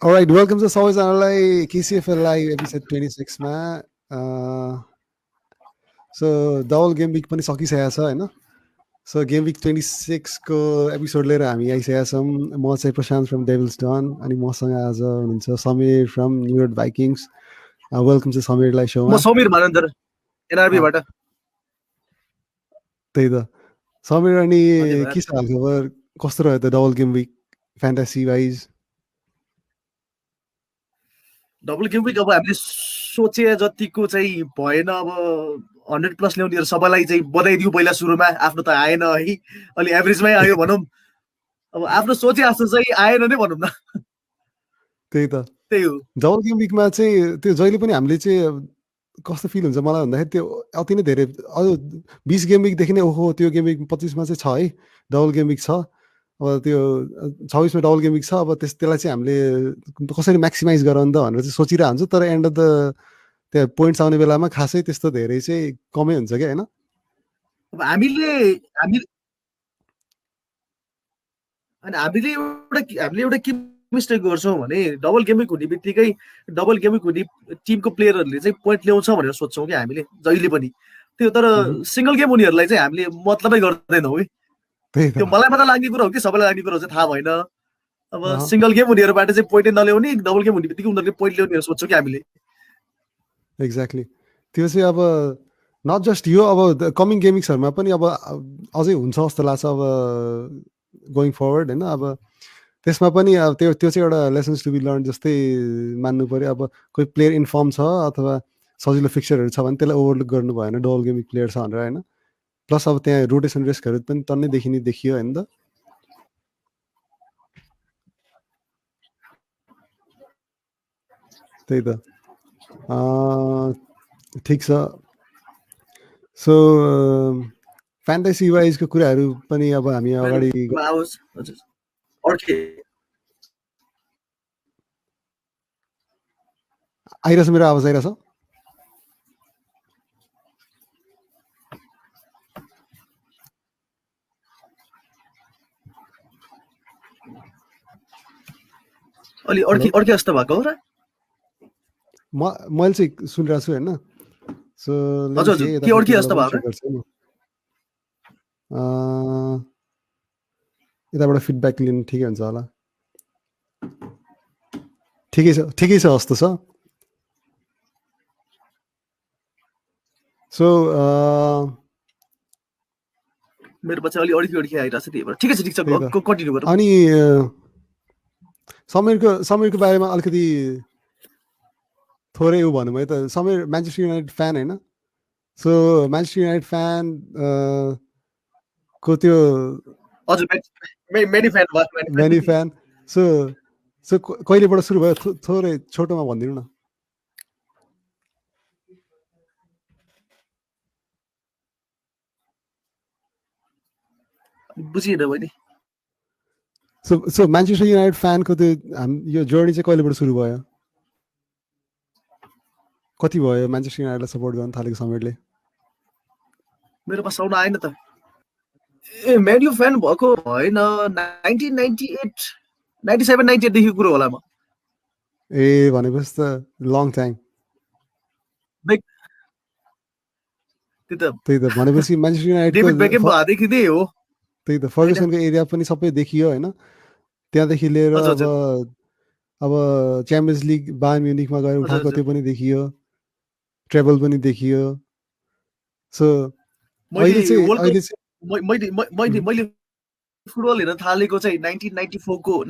Alright, welcome to सबैजनालाई KCFL live episode 26 मा so double game week पनि सकिसकेको छ हैन। सो गेम विक 26 को एपिसोड लिएर हामी आइसकेका छौँ। म चाहिँ प्रशान्त फ्रम डेभिल्स डन अनि मसँग आज हुनुहुन्छ Samir from New York Vikings. Welcome चाहिँ समीरलाई शोमा। म समीर मानन्दर एनआरबी बाट। त्यही त समीर, अनि के छ हालखबर, कस्तो रह्यो त double game week fantasy wise? Double game week अब हामीले सोचे जतिको चाहिँ भएन। अब 100+ ल्याउनेहरू सबैलाई चाहिँ बधाई दिउँ पहिला सुरुमा। आफ्नो त आएन है, अलि एभरेजमै आयो भनौँ। अब आफ्नो सोचे जस्तो चाहिँ आएन नै भनौँ न। त्यही त त्यही हो। डबल गेम विकमा चाहिँ त्यो जहिले पनि हामीले चाहिँ कस्तो फिल हुन्छ मलाई भन्दाखेरि त्यो अति नै धेरै 20 गेम विकदेखि नै ओहो त्यो गेम विक 25मा चाहिँ छ है डबल गेम विक छ। अब त्यो 26मा डबल गेम विक छ। अब त्यसलाई चाहिँ हामीले कसरी म्याक्सिमाइज गराउनु त भनेर चाहिँ सोचिरहेको हुन्छ। तर एन्ड अफ द त्यो पोइन्ट्स आउने बेलामा खासै त्यस्तो धेरै चाहिँ कमै हुन्छ क्या होइन। अब हामीले एउटा के मिस्टेक गर्छौँ भने डबल गेम विक हुने बित्तिकै डबल गेम विक हुने टिमको प्लेयरहरूले चाहिँ पोइन्ट ल्याउँछ भनेर सोच्छौँ क्या हामीले जहिले पनि त्यो। तर सिङ्गल गेम हुनेहरूलाई चाहिँ हामीले मतलबै गर्दैनौँ है। त्यो मलाई मात्र लाग्ने कुरा हो कि सबैलाई लाग्ने कुरा हो चाहिँ थाहा भएन। अब सिङ्गल गेम हुनेहरूबाट चाहिँ पोइन्ट नल्याउने, डबल गेम हुने बित्तिकै उनीहरूले पोइन्ट ल्याउने सोच्छौँ कि हामीले। एक्ज्याक्टली त्यो चाहिँ अब नट जस्ट यो, अब कमिङ गेमिक्सहरूमा पनि अब अझै हुन्छ जस्तो लाग्छ अब गोइङ फरवर्ड होइन। अब त्यसमा पनि अब त्यो चाहिँ एउटा लेसन्स टु बी लर्न जस्तै मान्नु पऱ्यो। अब कोही प्लेयर इन्फर्म छ अथवा सजिलो फिक्चरहरू छ भने त्यसलाई ओभरलुक गर्नु भएन डबल गेमिक प्लेयर छ भनेर होइन। प्लस अब त्यहाँ रोटेसन रिस्कहरू पनि टन्नै देखियो होइन त। त्यही त ठिक छ। सो फ्यान्टासी वाइजको कुराहरू पनि अब हामी अगाडि आइरहेछ। मेरो आवाज आइरहेछ? अलि अर्कै जस्तो भएको हो र? मैले चाहिँ सुनिरहेको छु होइन। सो यताबाट फिडब्याक लिनु ठिकै हुन्छ होला। ठिकै छ जस्तो छ। सो मेरो पछि अलि अड्की आइरहेछ त्यही भएर। ठिकै छ कन्टिन्यू गरौँ। अनि समीरको बारेमा अलिकति थोरै उ भनौँ है त। समीर म्यान्चेस्टर युनाइटेड फ्यान होइन। सो म्यान्चेस्टर युनाइटेड फ्यान को त्यो मेनी फ्यान सो कहिलेबाट सुरु भयो? थोरै छोटोमा भनिदिनु न। बुझिएन मैले। सो म्यान्चेस्टर युनाइटेड फ्यानको त्यो यो जर्नी चाहिँ कहिलेबाट सुरु भयो? कति भयो म्यान्चेस्टर युनाइटेडलाई सपोर्ट गर्न थालेको समीरले? मेरो पास आउन आएन त। म्यान यु फ्यान भएको होइन 1998 97 98 देखि कुरो होला म। भनेपछि त लङ टाइम। त्यही त भनेपछि म्यान्चेस्टर युनाइटेडको नै हो। त्यही त फर्गुसनको एरिया पनि सबै देखियो होइन। त्यहाँदेखि लिएर अब च्याम्पियन्स लिग बायर्न म्युनिखमा गएर उठाएको त्यो पनि देखियो, ट्रेबल पनि देखियो। सो मैले फुटबल हेर्न थालेको चाहिँ 1994 को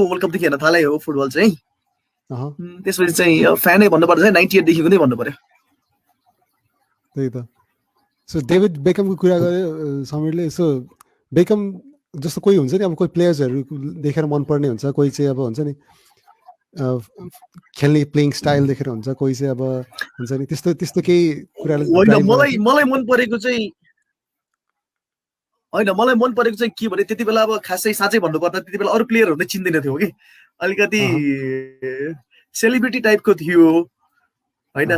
वर्ल्ड कपदेखि हेर्न थाले हो फुटबल चाहिँ। त्यसपछि चाहिँ फ्यानै भन्नुपर्दा चाहिँ 98 देखिको नै भन्नु पर्यो। त्यही त। सो डेभिड बेकमको कुरा गर्यो समीरले। सो बेकम जस्तो कोही हुन्छ नि, अब कोही प्लेयर्सहरू देखेर मनपर्ने हुन्छ, कोही चाहिँ अब हुन्छ नि खेल्ने प्लेइङ स्टाइल देखेर हुन्छ, कोही चाहिँ अब हुन्छ नि त्यस्तो केही कुराले। मलाई मन परेको चाहिँ होइन, मलाई मन परेको चाहिँ के भने त्यति बेला अब खासै साँच्चै भन्नुपर्दा त्यति बेला अरू प्लेयरहरू नै चिन्दैन थियो कि। अलिकति सेलिब्रिटी टाइपको थियो होइन।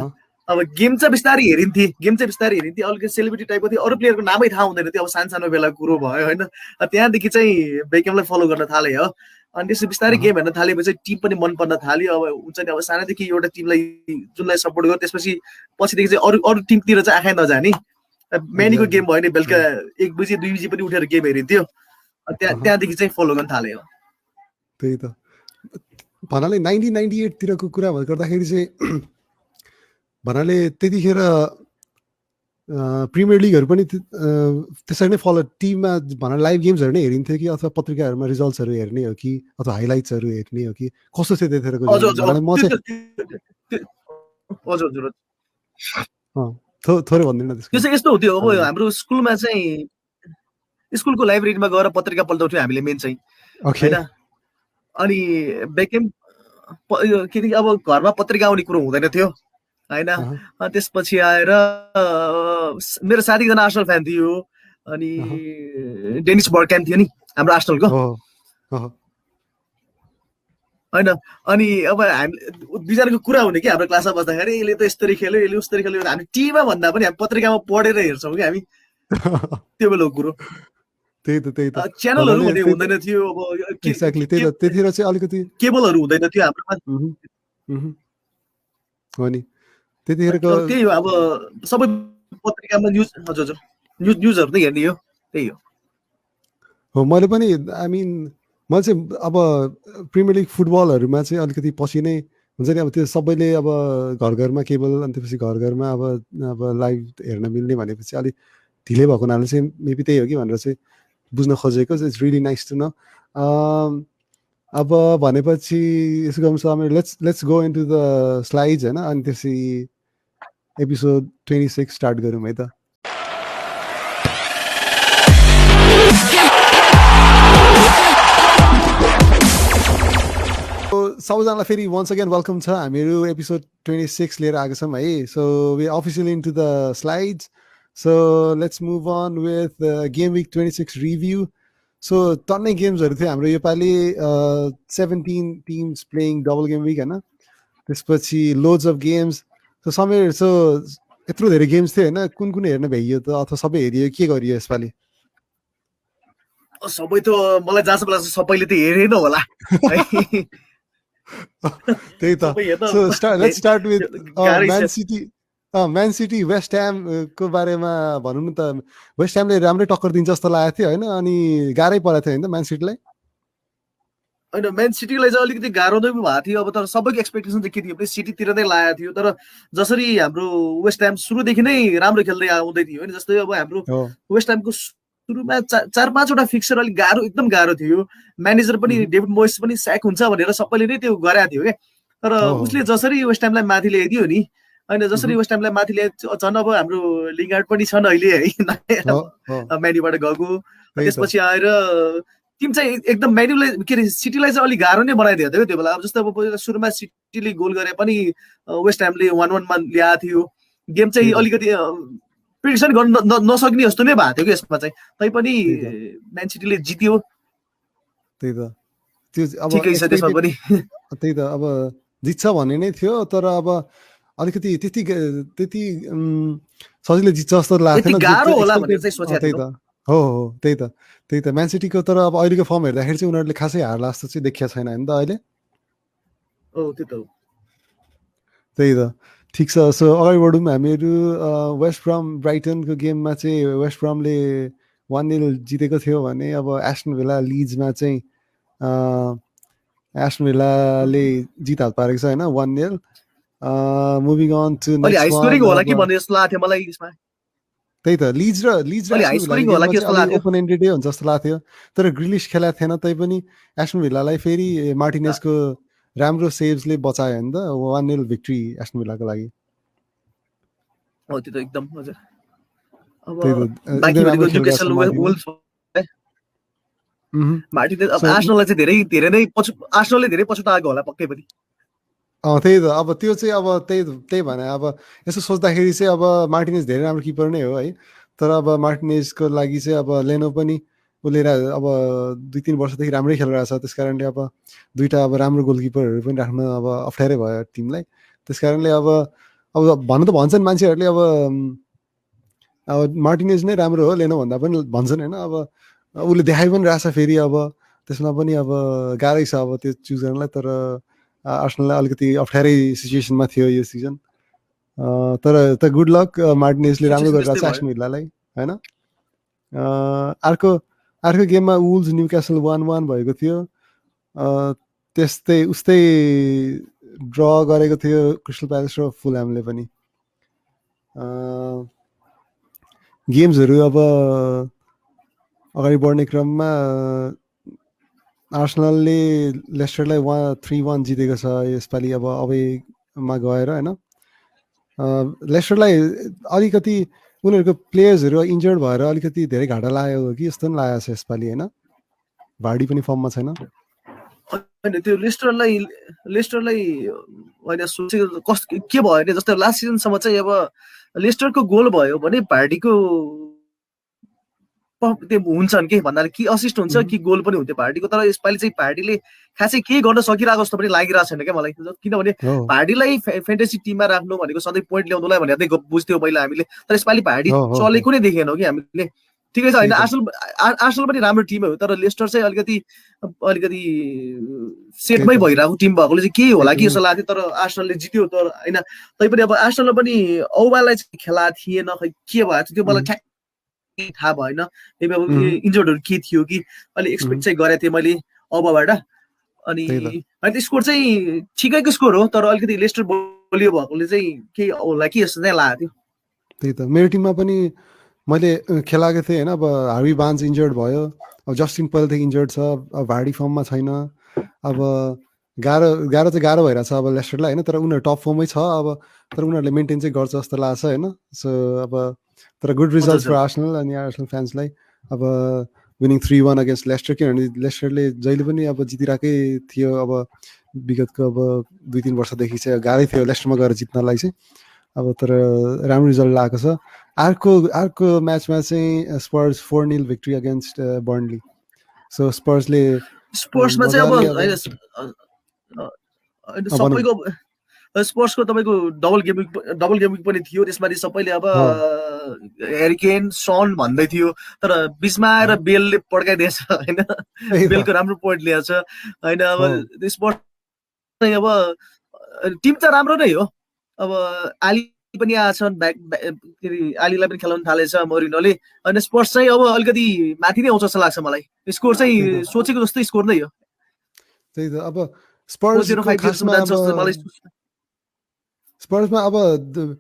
अब गेम चाहिँ बिस्तारै हेरिन्थे, अलिकति सेलिब्रिटी टाइपको थियो। अरू प्लेयरको नामै थाहा हुँदैन थियो। अब सानो बेला कुरो भयो होइन। त्यहाँदेखि चाहिँ बेकमलाई फलो गर्न थाले हो। अनि त्यसपछि बिस्तारै गेम हेर्न थालेपछि टिम पनि मन पर्न थाल्यो अब हुन्छ नि अब सानैदेखि एउटा टिमलाई जुनलाई सपोर्ट गर्यो त्यसपछि पछिदेखि चाहिँ अरू टिमतिर चाहिँ आँखा नजाने म्यानीको गेम भयो नि बेलुका 1 बजी 2 बजी पनि उठेर गेम हेरिन्थ्यो त्यहाँदेखि चाहिँ फलो गर्न थाल्यो त्यही त भन्नाले 1998 तिरको कुरा गर्दाखेरि चाहिँ भन्नाले त्यतिखेर प्रिमियर लिगहरू पनि त्यसरी नै फलो टिममा भन लाइभ गेम्सहरू नै हेरिन्थ्यो कि अथवा पत्रिकाहरूमा रिजल्ट्सहरू हेर्ने हो कि अथवा हाइलाइट्सहरू हेर्ने हो कि कस्तो थियो त्यतिखेरको थोरै भन्दिनँ त्यो चाहिँ यस्तो हुन्थ्यो अब हाम्रो स्कुलमा चाहिँ स्कुलको लाइब्रेरीमा गएर पत्रिका पल्टाउँथ्यो हामीले मेन चाहिँ हैन अनि बेकेम किनकि अब घरमा पत्रिका आउने कुरो हुँदैन थियो हैन त्यसपछि आएर मेरो साथी एकजना आर्सेनल फ्यान थियो अनि डेनिस बर्गक्याम्प थियो नि हाम्रो आर्सेनलको हैन अनि अब हामी दुईजनाको कुरा हुने कि हाम्रो क्लासमा बस्दाखेरि यसले त यस्तरी खेल्यो यसले उस्तरी खेल्यो हामी टिममा भन्दा पनि हामी पत्रिकामा पढेर हेर्छौँ कि हामी त्यो बेलाको कुरो त्यही त च्यानलहरू हुँदैन थियो अब एक्ज्याक्टली त्यही त त्यतिखेर चाहिँ अलिकति केबलहरू हुँदैन थियो हाम्रोमा हो नि त्यतिखेरको त्यही हो अब सबै पत्रिकामा न्युजहरू नै हेर्ने हो त्यही हो मैले पनि आई मिन मैले चाहिँ अब प्रिमियर लिग फुटबलहरूमा चाहिँ अलिकति पछि नै हुन्छ नि अब त्यो सबैले अब घरमा केबल अनि त्यसपछि घरमा अब लाइभ हेर्न मिल्ने भनेपछि अलिक ढिलै भएको हुनाले चाहिँ मेबी त्यही हो कि भनेर चाहिँ बुझ्न खोजेको it's really nice to know अब भनेपछि यसो गर्नु समय let's go into the slides होइन अनि त्यसपछि एपिसोड 26 स्टार्ट गरौँ है त सबैजनालाई फेरि वन्स अगेन वेलकम छ हामीहरू एपिसोड 26 लिएर आएको छौँ है so we officially into the slides so let's move on with game week 26 review so टन्नै गेम्सहरू थियो हाम्रो योपालि 17 teams playing double game week होइन त्यसपछि लोड्स अफ गेम्स सो सबै सो यत्रो धेरै गेम्स थियो होइन कुन हेर्न भ्याइयो त अथवा सबै हेरियो के गरियो यसपालि सबै त मलाई जहाँसम्म लाग्छ सबैले त हेरेन होला त्यही त so let's start with Man City West Ham को बारेमा भनौँ न त वेस्ट ह्यामले राम्रै टक्कर दिन्छ जस्तो लागेको थियो होइन अनि गाह्रै परेको थियो होइन म्यान सिटीलाई होइन म्यान सिटीलाई चाहिँ अलिकति गाह्रो नै भएको थियो अब तर सबैको एक्सपेक्टेसन चाहिँ के थियो भने सिटीतिर नै लागेको थियो तर जसरी हाम्रो वेस्ट ह्याम सुरुदेखि नै राम्रो खेल्दै आउँदै थियो होइन जस्तै अब हाम्रो वेस्ट ह्यामको सुरुमा 4-5वटा फिक्सर अलिक गाह्रो एकदम गाह्रो थियो म्यानेजर पनि डेभिड मोइस पनि स्याक हुन्छ भनेर सबैले नै त्यो गरेको थियो क्या तर उसले जसरी वेस्ट ह्यामलाई माथि ल्याइदियो नि होइन जसरी वेस्ट ह्यामलाई माथि ल्याए झन् अब हाम्रो लिङ्गार्ड पनि छन् अहिले है म्यानीबाट गएको त्यसपछि आएर टिम चाहिँ एकदम म्यान्यूलाई के अरे सिटीलाई चाहिँ अलिक गाह्रो नै बनाइदिएको थियो त्यो बेला अब जस्तो अब सुरुमा सिटीले गोल गरे पनि वेस्ट ह्यामले 1-1 मा ल्याएको थियो गेम चाहिँ अलिकति प्रिडिक्सन गर्न नसक्ने जस्तो नै भएको थियो कि यसमा चाहिँ तैपनि म्यान सिटीले जित्यो त्यही त त्यो अब ठिकै छ त्यसमा पनि त्यही त अब जित्छ भन्ने नै थियो तर अब अलिकति त्यति सजिलै जित्छ जस्तो लाग्थेन गाह्रो होला भनेर चाहिँ सोचेको त्यही त हो त्यही त म्यान सिटीको तर अब अहिलेको फर्म हेर्दाखेरि चाहिँ उनीहरूले खासै हार्ला जस्तो चाहिँ देखिया छैन नि त अहिले त्यही त ठिक छ सो अगाडि बढौँ हामीहरू वेस्ट ब्रम ब्राइटनको गेममा चाहिँ वेस्ट ब्रमले 1-0 जितेको थियो भने अब एस्टन विला लिड्समा चाहिँ एस्टन विलाले जित हात पारेको छ होइन 1-0 moving on to next high scoring होला कि भन्ने जस्तो लाग्थ्यो मलाई यसमा त्यही त लिड्स र ओपोनेन्टेडै हुन्छ जस्तो लाग्थ्यो तर ग्रिलिश खेला थिएन तैपनि एस्टन विलालाई फेरि मार्टिनेसको राम्रो सेभ्सले बचायो नि त 1-0 भिक्ट्री एस्टन विलाको लागि हो त्यो त एकदम हजुर अब बाकी भनेको न्युकासल वुल्फ मार्टिनेस अब आर्सेनललाई चाहिँ धेरै नै आर्सेनलले धेरै पछुता आएको होला पक्कै पनि त्यही त अब त्यो चाहिँ अब त्यही भने अब यसो सोच्दाखेरि चाहिँ अब मार्टिनेज धेरै राम्रो किपर नै हो है तर अब मार्टिनेजको लागि चाहिँ अब लेनो पनि उसले अब 2-3 वर्षदेखि राम्रै खेलिरहेको छ त्यस कारणले अब दुईवटा अब राम्रो गोलकिपरहरू पनि राख्न अब अप्ठ्यारै भयो टिमलाई त्यस कारणले अब भन्नु त भन्छन् मान्छेहरूले अब मार्टिनेज नै राम्रो हो लेनो भन्दा पनि भन्छन् होइन अब उसले देखाइ पनि रहेछ फेरि अब त्यसमा पनि अब गाह्रै छ अब त्यो चुज गर्नलाई, तर आर्सेनललाई अलिकति अप्ठ्यारै सिचुएसनमा थियो यो सिजन। तर गुड लक, मार्टिनेजले राम्रो सिचुएसन गरेर त्यस्तै छ भयो। एस्टन भिल्लालाई होइन। अर्को गेममा वुल्स न्युक्यासल 1-1 भएको थियो। त्यस्तै उस्तै ड्र गरेको थियो क्रिस्टल प्यालेस र फुलह्यामले पनि। गेम्सहरू अब अगाडि बढ्ने क्रममा आर्सेनलले लेस्टरलाई 3-1 जितेको छ यसपालि अब अवेमा गएर होइन। लेस्टरलाई अलिकति उनीहरूको प्लेयर्सहरू इन्जर्ड भएर अलिकति धेरै घाटा लाग्यो कि जस्तो पनि लागेको छ यसपालि होइन। भाडी पनि फर्ममा छैन। होइन त्यो लेस्टरलाई होइन सोचेको के भयो भने जस्तै लास्ट सिजनसम्म चाहिँ अब लेस्टरको गोल भयो भने भार्डीको त्यो हुन्छन् के भन्नाले कि असिस्ट हुन्छ कि गोल पनि हुन्थ्यो भार्डीको। तर यसपालि चाहिँ भार्डीले खासै केही गर्न सकिरहेको जस्तो पनि लागिरहेको छैन क्या मलाई, किनभने भार्डीलाई फेन्टेसी टिममा राख्नु भनेको सधैँ पोइन्ट ल्याउनुलाई भनेर बुझ्थ्यौँ पहिला हामीले, तर यसपालि भार्डी चलेको नै देखेनौँ कि हामीले। ठिकै छ होइन, आर्सेनल पनि राम्रो टिम हो, तर लेस्टर चाहिँ अलिकति सेटमै भइरहेको टिम भएकोले चाहिँ केही होला कि जस्तो लाग्थ्यो। तर आर्सेनलले जित्यो तर होइन, तैपनि अब आर्सेनलले पनि औबालाई चाहिँ खेला थिएन, खै के भएको थियो त्यो मलाई थाहा भएन। त्यही अब इन्जर्डहरू के थियो कि अलि एक्सपेक्ट चाहिँ गरेको थिएँ मैले अबबाट। अनि होइन स्कोर चाहिँ ठिकैको स्कोर हो, तर अलिकति लेस्टर बलियो भएकोले चाहिँ केही होला कि जस्तो चाहिँ लागेको थियो। त्यही त मेरो टिममा पनि मैले खेलाएको थिएँ होइन। अब हार्वी बान्स इन्जर्ड भयो, अब जस्टिन पहिलेदेखि इन्जर्ड छ, अब भाडी फर्ममा छैन। अब गाह्रो चाहिँ गाह्रो भइरहेछ अब लेस्टरलाई होइन, तर उनीहरू टप फर्ममै छ अब, तर उनीहरूले मेन्टेन चाहिँ गर्छ जस्तो लाग्छ होइन। सो अब तर गुड रिजल्ट फर आर्सेनल अनि आर्सेनल फ्यान्सलाई। अब विनिङ 3-1 अगेन्स्ट लेस्टर, किनभने लेस्टरले जहिले पनि अब जितिरहेकै थियो अब विगतको अब 2-3 वर्षदेखि चाहिँ गाह्रै थियो लेस्टरमा गएर जित्नलाई चाहिँ। अब तर राम्रो रिजल्ट लागेको छ। अर्को म्याचमा चाहिँ स्पर्स 4-0 भिक्ट्री अगेन्स्ट बर्नली। सो स्पर्समा चाहिँ अब सबैको स्पर्सको तपाईँको डबल गेमिङ पनि थियो त्यसमा सबैले अब ह्यारी केन सन भन्दै थियो, तर बिचमा आएर बेलले पड्काइदिएछ होइन। बेलको राम्रो पोइन्ट ल्याएछ होइन। अब स्पर्स चाहिँ अब टिम त राम्रो नै हो, अब आली पनि आएछन् के अरे आलीलाई पनि खेलाउन थालेछ मोरिनोले, अनि स्पर्स चाहिँ अब अलिकति माथि नै आउँछ जस्तो लाग्छ मलाई। स्कोर चाहिँ सोचेको जस्तै स्कोर नै हो। त्यही त अब स्पर्समा अब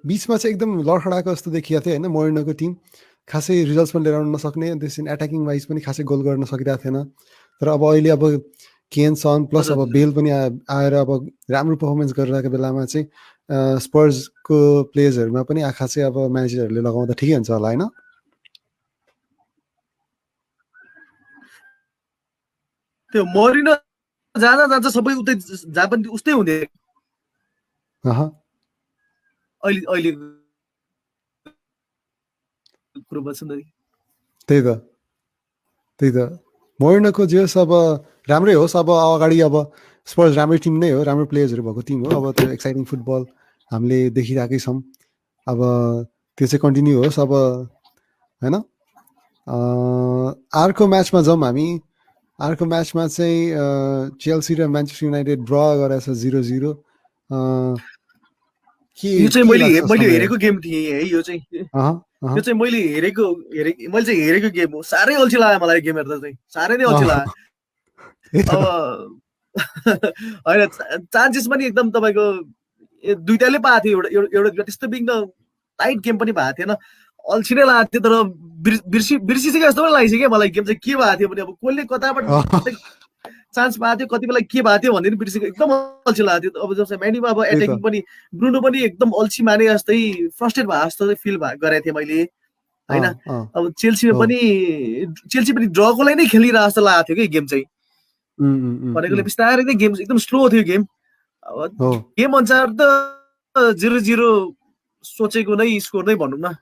बिचमा चाहिँ एकदम लडखडाएको जस्तो देखिएको थियो होइन। मोरिनोको टिम खासै रिजल्ट्स पनि लिएर आउन नसक्ने, त्यसपछि एट्याकिङ वाइज पनि खासै गोल गर्न सकिरहेको थिएन। तर अब अहिले अब केन सन प्लस अब बेल पनि आएर अब राम्रो पर्फर्मेन्स गरिरहेको बेलामा चाहिँ स्पर्सको प्लेयर्सहरूमा पनि आँखा चाहिँ अब म्यानेजरहरूले लगाउँदा ठिकै हुन्छ होला होइन। त्यो मोरिनो जान्छ सबै उतै जहाँ पनि उस्तै हुँदै अहिले त्यही त मोरिनोको जे होस् अब राम्रै होस्। अब अगाडि अब स्पर्स राम्रै टिम नै हो, राम्रो प्लेयर्सहरू भएको टिम हो। अब त्यो एक्साइटिङ फुटबल हामीले देखिरहेकै छौँ, अब त्यो चाहिँ कन्टिन्यू होस् अब होइन। अर्को म्याचमा जाउँ हामी। अर्को म्याचमा चाहिँ चेल्सी र म्यान्चेस्टर युनाइटेड ड्र गरेछ 0-0। यो चाहिँ मैले हेरेको गेम थिएँ है। यो चाहिँ मैले हेरेको गेम हो। साह्रै अल्छी लाग्यो मलाई गेम हेर्दा चाहिँ, साह्रै नै अल्छी लाग्यो। अब होइन चान्सेस पनि एकदम तपाईँको दुईटाले पाएको थियो, एउटा त्यस्तो बिग्न टाइट गेम पनि भएको थिएन, अल्छी नै लागेको थियो। तर बिर्सिसकेको जस्तो पनि लागिसक्यो मलाई गेम चाहिँ के भएको थियो भने अब कसले कताबाट चान्स पाएको थियो, कति बेला के भएको थियो भन्दै बिर्सेको, एकदम अल्छी लागेको थियो। अब जस्तो म्यान्यूमा अब एट्याकिङ पनि ब्रुनो पनि एकदम अल्छी माने जस्तै फ्रस्ट्रेट भएको जस्तो फिल गरेको थिएँ मैले होइन। अब चेल्सी पनि ड्रकोलाई नै खेलिरहेको जस्तो लागेको थियो कि गेम चाहिँ, भनेकोले बिस्तारै नै गेम एकदम स्लो थियो गेम। अब गेम अनुसार त 0-0 सोचेको नै स्कोर नै भनौँ न,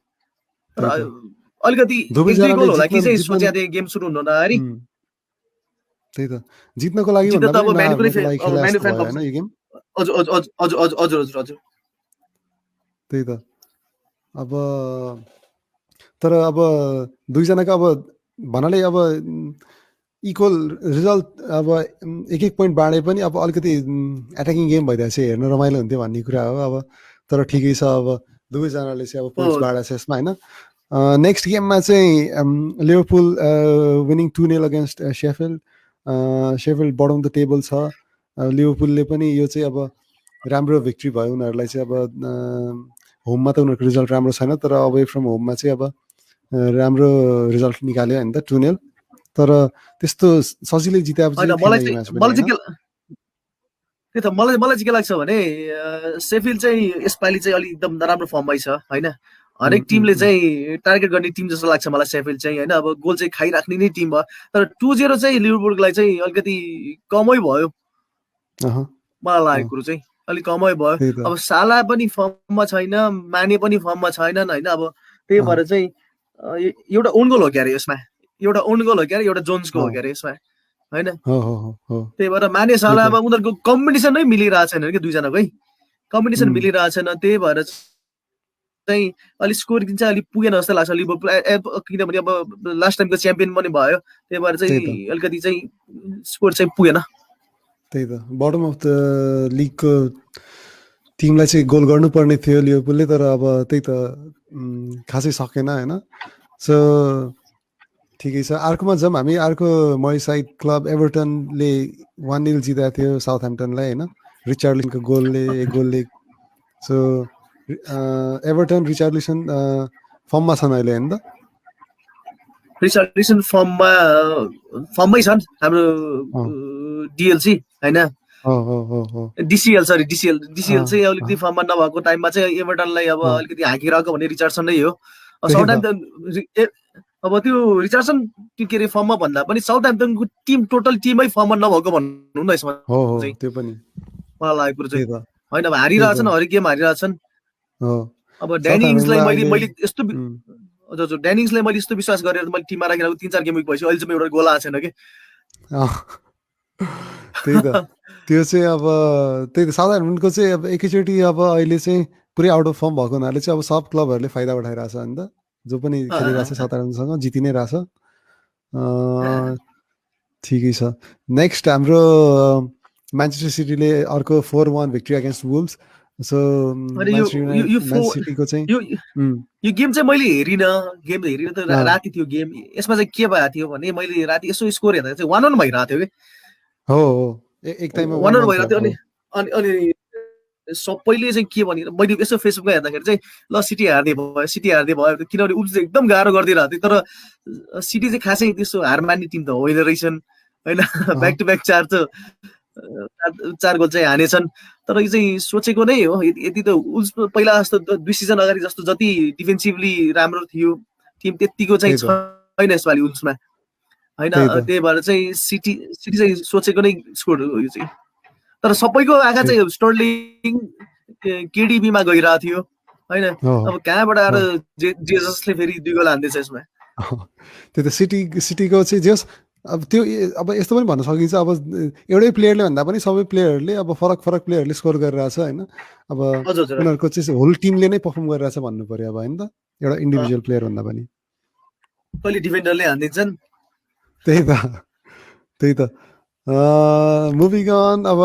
तर अलिकति एक गोल होला कि चाहिँ सोचेको थिएँ गेम सुरु हुन अगाडि। त्यही त जित्नको लागि हजुर त्यही त अब तर अब दुईजनाको अब भन्नाले अब इक्वल रिजल्ट अब एक एक पोइन्ट बाँडे पनि अब अलिकति एट्याकिङ गेम भइरहेको छ हेर्न रमाइलो हुन्थ्यो भन्ने कुरा हो अब तर ठिकै छ अब दुवैजनाले चाहिँ अब पोइन्ट्स बाँडेको छ यसमा होइन नेक्स्ट गेममा चाहिँ Liverpool winning 2-0 against Sheffield bottom the table छ लिभरपुलले पनि यो चाहिँ अब राम्रो भिक्ट्री भयो उनीहरूलाई चाहिँ अब होममा त उनीहरूको रिजल्ट राम्रो छैन तर अवे फ्रम होममा चाहिँ अब राम्रो रिजल्ट निकाल्यो होइन त 2-0 तर त्यस्तो सजिलै जितेपछि त्यही त मलाई चाहिँ के लाग्छ भने सेफिल्ड चाहिँ यसपालि चाहिँ अलिक एकदम नराम्रो फर्ममै छ होइन हरेक टिमले चाहिँ टार्गेट गर्ने टिम जस्तो लाग्छ मलाई सेफिल्ड चाहिँ होइन अब गोल चाहिँ खाइराख्ने नै टिम भयो तर 2-0 चाहिँ लिभरपुललाई चाहिँ अलिकति कमै भयो मलाई लागेको कुरो चाहिँ अलिक कमै भयो अब साला पनि फर्ममा छैन माने पनि फर्ममा छैनन् होइन अब त्यही भएर चाहिँ एउटा ओन गोल हो क्या अरे यसमा एउटा ओन गोल हो क्या अरे एउटा जोन्सको हो क्या अरे यसमा होइन त्यही भएर माने साला अब उनीहरूको कम्बिनेसन नै मिलिरहेको छैन कि दुईजनाको है कम्बिनेसन मिलिरहेको छैन त्यही भएर चाहिँ अलिक स्कोरिङ चाहिँ अलिक पुगेन जस्तो लाग्छ लिभरपुल किनभने अब लास्ट टाइमको च्याम्पियन पनि भयो त्यही भएर चाहिँ अलिकति चाहिँ स्कोर चाहिँ पुगेन त्यही त बटम अफ द लिगको टिमलाई चाहिँ गोल गर्नुपर्ने थियो लिभरपुलले तर अब त्यही त खासै सकेन होइन सो ठिकै छ अर्कोमा जाउँ हामी अर्को मर्सिसाइड क्लब एभर्टनले 1-0 जिताएको थियो साउथह्याम्पटनलाई होइन रिचार्लिसनको गोलले सो एभर्टन रिचार्लिसन फर्ममा छन् अहिले होइन त रिचार्लिसन फर्ममै छन् हाम्रो डिएलसी होइन डिसिएल चाहिँ अलिकति फर्ममा नभएको टाइममा चाहिँ एभर्टनलाई अब अलिकति हाँकिरहेको भने रिचार्डसन नै हो साउथह्याम्पटन अब त्यो रिचार्डसन के अरे फर्ममा भन्दा पनि साउथह्याम्पटनको टिम टोटल टिमै फर्ममा नभएको भन्नु न यसमा त्यो पनि मलाई लागेको कुरो चाहिँ होइन अब हारिरहेछन् हरेक गेम हारिरहेछन् अब ड्यानिङ्सलाई मैले यस्तो हजुर ड्यानिङ्सलाई मैले यस्तो विश्वास गरेर मैले टिममा राखेर 3-4 गेम विक भएपछि अहिलेसम्म एउटा गोल आएको छैन कि त्यही त त्यो चाहिँ अब त्यही त साउथह्याम्पटनको चाहिँ अब एकैचोटि अब अहिले चाहिँ पुरै आउट अफ फर्म भएको हुनाले चाहिँ अब सब क्लबहरूले फाइदा उठाइरहेछ नि त जो पनि खेलिरहेछ साउथह्याम्पटनसँग जिति नै रहेछ ठिकै छ नेक्स्ट हाम्रो म्यान्चेस्टर सिटीले अर्को 4-1 भिक्ट्री अगेन्स्ट वुल्भ्स सो सिटीको चाहिँ यो गेम चाहिँ मैले हेरिन त राति थियो गेम यसमा चाहिँ के भएको थियो भने मैले राति यसो स्कोर हेर्दा चाहिँ 1-1 भइरहेको थियो कि हो एक टाइममा 1-1 भइरहेको थियो अनि सबैले चाहिँ के भने मैले यसो फेसबुकमा हेर्दाखेरि चाहिँ ल सिटी हार्दै भयो किनभने उल्स एकदम गाह्रो गरिदिरहेको थियो तर सिटी चाहिँ खासै त्यस्तो हार मान्ने टिम त होइन रहेछन् होइन ब्याक टु ब्याक 4 गोल चाहिँ हानेछन् तर यो चाहिँ सोचेको नै हो यति त उल्स पहिला जस्तो 2 सिजन अगाडि जस्तो जति डिफेन्सिभली राम्रो थियो टिम त्यतिको चाहिँ छैन यसपालि उल्समा होइन त्यही भएर चाहिँ सिटी चाहिँ सोचेको नै स्कोर हो यो चाहिँ तर सबैको आँखा चाहिँ स्टर्लिङ केडिबीमा गइरहेको थियो होइन अब कहाँबाट आएर जेससले फेरि 2 गोल हान्दैछ यसमा त्यो त सिटीको चाहिँ जेस अब त्यो अब यस्तो पनि भन्न सकिन्छ अब एउटै प्लेयरले भन्दा पनि सबै प्लेयरहरूले अब फरक प्लेयरहरूले स्कोर गरिरहेछ होइन अब उनीहरूको चाहिँ होल टिमले नै पर्फर्म गरिरहेछ भन्नु पर्यो अब होइन त एउटा इन्डिभिजुअल प्लेयर भन्दा पनि कहिले डिफेन्डरले हान्दिन्छन् त्यही त मुभिङ अन अब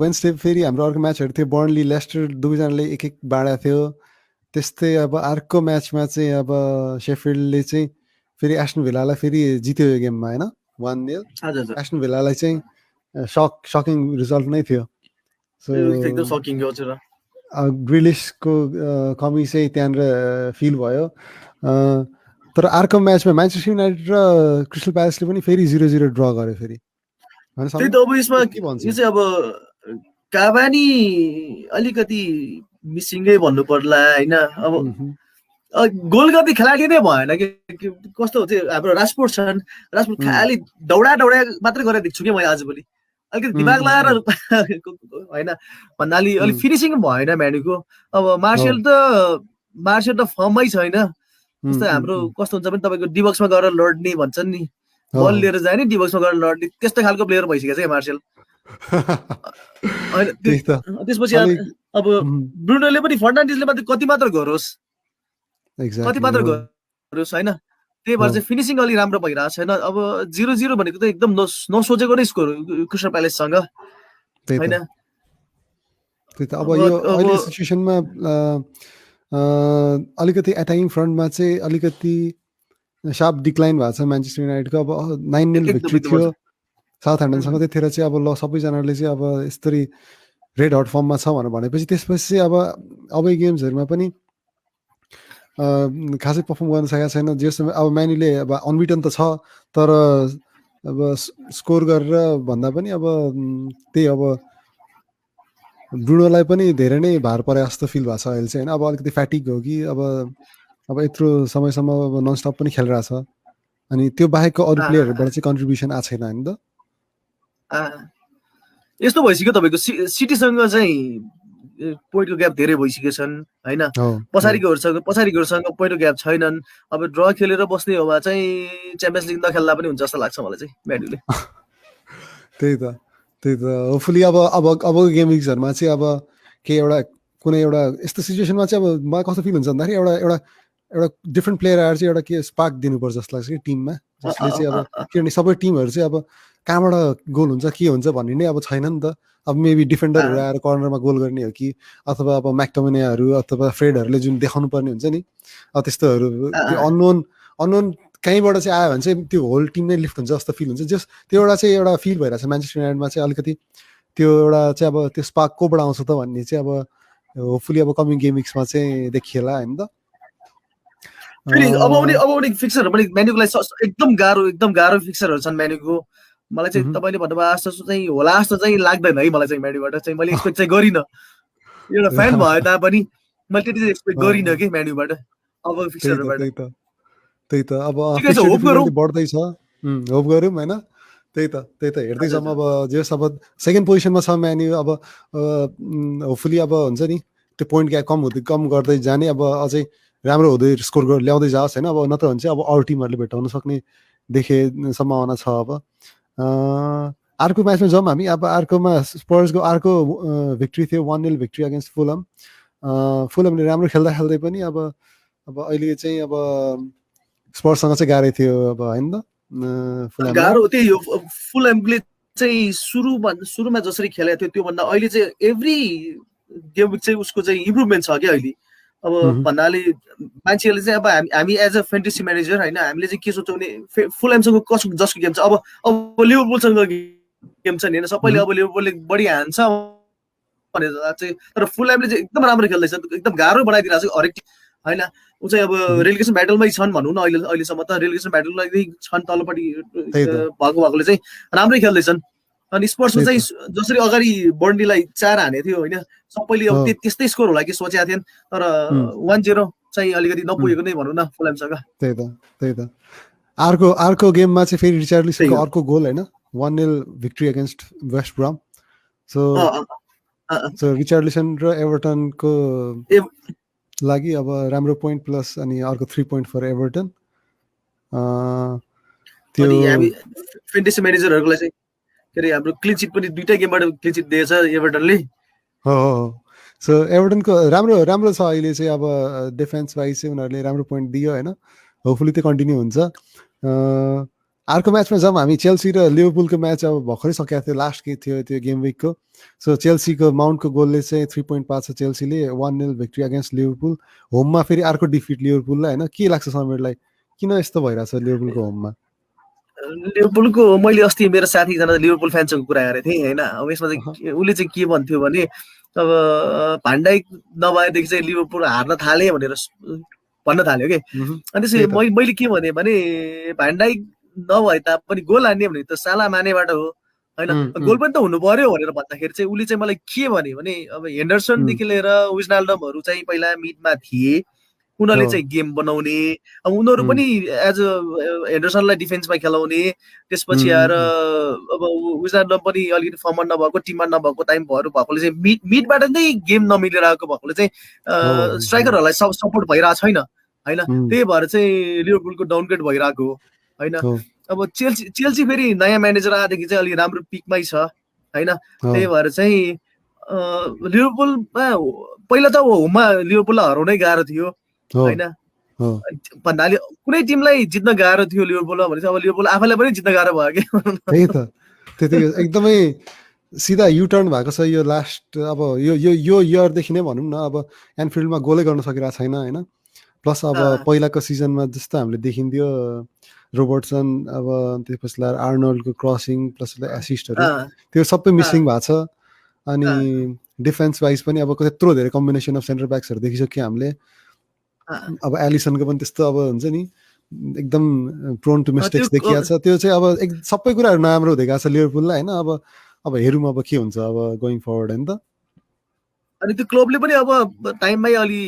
वेन्सडे फेरि हाम्रो अर्को म्याचहरू थियो बर्नली लेस्टर दुवैजनाले एक बाँडेको थियो त्यस्तै अब अर्को म्याचमा चाहिँ अब शेफिल्डले चाहिँ फेरि एस्टन भिल्लालाई फेरि जित्यो यो गेममा होइन 1-0 एस्टन भिल्लालाई चाहिँ सकिङ रिजल्ट नै थियो सो ग्रिलिसको कमी चाहिँ त्यहाँनिर फिल भयो तर अर्को म्याचमा म्यान्चेस्टर युनाइटेड र क्रिस्टल प्यालेसले पनि फेरि 0-0 ड्र गर्यो फेरि त्यही त अब यसमा यो चाहिँ अब काभानी अलिकति मिसिङै भन्नु पर्ला होइन अब गोल गर्ने खेलाडी नै भएन कि कस्तो हो चाहिँ हाम्रो राजपोर्ट छन् राजपोर्ट खालि दौडा मात्रै गरेर देख्छु कि मैले आजभोलि अलिकति दिमाग लगाएर होइन भन्नाले अलिक फिनिसिङ भएन म्यानुको अब मार्सियल त फर्ममै छैन जस्तै हाम्रो कस्तो हुन्छ भने तपाईँको डिबक्समा गएर लड्ने भन्छन् नि बल लिएर जाने डिबक्समा गएर लड्ने त्यस्तो खालको प्लेयर भइसकेको छ मार्सियल त्यसपछि अब ब्रुनोले पनि फर्नान्डिसले मात्रै कति मात्र गरोस् होइन त्यही भएर चाहिँ फिनिसिङ अलि राम्रो भइरहेको छैन। अब 0-0 भनेको त एकदम नसोचेको नै स्कोर क्रिस्टल प्यालेससँग होइन। त्यही त अब यो अहिले सिचुएसनमा अलिकति एटाकिङ फ्रन्टमा चाहिँ अलिकति सार्प डिक्लाइन भएको छ म्यान्चेस्टर युनाइटेडको। अब 9-0 भिक्ट्री थियो साउथह्याम्पटनसँग, त्यतिखेर चाहिँ अब ल सबैजनाले चाहिँ अब यस्तरी रेड हट फर्ममा छ भनेपछि त्यसपछि चाहिँ अब अबै गेम्सहरूमा पनि खासै पर्फर्म गर्न सकेको छैन। जसमा अब म्यान्यूले अब अनबिटन त छ, तर अब स्कोर गरेर भन्दा पनि अब त्यही अब ब्रुनोलाई पनि धेरै नै भार परे जस्तो फिल भएको छ अहिले चाहिँ होइन। अब अलिकति फ्याटिक हो कि अब यत्रो समयसम्म अब ननस्टप पनि खेलिरहेछ, अनि त्यो बाहेकको अरू प्लेयरहरूबाट चाहिँ कन्ट्रिब्युसन आएको छैन होइन त। यस्तो भइसक्यो तपाईँको सिटीसँग चाहिँ पोइन्टको ग्याप धेरै भइसकेको छन् होइन। पछाडिकोहरूसँग पोइन्टको ग्याप छैनन्। अब ड्र खेलेर बस्ने हो भए चाहिँ च्याम्पियन्स लिग नखेल्दा पनि हुन्छ जस्तो लाग्छ मलाई चाहिँ म्यान्यूले। त्यही त होपफुली अब गेम विक्सहरूमा चाहिँ अब केही एउटा कुनै एउटा यस्तो सिचुएसनमा चाहिँ अब मलाई कस्तो फिल हुन्छ भन्दाखेरि एउटा डिफ्रेन्ट प्लेयर आएर चाहिँ एउटा के स्पार्क दिनुपर्छ जस्तो लाग्छ कि टिममा, जसले चाहिँ अब किनभने सबै टिमहरू चाहिँ अब कहाँबाट गोल हुन्छ के हुन्छ भन्ने नै अब छैन नि त। अब मेबी डिफेन्डरहरू आएर कर्नरमा गोल गर्ने हो कि, अथवा अब म्याक्टोमिनेहरू अथवा फ्रेडहरूले जुन देखाउनु पर्ने हुन्छ नि त्यस्तोहरू अननोन कहीँबाट चाहिँ आयो भने चाहिँ त्यो होल टिम नै लिफ्ट हुन्छ जस्तो फिल हुन्छ। त्यो एउटा चाहिँ एउटा फिल भइरहेको छ म्यान्चेस्टर युनाइटेडमा चाहिँ अलिकति त्यो एउटा चाहिँ अब त्यो स्पार्क कोबाट आउँछ त भन्ने चाहिँ अब होपफुली अब कमिङ गेम विक्समा चाहिँ देखिएला होइन त। अब आउने फिक्सरहरू पनि म्यान्यूको लागि एकदम गाह्रो फिक्सरहरू छन् म्यान्यूको। मलाई चाहिँ तपाईँले भन्नुभयो जस्तो चाहिँ होला जस्तो चाहिँ लाग्दैन है मलाई चाहिँ म्यान्यूबाट चाहिँ। मैले एक्सपेक्ट चाहिँ गरिनँ, एउटा फ्यान भए तापनि मैले त्यति चाहिँ एक्सपेक्ट गरिनँ कि म्यान्यूबाट अब फिक्सरहरूबाट। त्यही त अब बढ्दैछ, होप गरौँ होइन। त्यही त हेर्दै जाउँ। अब जस अब सेकेन्ड पोजिसनमा छ म्यान्यू। अब होपफुली अब हुन्छ नि त्यो पोइन्ट ग्याप कम गर्दै जाने, अब अझै राम्रो हुँदै स्कोर ल्याउँदै जाओस् होइन। अब नत्र भने चाहिँ अब अरू टिमहरूले भेटाउन सक्ने सम्भावना छ। अब अर्को म्याचमा जाउँ हामी। अब अर्कोमा स्पर्सको अर्को भिक्ट्री थियो, 1-0 भिक्ट्री अगेन्स्ट फुलहम। फुलहमले राम्रो खेल्दै पनि अब अहिले चाहिँ अब स्पर्ससँग चाहिँ गाह्रै थियो अब होइन त। गाह्रो त्यही हो। फुलहमले चाहिँ सुरुमा जसरी खेलेको थियो त्योभन्दा अहिले चाहिँ एभ्री गेम विक चाहिँ उसको चाहिँ इम्प्रुभमेन्ट छ क्या अहिले। अब भन्नाले मान्छेहरूले चाहिँ अब हामी एज अ फ्यान्टेसी म्यानेजर होइन, हामीले चाहिँ के सोच्छौँ भने फुलहमसँग जसको गेम छ, अब लिभरपुलसँग गेम छ नि होइन। सबैले अब लिभरपुलले बढी हान्छ भनेर चाहिँ, तर फुलहमले चाहिँ एकदम राम्रो खेल्दैछ, एकदम गाह्रो बनाइदिरहेको छ हरेक होइन। ऊ चाहिँ अब रेलिगेसन ब्याटलमै छन् भनौँ न अहिलेसम्म त रेलिगेसन ब्याटलमै छन् तलपट्टि भएकोले चाहिँ राम्रै खेल्दैछन्। अनि स्पर्समा चाहिँ जसरी अगाडि बर्न्डीलाई 4 हानेको थियो होइन, सबैले अब त्यस्तै स्कोर होला कि सोचेका थिएन, तर 1-0 चाहिँ अलिकति नपुगेको नै भनौँ न फुलहमसँग। त्यही त अर्को गेममा चाहिँ फेरि रिचार्लिसनको अर्को गोल होइन, 1-0 victory against West Brom. So Richarlison र एभर्टनको लागि अब राम्रो पोइन्ट प्लस अनि अर्को 3 पोइन्ट फर एभर्टन। त्यो फ्यान्टेसी म्यानेजरहरुको लागि चाहिँ के अरे हाम्रो क्लिन चिट पनि दुईटा गेमबाट क्लिन चिट दिएछ एभर्टनले। हो सो एभर्टनको राम्रो छ अहिले चाहिँ। अब डिफेन्स वाइज चाहिँ उनीहरूले राम्रो पोइन्ट दियो होइन, होपफुली त्यो कन्टिन्यू हुन्छ। अर्को म्याचमा जाउँ हामी। चेल्सी र लिभरपुलको म्याच अब भर्खरै सकेको थियो, लास्ट के थियो त्यो गेम विकको। सो चेल्सीको माउन्टको गोलले चाहिँ 3 पोइन्ट पाएको छ चेल्सीले, 1-0 भिक्ट्री अगेन्स्ट लिभरपुल। होममा फेरि अर्को डिफिट लिभरपुललाई होइन। के लाग्छ समीरलाई किन यस्तो भइरहेछ लिभरपुलको होममा? लिभरपुलको मैले अस्ति मेरो साथी एकजना लिभरपुल फ्यानसँग कुरा गरेको थिएँ होइन। अब यसमा चाहिँ उसले चाहिँ के भन्थ्यो भने अब भान्डाइक नभएदेखि चाहिँ लिभरपुल हार्न थाले भनेर भन्न थाल्यो कि। अनि त्यसै मैले के भने भान्डाइक नभए तापनि गोल हान्ने भने त साला मानेबाट हो होइन, गोल पनि त हुनु पर्यो भनेर भन्दाखेरि चाहिँ उसले चाहिँ मलाई के भने अब हेन्डरसनदेखि लिएर विजनाल्डमहरू चाहिँ पहिला मिडमा थिए, उनीहरूले चाहिँ गेम बनाउने, अब उनीहरू पनि एज अ हेन्डरसनलाई डिफेन्समा खेलाउने, त्यसपछि आएर अब विजनाल्डम पनि अलिकति फर्ममा नभएको, टिममा नभएको टाइम भएकोले चाहिँ मिडबाट नै गेम नमिलिरहेको भएकोले चाहिँ स्ट्राइकरहरूलाई सपोर्ट भइरहेको छैन होइन। त्यही भएर चाहिँ लिभरपुलको डाउनग्रेड भइरहेको होइन। अब चेल्सी फेरि नयाँ म्यानेजर आएदेखि चाहिँ अलिक राम्रो पिकमै छ होइन। त्यही भएर चाहिँ लिभरपुलमा पहिला त होममा लिभरपुललाई हराउनै गाह्रो थियो होइन। हो भन्नाले कुनै टिमलाई जित्न गाह्रो थियो लिभरपुलमा भने अब लिभरपुल आफैलाई पनि जित्न गाह्रो भयो कि त्यही त त्यति एकदमै सिधा युटर्न भएको छ यो लास्ट अब यो इयरदेखि नै भनौँ न अब एनफिल्डमा गोलै गर्न सकिरहेको छैन होइन प्लस अब पहिलाको सिजनमा जस्तो हामीले देखिन्थ्यो रोबर्टसन अब त्यसपछि आर्नोल्डको क्रसिङ प्लस एसिस्टहरू त्यो सबै मिसिङ भएको छ अनि डिफेन्स वाइज पनि अब त्यत्रो धेरै कम्बिनेसन अफ सेन्टर ब्याक्सहरू देखिसक्यो हामीले अब एलिसनको पनि त्यस्तो अब हुन्छ नि एकदम प्रोन टु मिस्टेक्स देखिएको छ त्यो चाहिँ अब सबै कुराहरू नराम्रो हुँदै गएको छ लिभरपुललाई होइन अब हेरौँ अब के हुन्छ अब गोइङ फरवर्ड होइन त अनि त्यो क्लबले पनि अब टाइममै अलि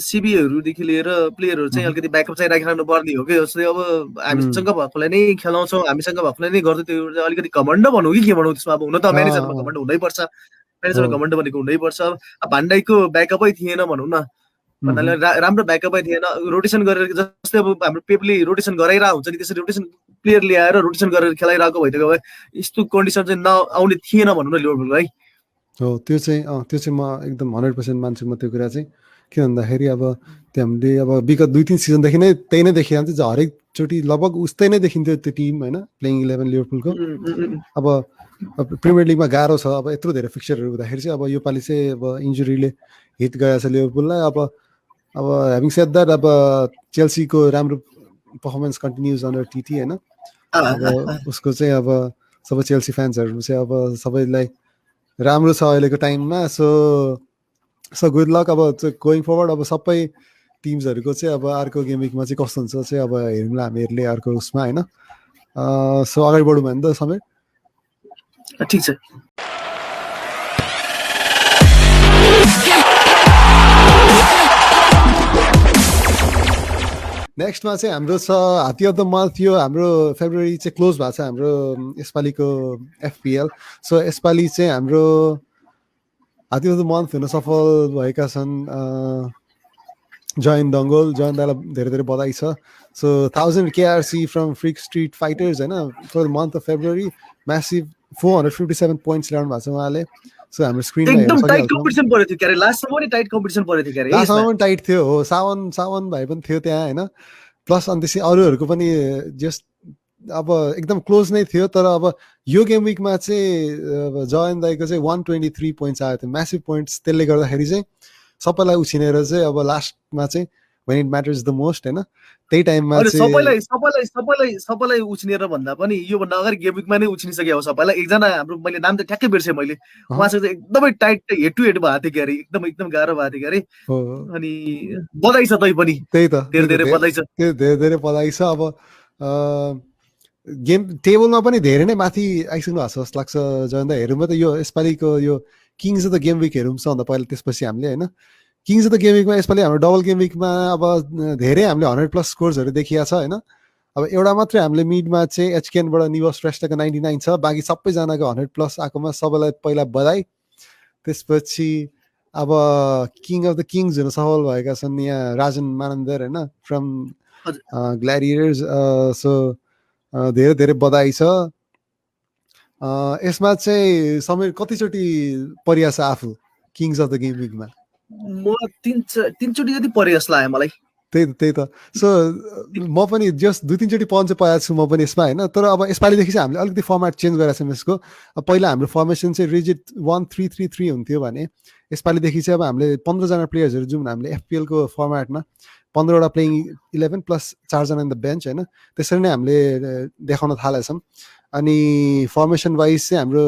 सिबीहरूदेखि लिएर प्लेयरहरू चाहिँ अलिकति ब्याकअप चाहिँ राखिरहनु पर्ने हो कि जस्तै अब हामीसँग भएकोलाई नै खेलाउँछौँ हामीसँग भएकोलाई नै गर्दै त्यो अलिकति घमण्ड भनौँ कि के भनौँ त्यसमा अब हुन त म्यानेजरमा घमण्ड हुनैपर्छ म्यानेजरमा घमण्ड भनेको हुनैपर्छ अब भान्डाइकको ब्याकअपै थिएन भनौँ न भन्नाले राम्रो ब्याकअपै थिएन रोटेसन गरेर जस्तै अब हाम्रो पेपले रोटेसन गराइरहेको हुन्छ नि त्यसरी रोटेसन प्लेयर ल्याएर रोटेसन गरेर खेलाइरहेको भइदिएको भए यस्तो कन्डिसन चाहिँ नआउने थिएन भनौँ न लिभरपुल है हो त्यो चाहिँ म एकदम 100% मान्छु म त्यो कुरा चाहिँ के भन्दाखेरि अब त्यो हामीले अब विगत 2-3 सिजनदेखि नै त्यही नै देखिरहन्छ हरेकचोटि लगभग उस्तै नै देखिन्थ्यो त्यो टिम होइन प्लेइङ 11 लिभरपुलको अब प्रिमियर लिगमा गाह्रो छ अब यत्रो धेरै फिक्चरहरू हुँदाखेरि चाहिँ अब योपालि चाहिँ अब इन्जुरीले हिट गएको छ लिभरपुललाई अब ह्याभिङ सेड द्याट अब चेल्सीको राम्रो पर्फर्मेन्स कन्टिन्युज अनर टिटी होइन अब उसको चाहिँ अब सबै चेल्सी फ्यान्सहरू चाहिँ अब सबैलाई राम्रो छ अहिलेको टाइममा सो गुड लक अब गोइङ फरवर्ड अब सबै टिम्सहरूको चाहिँ अब अर्को गेम विकमा चाहिँ कस्तो हुन्छ चाहिँ अब हेरौँला हामीहरूले अर्को उसमा होइन सो अगाडि बढौँ भने त समीर ठिक छ नेक्स्टमा चाहिँ हाम्रो छ हात्ती अफ द मन्थ थियो हाम्रो फेब्रुअरी चाहिँ क्लोज भएको छ हाम्रो यसपालिको एफपिएल सो यसपालि चाहिँ हाम्रो हात्ती अफ द मन्थ हुन सफल भएका छन् जयन दङ्गोल जयन दालाई धेरै धेरै बधाई छ so 1000 KRC from freak street fighters होइन for the month of February massive 457 points ल्याउनु भएको छ उहाँले सो हाम्रो स्क्रिनमा एकदम टाइट कम्पिटिसन परेको थियो क्यारे लास्टसम्म पनि टाइट कम्पिटिसन परेको थियो क्यारे लास्टसम्म पनि टाइट थियो हो सावन भाइ पनि थियो त्यहाँ होइन प्लस अनि त्यसै अरूहरूको पनि जस्ट अब एकदम क्लोज नै थियो तर अब यो गेम विकमा चाहिँ जयन दाईको चाहिँ 123 पोइन्ट्स आएको थियो म्यासिभ पोइन्ट्स त्यसले गर्दाखेरि चाहिँ सबैलाई उछिनेर चाहिँ अब लास्टमा चाहिँ when it matters the most हैन त्यही टाइममा चाहिँ सबैलाई उछिनेर भन्दा पनि यो भन्दा अगाडि गेम विकमा नै उछिनिसके हो सबैलाई एकजना हाम्रो मैले नाम त ठ्याक्कै बिर्सेँ मैले उहाँसँग चाहिँ एकदमै टाइट हेड टु हेड भएको थियो क्यारे एकदम गाह्रो भएको थियो क्यारे अनि बधाई छ तै पनि त्यही त धेरै बधाई छ त्यो धेरै बधाई छ अब गेम टेबलमा पनि धेरै नै माथि आइसक्नु भएको छ जस्तो लाग्छ जयन्त हेरौँ त यो यसपालिको यो kings of the game week हेरौँ सबभन्दा पहिला त्यसपछि हामीले होइन किङ्स अफ द गेम विकमा यसपालि हाम्रो डबल गेम विकमा अब धेरै हामीले 100+ स्कोर्सहरू देखिया छ होइन अब एउटा मात्रै हामीले मिडमा चाहिँ एचकेनबाट निवस श्रेष्ठको 99 छ बाँकी सबैजनाको 100+ आएकोमा सबैलाई पहिला बधाई त्यसपछि अब किङ अफ द किङ्स हुन सफल भएका छन् यहाँ राजन मानन्दर होइन फ्रम ग्ल्याडिएटर्स सो धेरै धेरै बधाई छ यसमा चाहिँ समीर कतिचोटि परिया छ आफू किङ्स अफ द गेम विकमा म तीनचोटि जति परे जस्तो लाग्यो मलाई त्यही त सो म पनि जस्ट 2-3 चोटि पञ्च पाएको छु म पनि यसमा होइन तर अब यसपालिदेखि चाहिँ हामीले अलिकति फर्मेट चेन्ज गरेको छौँ यसको पहिला हाम्रो फर्मेसन चाहिँ रिजिट 1-3-3-3 हुन्थ्यो भने यसपालिदेखि चाहिँ अब हामीले 15जना प्लेयर्सहरू जाउँ हामीले एफपिएलको फर्मेटमा 15वटा प्लेइङ 11 प्लस 4जना इन द बेन्च होइन त्यसरी नै हामीले देखाउन थालेका छौँ अनि फर्मेसन वाइज चाहिँ हाम्रो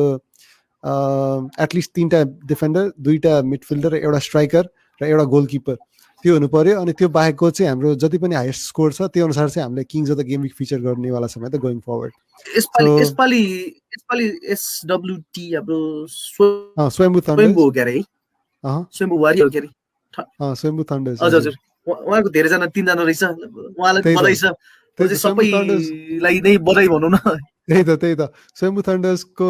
एटलिस्ट 3टा डिफेन्डर 2टा मिडफिल्डर एउटा स्ट्राइकर र एउटा गोलकिपर त्यो हुनु पर्यो अनि त्यो बाहेकको चाहिँ हाम्रो जति पनि हाइएस्ट स्कोर छ त्यो अनुसार चाहिँ हामीले kings of the game week feature गर्नेवाला छौँ त गोइङ फरवर्ड यसपालि एसडब्ल्युटी हाम्रो स्वयम्भू थन्डर्स हो क्यारे स्वयम्भू वारी हो क्यारे स्वयम्भू थन्डर्स हजुर उहाँको धेरैजना 3जना रहेछ उहाँलाई बधाई छ सबैलाई नै बधाई भनौँ न त्यही त स्वयम्भू थन्डर्सको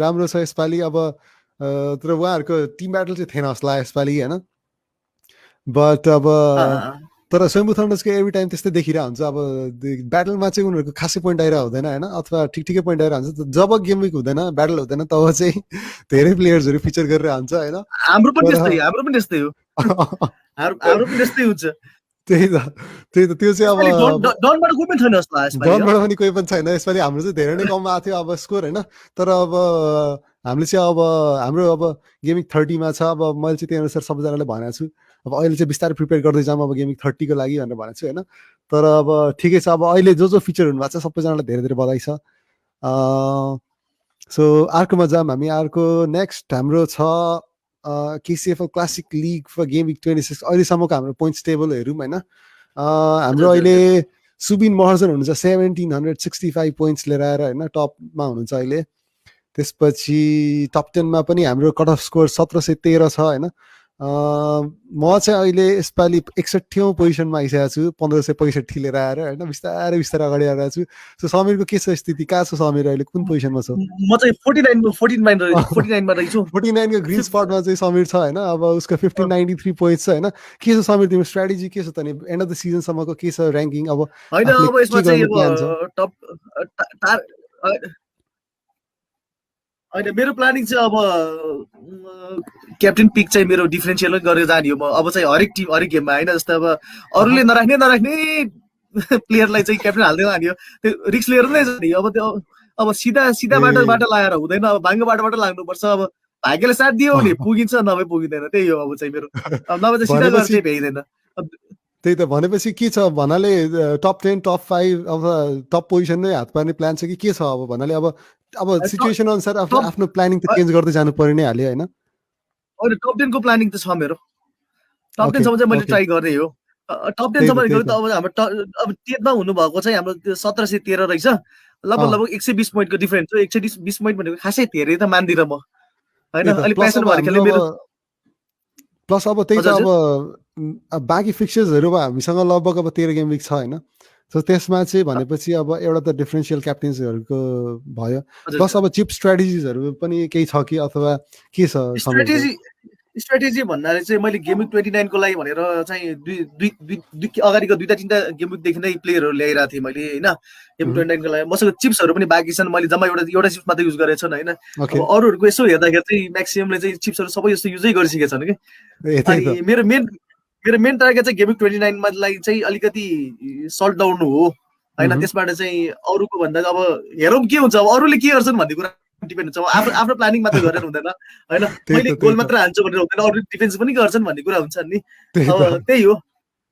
राम्रो छ यसपालि अब तर उहाँहरूको टिम ब्याटल चाहिँ थिएन जस्तो लाग्यो यसपालि होइन बट अब तर स्वयम्भू थन्डर्सको एभ्री टाइम त्यस्तै देखिरहेको हुन्छ अब ब्याटलमा चाहिँ उनीहरूको खासै पोइन्ट आइरहेको हुँदैन होइन अथवा ठिकै पोइन्ट आइरहेको हुन्छ जब गेम विक हुँदैन ब्याटल हुँदैन तब चाहिँ धेरै प्लेयर्सहरू फिचर गरेर हुन्छ होइन हाम्रो पनि त्यस्तै हो हाम्रो पनि त्यस्तै हुन्छ त्यही त त्यो चाहिँ यसपालि अब डनबाट कोही पनि छैन जस्तो लाग्यो यसपालि डनबाट पनि कोही पनि छैन यसपालि हाम्रो चाहिँ धेरै नै कम आएको थियो अब स्कोर होइन तर अब हामीले चाहिँ अब हाम्रो अब गेमिङ 30मा छ अब मैले चाहिँ त्यही अनुसार सबैजनाले भनेको छु अब अहिले चाहिँ बिस्तारै प्रिपेयर गर्दै जाऊँ अब गेमिङ 30को लागि भनेर भनेको छु होइन तर अब ठिकै छ अब अहिले जो फिचर हुनुभएको छ सबैजनालाई धेरै धेरै बधाई छ सो अर्कोमा जाऊँ हामी अर्को नेक्स्ट हाम्रो छ KCFL classic league for gaming 26 अहिलेसम्मको हाम्रो पोइन्ट्स टेबल हेरौँ होइन हाम्रो अहिले सुबिन महर्जन हुनुहुन्छ 1765 पोइन्ट्स लिएर आएर होइन टपमा हुनुहुन्छ अहिले त्यसपछि टप 10मा पनि हाम्रो कट अफ स्कोर 1713 छ होइन म चाहिँ अहिले यसपालि 61औं पोजिसनमा आइसकेको छु 1565 लिएर आएर होइन बिस्तारै बिस्तारै अगाडि आइरहेको छु सो समीरको के छ स्थिति कहाँ छ समीर अहिले कुन पोजिसनमा छ म चाहिँ 49 मा रहेछु 49 को ग्रिन स्पटमा चाहिँ समीर छ होइन अब उसको 1593 पोइन्ट्स छ होइन के छ समीर तिम्रो स्ट्राटेजी के छ त नि एन्ड अफ द सिजनसम्मको के छ र्याङ्किङ अब होइन अब यसमा चाहिँ टप होइन मेरो प्लानिङ चाहिँ अब क्याप्टेन पिक चाहिँ मेरो डिफरेन्सियल गरेर जाने हो म अब चाहिँ हरेक टिम हरेक गेममा होइन जस्तै अब अरूले नराख्ने प्लेयरलाई चाहिँ क्याप्टेन हाल्दै लाने हो त्यो रिस्क लिएर नै जाने अब त्यो अब सिधा बाटोबाट लगाएर हुँदैन अब भाङ्गो बाटोबाट लाग्नुपर्छ अब भाग्यले साथ दियो भने पुगिन्छ नभए पुगिँदैन त्यही हो अब चाहिँ मेरो अब नभए चाहिँ सिधा गरेर चाहिँ भ्याइँदैन त्यही त भनेपछि के छ भन्नाले टप 10 टप 5 अब टप पोजिसन नै हात पार्ने प्लान छ कि के छ अब भन्नाले अब सिचुएसन अनुसार आफ्नो प्लानिङ त चेन्ज गर्दै जानु पर्ने नै हाल्यो होइन होइन टप 10 को प्लानिङ त छ मेरो टप 10 सम्म चाहिँ मैले ट्राई गर्ने हो टप 10 सम्म गयो त अब हाम्रो अब 10 मा हुनु भएको चाहिँ हाम्रो 1713 रहेछ लगभग 120 पोइन्टको डिफरेन्स हो 120 पोइन्ट भनेको खासै धेरै त मान्दिनँ म हैन अलि प्यासन भएर खेल्ने मेरो प्लस अब त्यही त अब बाँकी फिक्चर्सहरु अब हामीसँग लगभग अब 13 गेम विक छ हैन सो त्यसमा चाहिँ भनेपछि अब एउटा त डिफरेन्शियल क्याप्टेन्सीहरुको भयो प्लस अब चिप स्ट्र्याटेजिजहरु पनि केही छ कि अथवा के छ स्ट्र्याटेजी भन्नाले चाहिँ मैले गेमिङ 29 को लागि भनेर चाहिँ दुई अगाडिको दुईटा तीनटा गेमिङ देखि नै प्लेयरहरु ल्याइरा थिए मैले हैन गेमिङ 29 को लागि मसँग चिप्सहरु पनि बाँकी छन् मैले जम्मा एउटा चिप मात्र युज गरेको छु हैन अब अरूहरुको यसो हेर्दाखेरि चाहिँ म्याक्सिममले चाहिँ चिप्सहरु सबै यस्तो युजै गरिसकेका छन् के अनि मेरो मेन टार्गेट चाहिँ गेमिङ 29 मा लागि चाहिँ अलिकति सल्ट डाउन हो हैन त्यसबाट चाहिँ अरूको भन्दा अब हेरौँ के हुन्छ अब अरूले के गर्छन् भन्ने कुरा डिपेन्ड हुन्छ आफ्नो प्लानिङ मात्र गरेर हुँदैन हैन मैले गोल मात्र हान्छु भनेर हुँदैन अरू डिफेन्स पनि गर्छन् भन्ने कुरा हुन्छ नि अब त्यही हो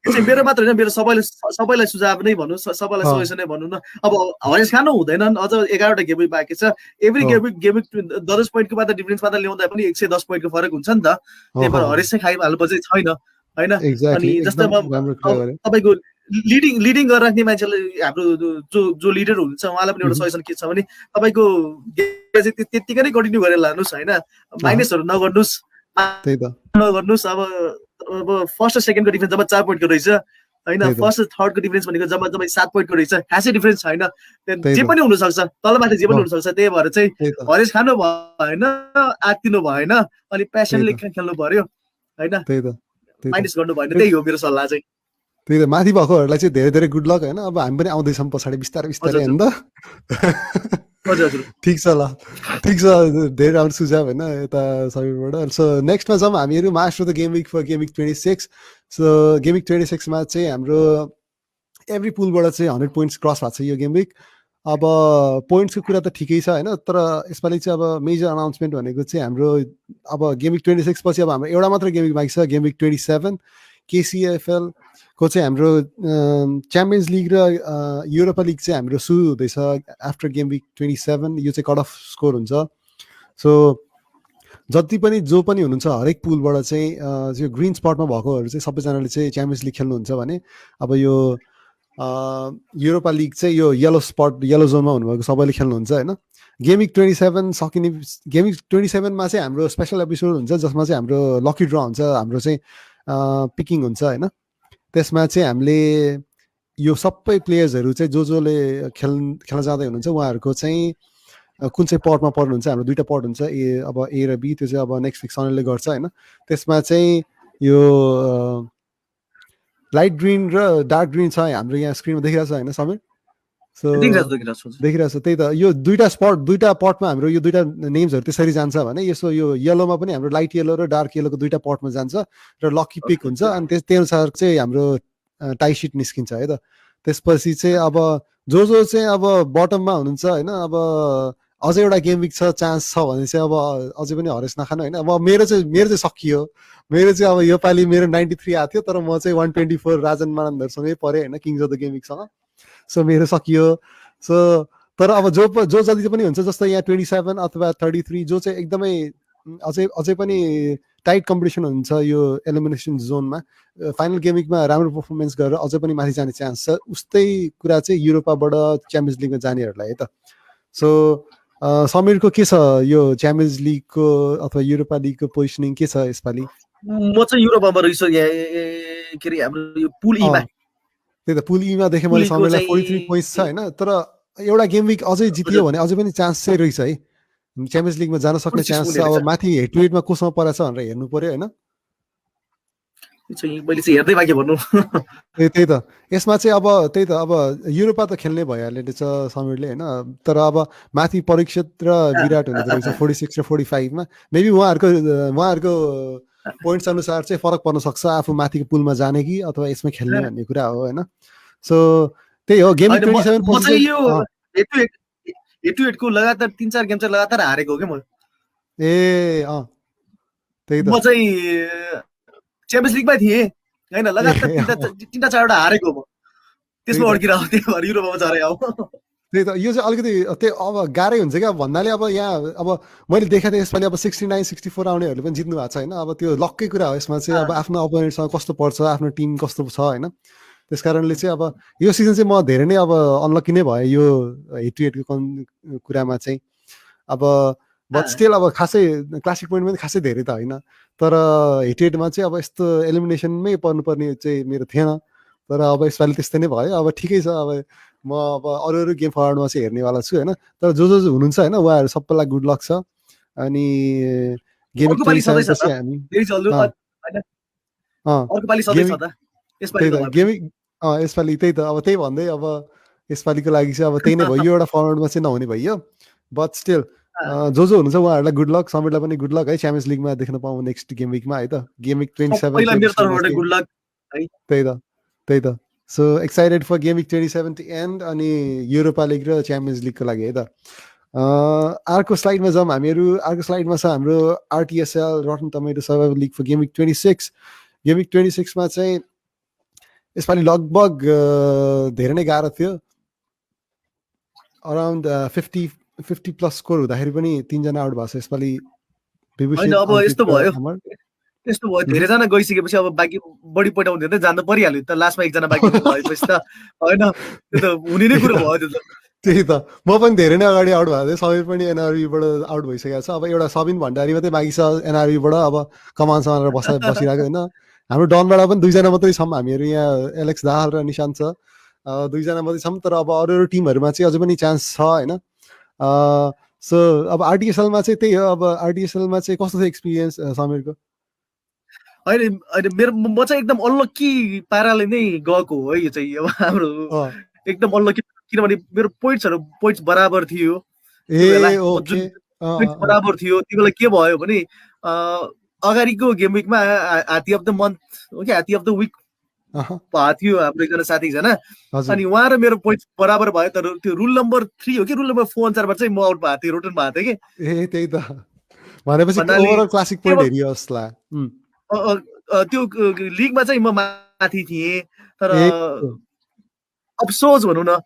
चाहिँ मेरो मात्र हैन मेरो सबैलाई सुझाव नै भन्नु सबैलाई सजेसन नै भन्नु न अब हरेस खानु हुँदैन अझ 11 वटा गेम बाँकी छ एभ्री गेम 10 पोइन्टको मात्र डिफरेन्स मात्र ल्याउँदा पनि 110 पोइन्टको फरक हुन्छ नि त त्यही भएर हरेस चाहिँ खाइहाल्नु पर्छ छैन हैन अनि जस्तै तपाईको लिडिङ गरेर राख्ने मान्छेलाई हाम्रो जो लिडर हुनुहुन्छ उहाँलाई पनि एउटा सजेसन के छ भने तपाईको गेम चाहिँ त्यतिकै नै कन्टिन्यू गरेर लानुस् हैन माइनसहरु नगर्नुस् त्यही त नगर्नुस् अब फर्स्ट र सेकेन्डको डिफरेन्स जम्मा 4 पोइन्टको रहेछ हैन फर्स्ट र थर्डको डिफरेन्स भनेको जम्मा 7 पोइन्टको रहेछ खासै डिफरेन्स छैन जे पनि हुन सक्छ तलमाथि जे पनि हुन सक्छ त्यही भएर चाहिँ हरेस खानु भएन आत्तिनु भएन अनि प्यासनले खेल्नु पर्यो हैन त्यही त माइनस गर्नु भएन त्यही हो मेरो सल्लाह चाहिँ त्यही त माथि भएकोहरूलाई चाहिँ धेरै धेरै गुड लक होइन अब हामी पनि आउँदैछौँ पछाडि बिस्तारै बिस्तारै होइन ठिक छ ल ठिक छ धेरै राम्रो सुझाव होइन यता सबैबाट सो नेक्स्टमा जाउँ हामीहरू master the game week for game week 26 so game week 26 मा चाहिँ हाम्रो एभ्री पुलबाट चाहिँ 100 पोइन्ट्स क्रस भएको छ यो गेम विक अब पोइन्ट्सको कुरा त ठिकै छ होइन तर यसपालि चाहिँ अब मेजर अनाउन्समेन्ट भनेको चाहिँ हाम्रो अब गेम विक 26 पछि अब हाम्रो एउटा मात्र गेम विक बाँकी छ गेम विक 27 KCFL को चाहिँ हाम्रो च्याम्पियन्स लिग र युरोपा लिग चाहिँ हाम्रो सुरु हुँदैछ आफ्टर गेम विक 27 यो चाहिँ कट अफ स्कोर हुन्छ सो जति पनि जो पनि हुनुहुन्छ हरेक पुलबाट चाहिँ यो ग्रिन स्पटमा भएकोहरू चाहिँ सबैजनाले चाहिँ च्याम्पियन्स लिग खेल्नुहुन्छ भने अब यो युरोपा लिग चाहिँ यो येलो जोनमा हुनुभएको सबैले खेल्नुहुन्छ होइन गेम विक 27 सकिने गेम विक 27 मा चाहिँ हाम्रो स्पेसल एपिसोड हुन्छ जसमा चाहिँ हाम्रो लकी ड्र हुन्छ हाम्रो चाहिँ पिकिङ हुन्छ होइन त्यसमा चाहिँ हामीले यो सबै प्लेयर्सहरू चाहिँ जसले खेल्न जाँदै हुनुहुन्छ उहाँहरूको चाहिँ कुन चाहिँ पटमा पर्नुहुन्छ हाम्रो दुईटा पट हुन्छ अब ए र बी त्यो चाहिँ अब नेक्स्ट विक सनले गर्छ होइन त्यसमा चाहिँ यो लाइट ग्रिन र डार्क ग्रिन छ हाम्रो यहाँ स्क्रिनमा देखिरहेको छ होइन समीर सो देखिरहेको छ त्यही त यो दुईटा पटमा हाम्रो यो दुईटा नेम्सहरू त्यसरी जान्छ भने यसो यो येलोमा पनि हाम्रो लाइट येलो र डार्क येलोको दुईटा पटमा जान्छ र लकी पिक हुन्छ अनि त्यही अनुसार चाहिँ हाम्रो टाई सिट निस्किन्छ है त। त्यसपछि चाहिँ अब जो चाहिँ अब बटममा हुनुहुन्छ होइन, अब अझै एउटा गेम विक छ, चान्स छ भने चाहिँ अब अझै पनि हरेस नखानु होइन। अब मेरो चाहिँ सकियो। मेरो चाहिँ अब योपालि मेरो 93 आएको थियो, तर म चाहिँ 124 राजन मानन्दरसँगै परेँ होइन, किङ्स अफ द गेम विकसँग। सो मेरो सकियो। सो तर अब जो जति पनि हुन्छ, जस्तो यहाँ 27 अथवा 33 जो चाहिँ एकदमै अझै पनि टाइट कम्पिटिसन हुन्छ यो एलिमिनेसन जोनमा, फाइनल गेम विकमा राम्रो पर्फर्मेन्स गरेर अझै पनि माथि जाने चान्स छ। उस्तै कुरा चाहिँ युरोपाबाट च्याम्पियन्स लिगमा जानेहरूलाई है त। सो समीरको के छ यो च्याम्पियन्स लिगको अथवा युरोपा लिगको पोजिसनिङ के छ यसपालि? म चाहिँ युरोपमा रहेछु यहाँ के अरे हाम्रो यो पुल ईमा। त्यही त पुल ईमा देखेँ मैले समीरलाई 43 पोइन्ट्स छ होइन, तर एउटा गेम विक अझै जितियो भने अझै पनि चान्स चाहिँ रहेछ है, च्याम्पियन्स लिगमा जान सक्ने चान्स छ। अब माथि हेड टु हेडमा कोसँग परेछ भनेर हेर्नु पर्यो होइन। मैले चाहिँ हेर्दै बाँकी भन्नु। त्यही त यसमा चाहिँ अब त्यही त अब युरोपा त खेल्ने भइहाल्यो छ समीरले होइन, तर अब माथि परीक्षित र विराट हुने रहेछ 46 र 45 मा। मेबी उहाँहरूको पोइन्ट्स अनुसार चाहिँ फरक पर्न सक्छ आफू माथिको पुलमा जाने कि अथवा यसमा खेल्ने भन्ने कुरा हो होइन। सो त्यही हो गेम 27 म चाहिँ यो हेड टु हेडको लगातार 3-4 गेम चाहिँ लगातार हारेको हो के म। ए त्यही त म चाहिँ च्याम्पियन्स लिगमै थिएँ हैन, लगातार 3-4वटा हारेको म। त्यसमा अड्किरहेको त्यही भएर युरोपमा झरे अब। त्यही त यो चाहिँ अलिकति त्यही अब गाह्रै हुन्छ क्या भन्नाले अब यहाँ अब मैले देखेको थिएँ यसपालि अब 69 64 आउनेहरूले पनि जित्नु भएको छ होइन। अब त्यो लक्कै कुरा हो यसमा चाहिँ, अब आफ्नो अपोनेन्टसँग कस्तो पर्छ, आफ्नो टिम कस्तो छ होइन। त्यस कारणले चाहिँ अब यो सिजन चाहिँ म धेरै नै अब अनलक्की नै भएँ यो हेड टु हेडको कुरामा चाहिँ। अब बट स्टिल अब खासै क्लासिक पोइन्ट पनि खासै धेरै त होइन, तर हेड टु हेडमा चाहिँ अब यस्तो एलिमिनेसनमै पर्नुपर्ने चाहिँ मेरो थिएन। तर अब यसपालि त्यस्तै नै भयो। अब ठिकै छ, अब म अब अरू गेम फरवर्डमा चाहिँ हेर्नेवाला छु होइन। तर जो हुनुहुन्छ होइन उहाँहरू सबैलाई गुड लक छ। अनि गेम 27 पछि हामी यसपालि त्यही त अब त्यही भन्दै अब यसपालिको लागि चाहिँ अब त्यही नै भयो, यो एउटा फरवर्डमा चाहिँ नहुने भयो। बट स्टिल जो हुनुहुन्छ उहाँहरूलाई गुड लक, समीरलाई पनि गुड लक है, च्याम्पियन्स लिगमा देख्न पाऊँ नेक्स्ट गेम विकमा है त। गेम विक 27 त्यही त। So excited for game week 27 to end, अनि युरोपा लिग र च्याम्पियन्स लिगको लागि है त। अर्को स्लाइडमा जाउँ हामीहरू। अर्को स्लाइडमा छ हाम्रो RTSL rotten tomato survival league for game week 26। Game week 26 मा चाहिँ यसपालि लगभग धेरै नै गाह्रो थियो। अराउन्ड 50 प्लस स्कोर हुँदाखेरि पनि 3 जना आउट भएको छ यसपालि। अब यस्तो भयो धेरैजना गइसकेपछि अब बाँकी बढी पटाउँदै त जानु परिहाल्यो त, लास्टमा एकजना बाँकी भएपछि त होइन, त्यो त हुने नै कुरो भयो त्यो त। त्यही त म पनि धेरै नै अगाडि आउट भएको थिएँ, सबै पनि NRBबाट आउट भइसकेको छ। अब एउटा सबिन भण्डारी मात्रै बाँकी छ NRBबाट, अब कमान समाएर बसिरहेको होइन। हाम्रो डनबाट पनि 2 जना मात्रै छौँ हामीहरू, यहाँ एलेक्स दाहाल र निशान्त छ, 2 जना मात्रै छौँ। तर अब अरू टिमहरूमा चाहिँ अझै पनि चान्स छ होइन। सो अब RTSLमा चाहिँ त्यही हो। अब RTSLमा चाहिँ कस्तो थियो एक्सपिरियन्स समीरको? होइन म चाहिँ एकदम अनलक्की पाराले नै गएको हो यो चाहिँ। अब हाम्रो एकदम अनलक्की, किनभने मेरो पोइन्ट्स बराबर थियो बराबर थियो। त्यो बेला के भयो भने अगाडिको गेम विकमा हाती अफ द मन्थ हो कि हाती अफ द विक भएको थियो हाम्रो एकजना साथी एकजना, अनि उहाँ र मेरो पोइन्ट्स बराबर भयो। तर त्यो रुल नम्बर 3 हो कि रुल नम्बर 4 अनुसारबाट चाहिँ म आउट भएको थिएँ, रोटेट भएको थिएँ कि। त्यही त भनेपछि ओभरअल क्लासिक पोइन्ट हेरियो जसला। त्यो लिगमा चाहिँ म माथि थिएँ, तर अफसोस भनौँ न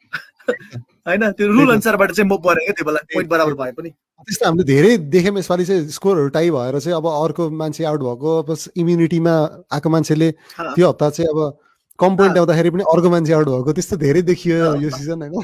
होइन, त्यो रुल अनुसारबाट चाहिँ म परेँ क्या त्यो बेला, पोइन्ट बराबर भए पनि। त्यस्तो हामीले धेरै देख्यौँ यसपालि चाहिँ स्कोरहरू टाई भएर चाहिँ अब अर्को मान्छे आउट भएको, प्लस इम्युनिटीमा आएको मान्छेले त्यो हप्ता चाहिँ अब कम पोइन्ट ल्याउँदाखेरि पनि अर्को मान्छे आउट भएको, त्यस्तो धेरै देखियो यो सिजन होइन।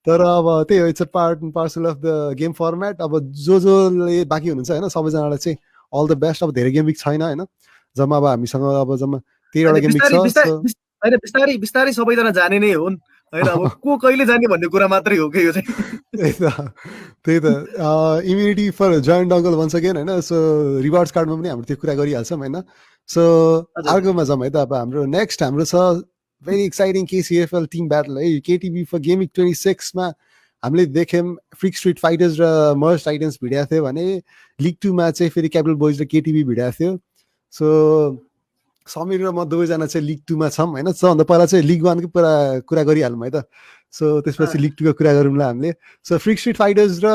तर अब त्यही हो, it's a part and parcel of the game format. अब जोले बाँकी हुनुहुन्छ होइन सबैजनालाई चाहिँ अल द बेस्ट। अब धेरै गेम विक छैन होइन, जम्मा अब हामीसँग अब जम्मा 13वटा गेम विक छ। बिस्तारै सबैजना जाने नै हुन् होइन, अब को कहिले जाने भन्ने कुरा मात्रै हो कि यो चाहिँ। त्यही त इम्युनिटी फर जॉइन्ट डङ्गल भन्छ अगेन होइन। सो रिवार्ड्स कार्डमा पनि हाम्रो त्यो कुरा गरिहाल्छौँ होइन। सो अर्कोमा जाउँ है त। अब हाम्रो नेक्स्ट हाम्रो छ very exciting KCFL team battle है, KTB फर गेम विक 26 मा हामीले देख्यौँ फ्रिक स्ट्रिट फाइटर्स र मर्ज टाइटन्स भिडिएको थियो भने लिग 2 मा चाहिँ फेरि क्यापिटल बोइज र KTB भिडिएको थियो। सो समीर र म दुवैजना चाहिँ लिग 2 मा छौँ होइन। सबभन्दा पहिला चाहिँ लिग 1 को कुरा गरिहालौँ है त। सो त्यसपछि लिग 2 को कुरा गरौँला हामीले। सो फ्रिक स्ट्रिट फाइटर्स र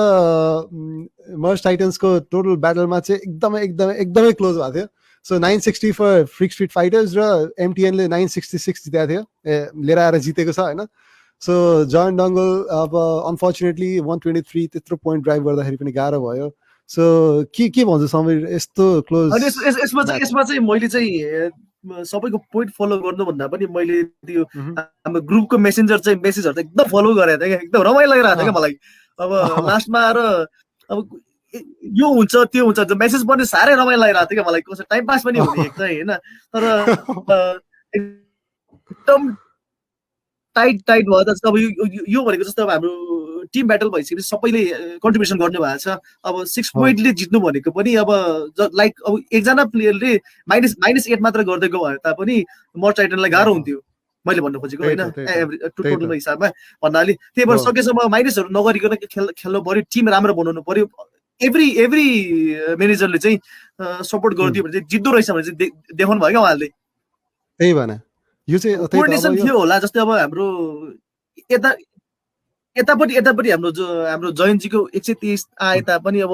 मर्ज टाइटन्सको टोटल ब्याटलमा चाहिँ एकदमै क्लोज भएको थियो। सो 960 फर फ्रिक स्ट्रिट फाइटर्स र एमटिएनले 966 जिताएको थियो, लिएर आएर जितेको छ होइन। सो जॉन डङ्गल अब अनफर्चुनेटली 123 त्यत्रो पोइन्ट ड्राइभ गर्दाखेरि पनि गाह्रो भयो। सो के भन्छ समीर, यस्तो क्लोज अनि यसमा चाहिँ मैले चाहिँ सबैको पोइन्ट फलो गर्नुभन्दा पनि मैले त्यो हाम्रो ग्रुपको मेसेन्जर चाहिँ मेसेजहरू चाहिँ एकदम फलो गरेको थिएँ क्या, एकदम रमाइलो लागिरहेको थियो क्या मलाई। अब लास्टमा आएर अब यो हुन्छ त्यो हुन्छ मेसेज पनि साह्रै रमाइलो लागिरहेको थियो क्या मलाई। कसै टाइम पास पनि हुने एक चाहिँ होइन, तर एकदम टाइट भयो त। अब यो भनेको जस्तो अब हाम्रो टिम ब्याटल भइसकेपछि सबैले कन्ट्रिब्युसन गर्नु भएको छ। अब 6 पोइन्टले जित्नु भनेको पनि अब लाइक अब एकजना प्लेयरले -8 मात्र गर्दै गयो भने तापनि मर्ज टाइटनलाई गाह्रो हुन्थ्यो, मैले भन्नु खोजेको होइन, टोटलको हिसाबमा भन्नाले। त्यही भएर सकेसम्म माइनसहरू नगरिकन खेल्नु पर्यो, टिम राम्रो बनाउनु पर्यो। एभ्री म्यानेजरले चाहिँ सपोर्ट गरिदियो भने चाहिँ जित्दो रहेछ भने चाहिँ देखाउनु भयो क्या उहाँहरूले। त्यही भएन यो चाहिँ कोअर्डिनेसन थियो होला। जस्तै अब हाम्रो यतापट्टि हाम्रो जयन्तीको 123 आए तापनि अब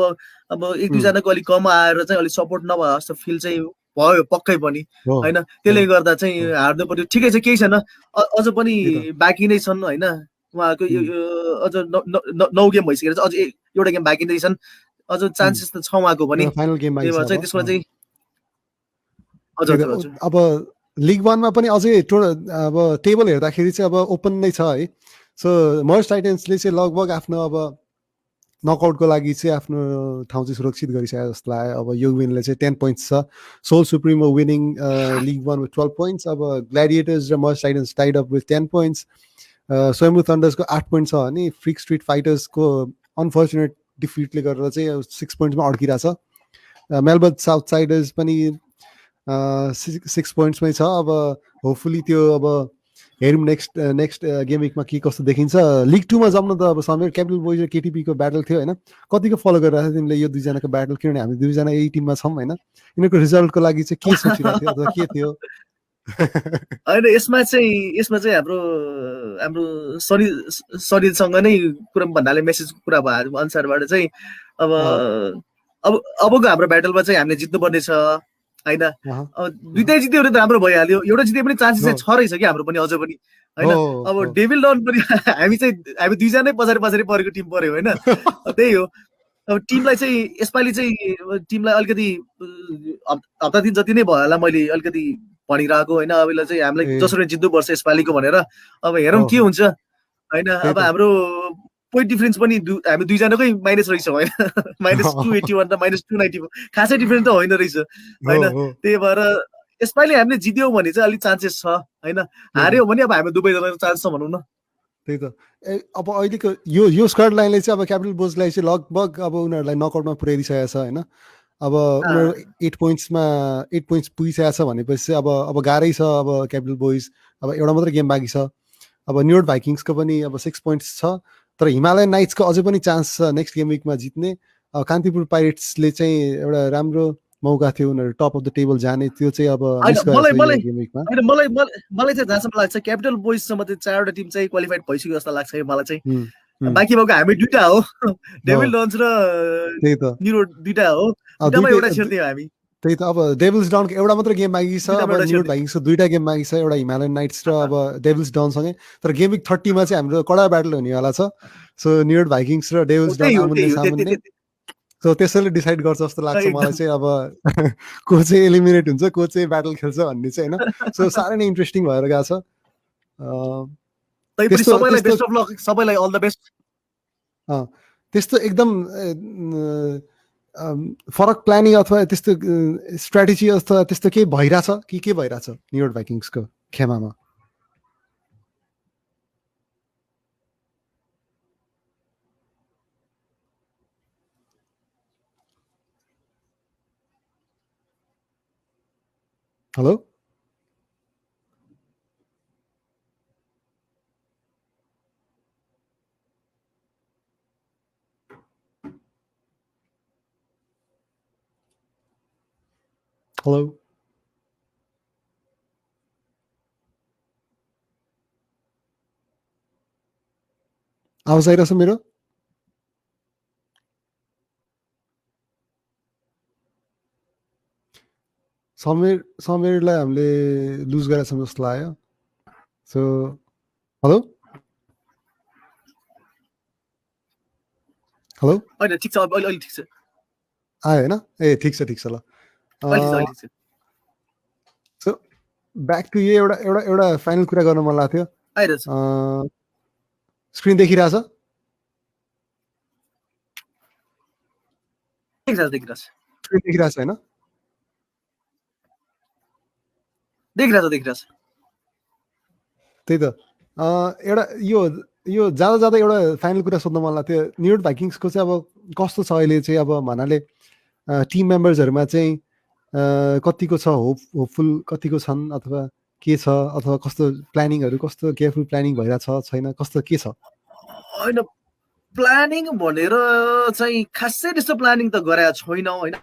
एक दुईजनाको अलिक कम आएर चाहिँ अलिक सपोर्ट नभए जस्तो फिल चाहिँ भयो पक्कै पनि होइन। त्यसले गर्दा चाहिँ हार्नु पर्यो, ठिकै छ, केही छैन, अझ पनि बाँकी नै छन् होइन। उहाँको अझ 9 गेम भइसकेर चाहिँ अझ एउटा गेम बाँकी नै छन्, अझ चान्सेस त छ उहाँको पनि। त्यही भएर चाहिँ त्यसमा चाहिँ हजुर अब लिग 1 मा पनि अझै अब टेबल हेर्दाखेरि चाहिँ अब ओपन नै छ है। सो मर्ज टाइटन्सले चाहिँ लगभग आफ्नो अब नकआउटको लागि चाहिँ आफ्नो ठाउँ चाहिँ सुरक्षित गरिसकेको जस्तो लाग्यो। अब यो विनले चाहिँ 10 पोइन्ट्स छ। Soul supremo winning league 1 with 12 points. अब ग्ल्याडिएटर्स र merge titans tied up with 10 points. Swayambhu थन्डर्सको 8 पोइन्ट छ भने फ्रिक स्ट्रिट फाइटर्सको अनफर्चुनेट डिफिटले गरेर चाहिँ 6 पोइन्ट्समा अड्किरहेछ। मेलबर्न साउथ साइडर्स पनि 6 पोइन्ट्समै छ। अब होपफुली त्यो अब हेरौँ नेक्स्ट गेम विकमा के कस्तो देखिन्छ। लिग 2 मा जम्न त अब समीर क्यापिटल बोइज र केटिपीको ब्याटल थियो होइन। कतिको फलो गरिरहेको थियो तिमीले यो दुईजनाको ब्याटल, किनभने हामी दुईजना यही टिममा छौँ होइन। यिनीहरूको रिजल्टको लागि चाहिँ के सोचिरहेको थियो अथवा के थियो? होइन यसमा चाहिँ हाम्रो शरीरसँग नै कुरा भन्नाले मेसेज कुरा भयो अनुसारबाट चाहिँ अब अबको हाम्रो ब्याटलमा चाहिँ हामीले जित्नुपर्ने छ होइन। दुइटै जित्यो भने त राम्रो भइहाल्यो, एउटा जिते पनि चान्सेस चाहिँ छ रहेछ कि हाम्रो पनि अझ पनि होइन। अब डेभिल डन पनि हामी दुईजनै पछाडि परेको टिम पर्यो होइन। त्यही हो, अब टिमलाई चाहिँ यसपालि चाहिँ टिमलाई अलिकति हप्ता दिन जति नै भयो होला मैले अलिकति भनिरहेको होइन। अबलाई चाहिँ हामीलाई जसरी जित्नुपर्छ यसपालिको भनेर। अब हेरौँ के हुन्छ होइन। अब हाम्रो पोइन्ट डिफरेन्स पनि हामी दुईजनाकै माइनस रहेछ होइन, -281 र -294, खासै डिफरेन्स त होइन रहेछ होइन। त्यही भएर यसपालि हामीले जित्यौँ भने चाहिँ अलिक चान्सेस छ होइन, हार्यो भने अब हामी दुवैजनाको चान्स छ भनौँ न। त्यही त अब अहिलेको यो स्क्वाड लाइनले चाहिँ अब क्यापिटल बोजलाई चाहिँ लगभग अब उनीहरूलाई नकआउटमा पुर्याइदिइसकेको छ होइन। अब उनीहरू 8 पोइन्ट्स पुगिसकेको छ भनेपछि अब गाह्रै छ अब क्यापिटल बोइज। अब एउटा मात्रै गेम बाँकी छ। अब न्युयोर्क भाइकिङ्सको पनि अब 6 पोइन्ट्स छ, तर हिमालयन नाइट्सको अझै पनि चान्स छ नेक्स्ट गेम विकमा जित्ने। कान्तिपुर पाइरेट्सले चाहिँ एउटा राम्रो मौका थियो उनीहरू टप अफ द टेबल जाने, त्यो चाहिँ अब मिस मलाई चाहिँ जहाँसम्म लाग्छ क्यापिटल बोइजसम्म चाहिँ 4वटा टिम चाहिँ क्वालिफाइड भइसक्यो जस्तो लाग्छ मलाई चाहिँ। बाँकी भएको हामी दुइटा हो, डेभिल डन्स र न्युरोड दुइटा हो, दुइटामा एउटा छिर्ने हो हामी। त्यही त अब डेभिल्स डाउनको एउटा मात्र गेम बाँकी छ, अब न्युयोर्क भाइकिङ्सको 2टा गेम बाँकी छ, एउटा हिमालयन नाइट्स र अब डेभिल्स डाउनसँगै। तर गेम विक 30 मा चाहिँ हाम्रो कडा ब्याटल हुनेवाला छ। सो न्युयोर्क भाइकिङ्स र डेभिल्स डाउन आमुन्ने। सो त्यसैले डिसाइड गर्छ जस्तो लाग्छ मलाई चाहिँ अब को चाहिँ एलिमिनेट हुन्छ, को चाहिँ ब्याटल खेल्छ भन्ने चाहिँ होइन। सो साह्रै नै इन्ट्रेस्टिङ भएर गएको छ। सबैलाई अल द बेस्ट। त्यस्तो एकदम फरक प्लानिङ अथवा त्यस्तो स्ट्राटेजी अथवा त्यस्तो केही भइरहेछ कि के भइरहेछ न्युयोर्क भाइकिङ्सको खेमामा? हेलो हेलो आवाज आइरहेछ मेरो? समीरलाई हामीले लुज गरेको छौँ जस्तो लाग्यो। सो हेलो हेलो होइन ठिक छ, अब अहिले ठिक छ, आयो होइन? ए ठिक छ ल। अहिले ठिक छ। सो ब्याक टु यो एउटा फाइनल कुरा गर्न मन लाग्थ्यो। आइरहेछ, स्क्रिन देखिरहेछ? देखिरहेछ, स्क्रिन देखिरहेछ होइन? देखिरहेछ। त्यही त एउटा यो जाँदा जाँदा एउटा फाइनल कुरा सोध्न मन लाग्थ्यो। न्युयोर्क भाइकिङ्सको चाहिँ अब कस्तो छ अहिले चाहिँ, अब भन्नाले टिम मेम्बर्सहरूमा चाहिँ कतिको छ होपफुल, कतिको छन्, अथवा के छ, अथवा कस्तो प्लानिङहरू, कस्तो केयरफुल प्लानिङ भइरहेको छ छैन, कस्तो के छ? होइन प्लानिङ भनेर चाहिँ खासै त्यस्तो प्लानिङ त गरेका छैनौँ होइन।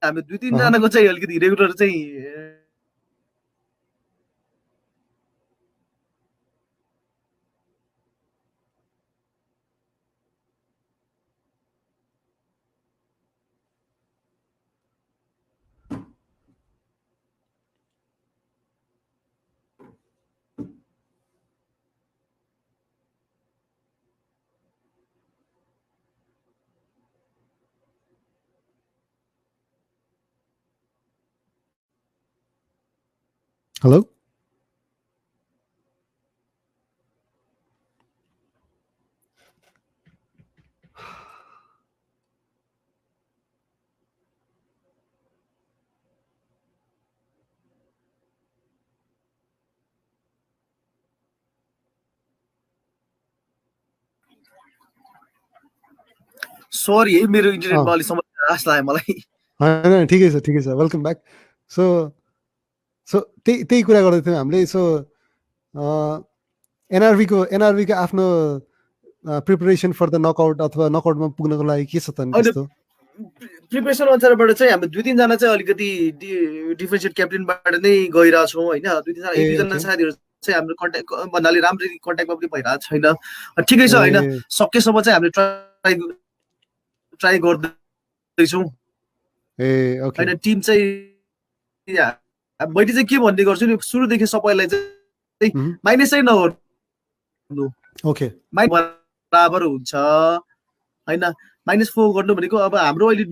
हामी 2-3 जनाको चाहिँ अलिकति रेगुलर चाहिँ हेलो सरी है, मेरो इन्टरनेटमा अलिक समस्या जस्तो लाग्यो मलाई। होइन ठिकै छ, वेलकम ब्याक। सो त्यही कुरा गर्दै थियौँ हामीले। सो एनआरभीको आफ्नो प्रिपरेसन फर द नकआउट अथवा नकआउटमा पुग्नको लागि के छ त नि त्यस्तो? प्रिपरेसन अनुसारबाट चाहिँ हामी 2-3 जना चाहिँ अलिकति डिफेन्सिभ क्याप्टेनबाट नै गइरहेछौँ होइन। 2-3 जना साथीहरू चाहिँ हाम्रो कन्ट्याक्ट भन्नाले राम्ररी कन्ट्याक्टमा पनि भइरहेको छैन। ठिकै छ होइन, सकेसम्म चाहिँ हामीले ट्राई गर्दैछौँ होइन। टिम चाहिँ मैले चाहिँ के भन्ने गर्छु नि, सुरुदेखि सबैलाई चाहिँ माइनसै नगर्नु, बराबर हुन्छ होइन। -4 गर्नु भनेको अब हाम्रो अहिले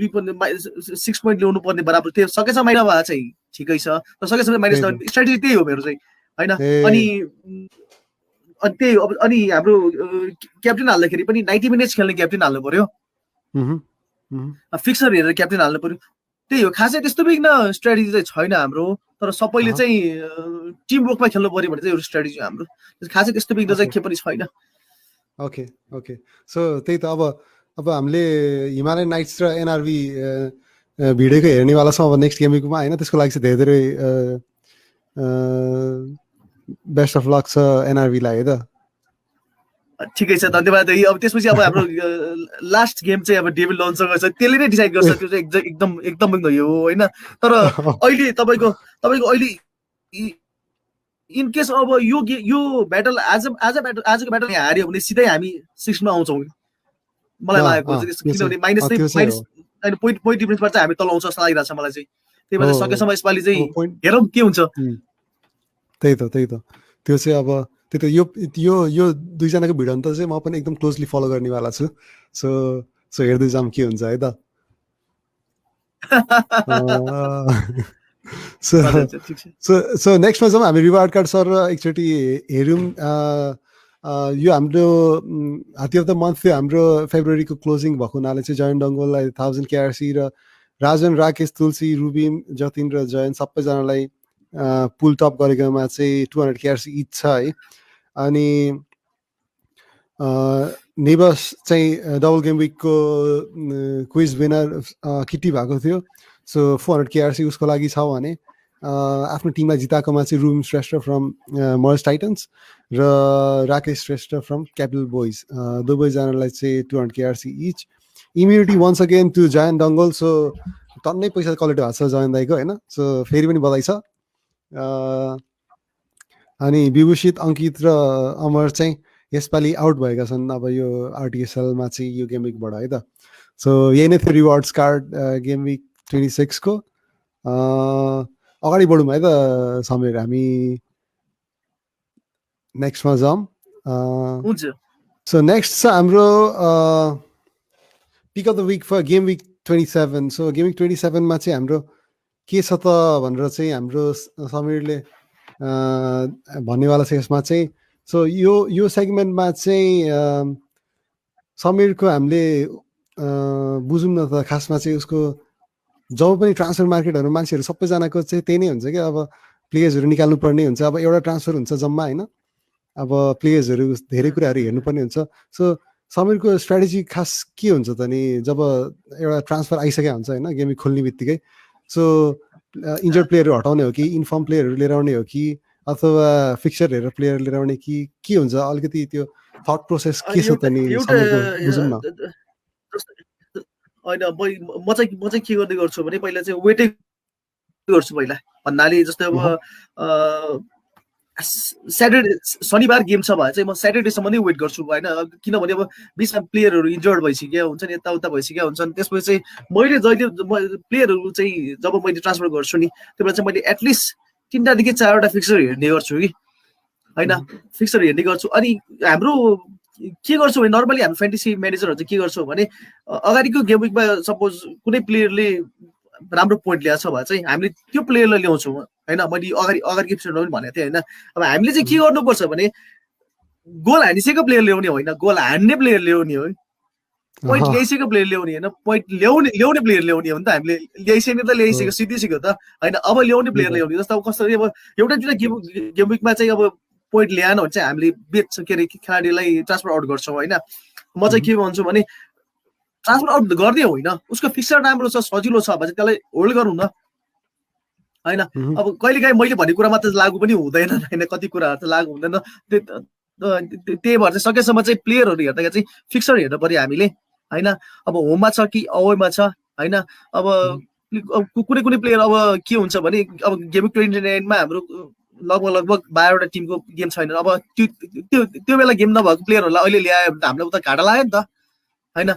6 पोइन्ट ल्याउनु पर्ने बराबर त्यो सकेछ माइनस भए चाहिँ ठिकै छ, तर सकेसम्म माइनस नगर्नु स्ट्राटेजी त्यही हो मेरो चाहिँ होइन। त्यही हो। अनि हाम्रो क्याप्टेन हाल्दाखेरि पनि 90 मिनट्स खेल्ने क्याप्टेन हाल्नु पर्यो, फिक्सर हेरेर क्याप्टेन हाल्नु पर्यो। त्यही हो, खासै त्यस्तो बिघ्न स्ट्राटेजी चाहिँ छैन हाम्रो, तर सबैले चाहिँ टिम वर्कमा खेल्नु पर्यो भने चाहिँ एउटा स्ट्राटेजी हाम्रो, खासै त्यस्तो बिघ्न चाहिँ के पनि छैन। ओके सो त्यही त अब हामीले हिमालयन नाइट्स र एनआरभी भिडियोको हेर्नेवाला छौँ अब नेक्स्ट गेमिङमा होइन। त्यसको लागि चाहिँ धेरै धेरै बेस्ट अफ लक छ एनआरभीलाई है त। ठिकै छ, धन्यवाद। अब त्यसपछि अब हाम्रो लास्ट गेम चाहिँ अब डेभिल लन्चसँग छ, त्यसले नै डिसाइड गर्छ, त्यो चाहिँ एकदम यो हो होइन। तर अहिले तपाईँको अहिले इन केस अब यो ब्याटल आजको ब्याटल हार्यो भने सिधै हामी 6 मा आउँछौँ मलाई लागेको छ, किनभने माइनस पोइन्ट डिफरेन्सबाट चाहिँ हामी तल आउँछ जस्तो लागिरहेको छ मलाई चाहिँ। त्यही भएर सकेसम्म यसपालि चाहिँ हेरौँ के हुन्छ। त्यही त त्यो चाहिँ अब त्यही त यो दुईजनाको भिडियो त चाहिँ म पनि एकदम क्लोजली फलो गर्नेवाला छु। सो हेर्दै जाऊँ के हुन्छ है त। सो नेक्स्टमा जाउँ हामी रिवार्ड कार्ड सर एकचोटि हेरौँ। यो हाम्रो हात्ती अफ द मन्थ थियो हाम्रो फेब्रुअरीको क्लोजिङ भएको हुनाले चाहिँ जयन डङ्गोललाई 1000 केआरसी र राजन, राकेश, तुलसी, रुबिन, जतिन र जयन सबैजनालाई पुल टप गरेकोमा चाहिँ 200 केआरसी इच छ है। अनि नेबस चाहिँ डबल गेम विकको क्विज विनर किटी भएको थियो। सो 400 केआरसी उसको लागि छ भने आफ्नो टिमलाई जिताएकोमा चाहिँ Rubin Shrestha from merge titans र Rakesh Shrestha from capital boys दुवैजनालाई चाहिँ 200 KRC each. Immunity once again to Jayan Dangol. So टन्नै पैसा कलेक्ट भएको छ जयन दाईको होइन। सो फेरि पनि बधाई छ। अनि विभूषित, अङ्कित र अमर चाहिँ यसपालि आउट भएका छन् अब यो आरटिएसएलमा चाहिँ यो गेम विकबाट है त। सो यही नै थियो रिवार्ड्स कार्ड गेम विक 26 को। अगाडि बढौँ है त समीर, हामी नेक्स्टमा जाउँ। हुन्छ। सो नेक्स्ट छ हाम्रो pick of the week for game week 27। So game week 27मा चाहिँ हाम्रो के छ त भनेर चाहिँ हाम्रो समीरले भन्नेवाला छ यसमा चाहिँ। सो यो सेगमेन्टमा चाहिँ समीरको हामीले बुझौँ न त खासमा चाहिँ उसको जब पनि ट्रान्सफर मार्केटहरू मान्छेहरू सबैजनाको चाहिँ त्यही नै हुन्छ क्या, अब प्लेयर्सहरू निकाल्नु पर्ने हुन्छ, अब एउटा ट्रान्सफर हुन्छ जम्मा होइन, अब प्लेयर्सहरू धेरै कुराहरू हेर्नुपर्ने हुन्छ। सो समीरको स्ट्राटेजी खास के हुन्छ त नि जब एउटा ट्रान्सफर आइसकेको हुन्छ होइन गेम खोल्ने बित्तिकै? सो इन्जर्ड प्लेयरहरू हटाउने हो कि इन्फर्म प्लेयरहरू लिएर आउने हो कि अथवा फिक्चर हेरेर प्लेयर लिएर आउने कि के हुन्छ? अलिकति त्यो थट प्रोसेस के छ त नि समीरको बुझौँ न। होइन म चाहिँ के गर्ने गर्छु भने पहिला चाहिँ वेटै गर्छु पहिला भन्नाले जस्तै अब स्याटरडे शनिबार गेम छ भने चाहिँ म स्याटरडेसम्म नै वेट गर्छु होइन, किनभने अब बिचमा प्लेयरहरू इन्जर्ड भइसक्यो हुन्छ नि, यताउता भइसक्यो हुन्छन्। त्यसपछि चाहिँ मैले जहिले प्लेयरहरू चाहिँ जब मैले ट्रान्सफर गर्छु नि त्यो बेला चाहिँ मैले एटलिस्ट 3टादेखि 4वटा फिक्सर हेर्ने गर्छु कि होइन, फिक्सर हेर्ने गर्छु। अनि हाम्रो के गर्छौँ भने नर्मली हामी फ्यान्टेसी म्यानेजरहरू चाहिँ के गर्छौँ भने अगाडिको गेम विकमा सपोज कुनै प्लेयरले राम्रो पोइन्ट ल्याएको छ भने चाहिँ हामीले त्यो प्लेयरलाई ल्याउँछौँ होइन। मैले अगाडिको एपिसोडमा पनि भनेको थिएँ होइन, अब हामीले चाहिँ के गर्नुपर्छ भने गोल हानिसकेको प्लेयर ल्याउने होइन, गोल हान्ने प्लेयर ल्याउने हो, पोइन्ट ल्याइसकेको प्लेयर ल्याउने होइन, पोइन्ट ल्याउने प्लेयर ल्याउने हो नि त। हामीले ल्याइसक्यो त ल्याइसक्यो सिद्धिसक्यो त होइन, अब ल्याउने प्लेयर ल्याउने। जस्तो अब कसरी अब एउटा गेम विकमा चाहिँ अब पोइन्ट ल्याएन भने चाहिँ हामीले बेच के अरे खेलाडीलाई ट्रान्सफर आउट गर्छौँ होइन। म चाहिँ के भन्छु भने ट्रान्सफर आउट गर्ने होइन, उसको फिक्सर राम्रो छ सजिलो छ भने त्यसलाई होल्ड गरौँ न होइन। अब कहिलेकाहीँ मैले भनेको कुरा मात्र लागु पनि हुँदैन होइन, कति कुराहरू त लागु हुँदैन। त्यही भएर चाहिँ सकेसम्म चाहिँ प्लेयरहरू हेर्दा चाहिँ फिक्सर हेर्नु पर्यो हामीले होइन। अब होममा छ कि अवेमा छ होइन। अब कुनै प्लेयर अब के हुन्छ भने अब गेम 29मा हाम्रो लगभग 12वटा टिमको गेम छैन। अब त्यो बेला गेम नभएको प्लेयरहरूलाई अहिले ल्यायो भने त हामीलाई उता घाटा लाग्यो नि त होइन।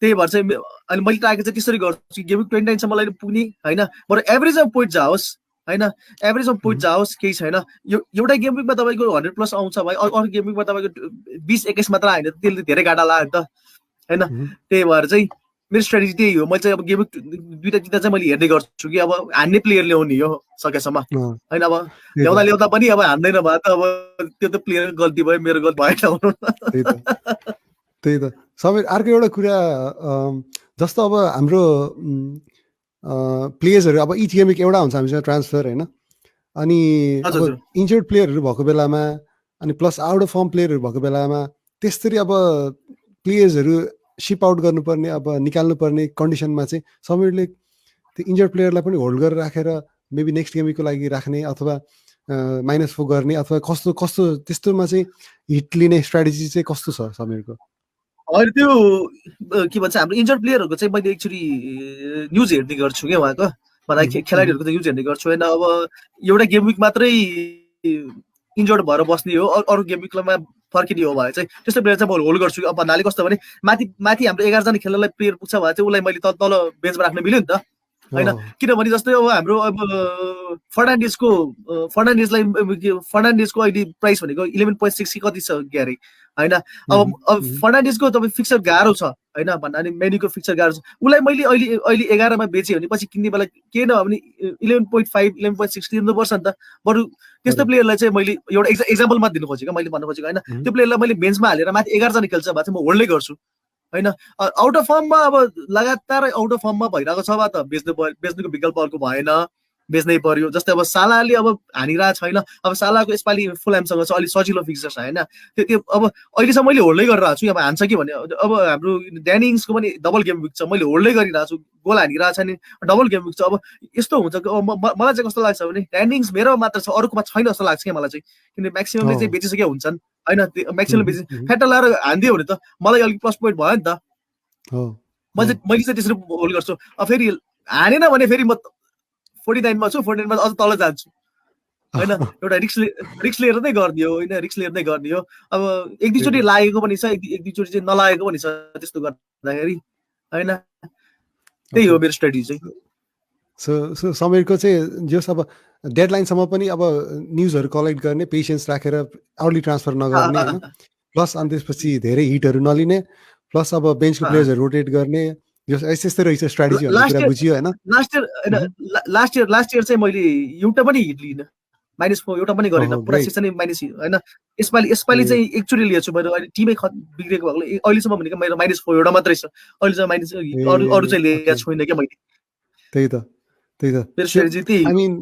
त्यही भएर चाहिँ अहिले मैले टार्गेट चाहिँ त्यसरी गर्छु गेम 29सम्म अहिले पुग्ने होइन, बरु एभरेजमा पोइन्ट जाओस् होइन, एभरेजमा पोइन्ट जाओस् केही छैन। एउटा गेम विकमा तपाईँको 100+ आउँछ भाइ, अरू गेम विकमा तपाईँको 20-21 मात्र आयो भने त्यसले धेरै घाटा लाग्यो नि त होइन। त्यही भएर चाहिँ मेरो स्ट्राटेजी त्यही हो। मैले चाहिँ अब गेम विक 2टा चाहिँ मैले हेर्ने गर्छु कि अब हान्ने प्लेयर ल्याउने हो सकेसम्म होइन। अब ल्याउँदा पनि अब हान्दैन भयो त अब त्यो त प्लेयर गल्ती भयो, मेरो गल्ती भएन। त्यही त सबै। अर्को एउटा कुरा जस्तो अब हाम्रो प्लेयर्सहरू अब इच गेम विक एउटा हुन्छ हामीसँग ट्रान्सफर होइन, अनि अब इन्जर्ड प्लेयरहरू भएको बेलामा अनि प्लस आउट अफ फर्म प्लेयरहरू भएको बेलामा त्यसरी अब प्लेयर्सहरू सिप आउट गर्नुपर्ने अब निकाल्नुपर्ने कन्डिसनमा चाहिँ समीरले त्यो इन्जर्ड प्लेयरलाई पनि होल्ड गरेर राखेर मेबी नेक्स्ट गेम विकको लागि राख्ने अथवा -4 गर्ने अथवा कस्तो त्यस्तोमा चाहिँ हिट लिने स्ट्राटेजी चाहिँ कस्तो छ समीरको? होइन त्यो के भन्छ हाम्रो इन्जर्ड प्लेयरहरूको चाहिँ मैले एक्चुअली न्युज हेर्ने गर्छु क्या उहाँको, मलाई खेलाडीहरूको त न्युज हेर्ने गर्छु होइन। अब एउटा गेम विक मात्रै इन्जर्ड भएर बस्ने हो, अरू गेम विकमा फर्किने हो भने चाहिँ त्यस्तो प्लेयर चाहिँ म होल्ड गर्छु। अब भन्नाले कस्तो भने माथि हाम्रो 11जना खेल्नलाई प्लेयर पुग्छ भने चाहिँ उसलाई मैले तल बेन्चमा राख्न मिल्यो नि त होइन। किनभने जस्तै अब हाम्रो अब फर्नान्डेजलाई फर्नान्डेजको अहिले प्राइस भनेको 11.6 कति छ के अरे होइन। अब फर्नान्डेजको तपाईँ फिक्सर गाह्रो छ होइन, भन्नाले मेनीको फिक्सर गाह्रो छ। उसलाई मैले अहिले 11मा बेचेँ भने पछि किन्ने बेला के नभने 11.5 11.6 तिर्नुपर्छ नि त। बरु त्यस्तो प्लेयरलाई चाहिँ मैले एउटा एक्जाम्पल मात्र दिनु खोजेको, मैले भन्नु खोजेको होइन। त्यो प्लेयरलाई मैले बेन्चमा हालेर माथि 11जना खेल्छ भने चाहिँ म होल्डै गर्छु होइन। आउट अफ फर्ममा अब लगातार आउट अफ फर्ममा भइरहेको छ त बेच्नुको विकल्प अर्को भएन, बेच्नै पर्यो। जस्तै अब सालाले अब हानिरहेको छैन, अब सालाको यसपालि फुलहामसँग छ अलिक सजिलो फिक्चर छ होइन। त्यो अब अहिलेसम्म मैले होल्डै गरिरहेको छु। अब हान्छ कि भने अब हाम्रो ड्यानिङ्सको पनि डबल गेम विक छ, मैले होल्डै गरिरहेको छु, गोल हानिरहेको छ नि डबल गेम विक छ। अब यस्तो हुन्छ मलाई चाहिँ कस्तो लाग्छ भने ड्यानिङ्स मेरो मात्र छ, अरूकोमा छैन जस्तो लाग्छ क्या मलाई चाहिँ, किनभने म्याक्सिममले चाहिँ बेचिसकेका हुन्छन् होइन। म्याक्सिमम बेचि फ्याटा लाएर हानिदियो भने त मलाई अलिक प्लस पोइन्ट भयो नि त। मैले चाहिँ त्यसरी होल्ड गर्छु। अब फेरि हानेन भने फेरि म 49मा छु, 49मा अझ तल जान्छु होइन एउटा रिक्स लिएर नै गर्ने हो होइन रिक्स लिएर नै गर्ने हो अब एक दुईचोटि लागेको पनि छ एक दुईचोटि चाहिँ नलागेको पनि छ त्यस्तो गर्दाखेरि होइन त्यही हो मेरो स्ट्रेटेजी चाहिँ सो समीरको चाहिँ जस अब डेडलाइनसम्म पनि अब न्युजहरू कलेक्ट गर्ने पेसेन्स राखेर अर्ली ट्रान्सफर नगर्ने होइन प्लस अनि त्यसपछि धेरै हिटहरू नलिने प्लस अब बेन्चको प्लेयर्सहरू रोटेट गर्ने यस्तै रहेछ स्ट्राटेजी भन्ने कुरा बुझियो होइन लास्ट इयर चाहिँ मैले एउटा पनि हिट लिइनँ -4 एउटा पनि गरेन पुरा सेसन नै माइनस होइन यसपालि चाहिँ एकचोटि लिएछु मेरो अहिले टिमै बिग्रेको भएकोले अहिलेसम्म भनेको मेरो -4 एउटा मात्रै छ अहिलेसम्म माइनस अरू चाहिँ लिएको छुइनँ क्या मैले त्यही त मेरो स्ट्रेटेजी त्यही आई मिन